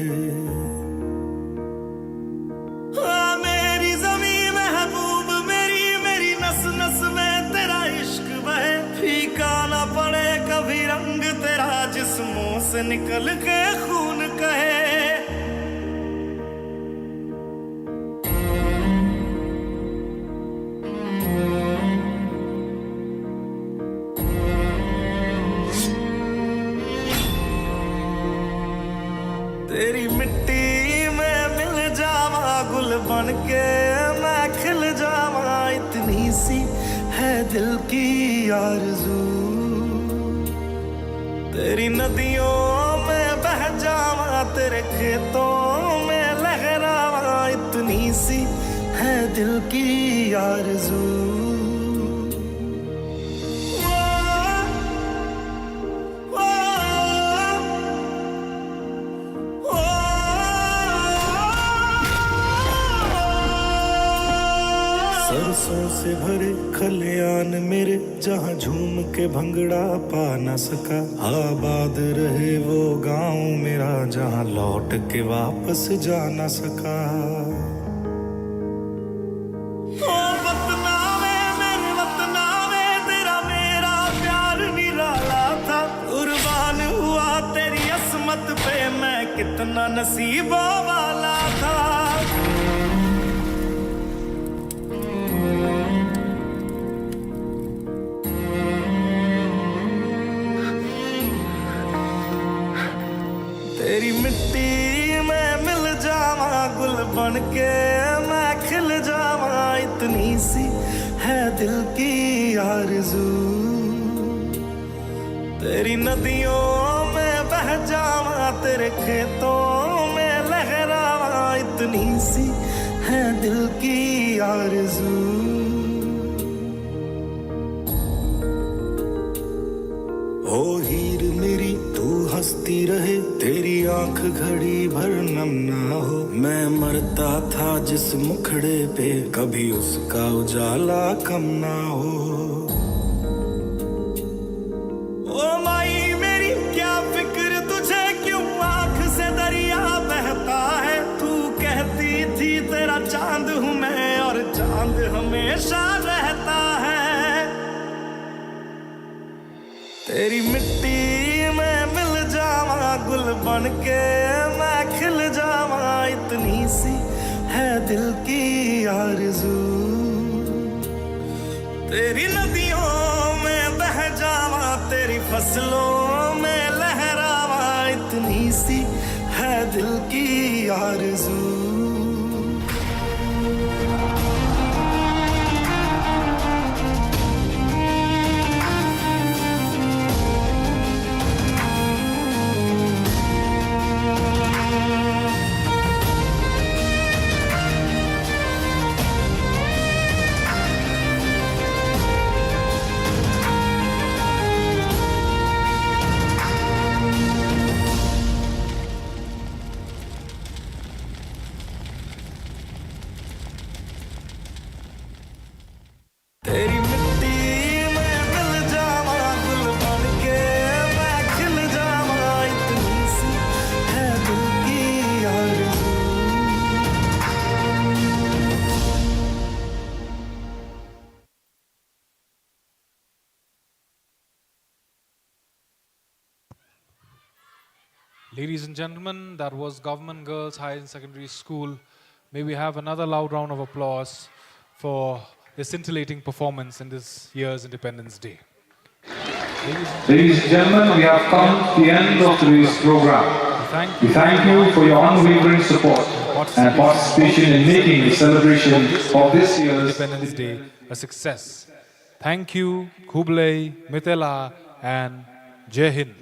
हाँ मेरी ज़मीं महबूब मेरी नस नस में तेरा इश्क बहे फीका ना पड़े कभी रंग तेरा जिस्मों से निकल के खून कहे तेरी मिट्टी में मिल जावा गुल बन के मैं खिल जावा इतनी सी है दिल की आरज़ू तेरी नदियों में बह जावा तेरे खेतों में लहरावा इतनी सी है दिल की आरज़ू सरसों से भरे खलियान मेरे जहाँ झूम के भंगड़ा पा न सका आबाद रहे वो गांव मेरा जहाँ लौट के वापस जा न सका ओ वतना में मेरे वतना में तेरा मेरा प्यार निराला था कुर्बान हुआ तेरी असमत पे मैं कितना नसीबों वाला था तेरी मिट्टी में मिल जावा गुल बन के मैं खिल जावा इतनी सी है दिल की आरज़ू तेरी नदियों में बह जावा तेरे खेतों में लहरावा इतनी सी है दिल की आरज़ू ओ हीर मेरी तू हंसती रहे तेरी आंख घड़ी भर नम ना हो मैं मरता था जिस मुखड़े पे कभी उसका उजाला कम ना हो ओ माई मेरी क्या फिक्र तुझे क्यों आंख से दरिया बहता है तू कहती थी तेरा चांद हूँ मैं और चांद हमेशा रहता है तेरी मिट्टी में मिल जावा गुल बन के मैं खिल जावा इतनी सी है दिल की आरज़ू तेरी नदियों में बह जावा तेरी फसलों में लहरावा इतनी सी है दिल की आरज़ू Ladies and gentlemen, that was Government Girls High and Secondary School. May we have another loud round of applause for their scintillating performance in this year's Independence Day. Ladies and gentlemen, we have come to the end of today's program. We thank you for your unwavering support and participation in making the celebration of this year's Independence Day a success. Thank you, Kublai, Mithila, and Jai Hind.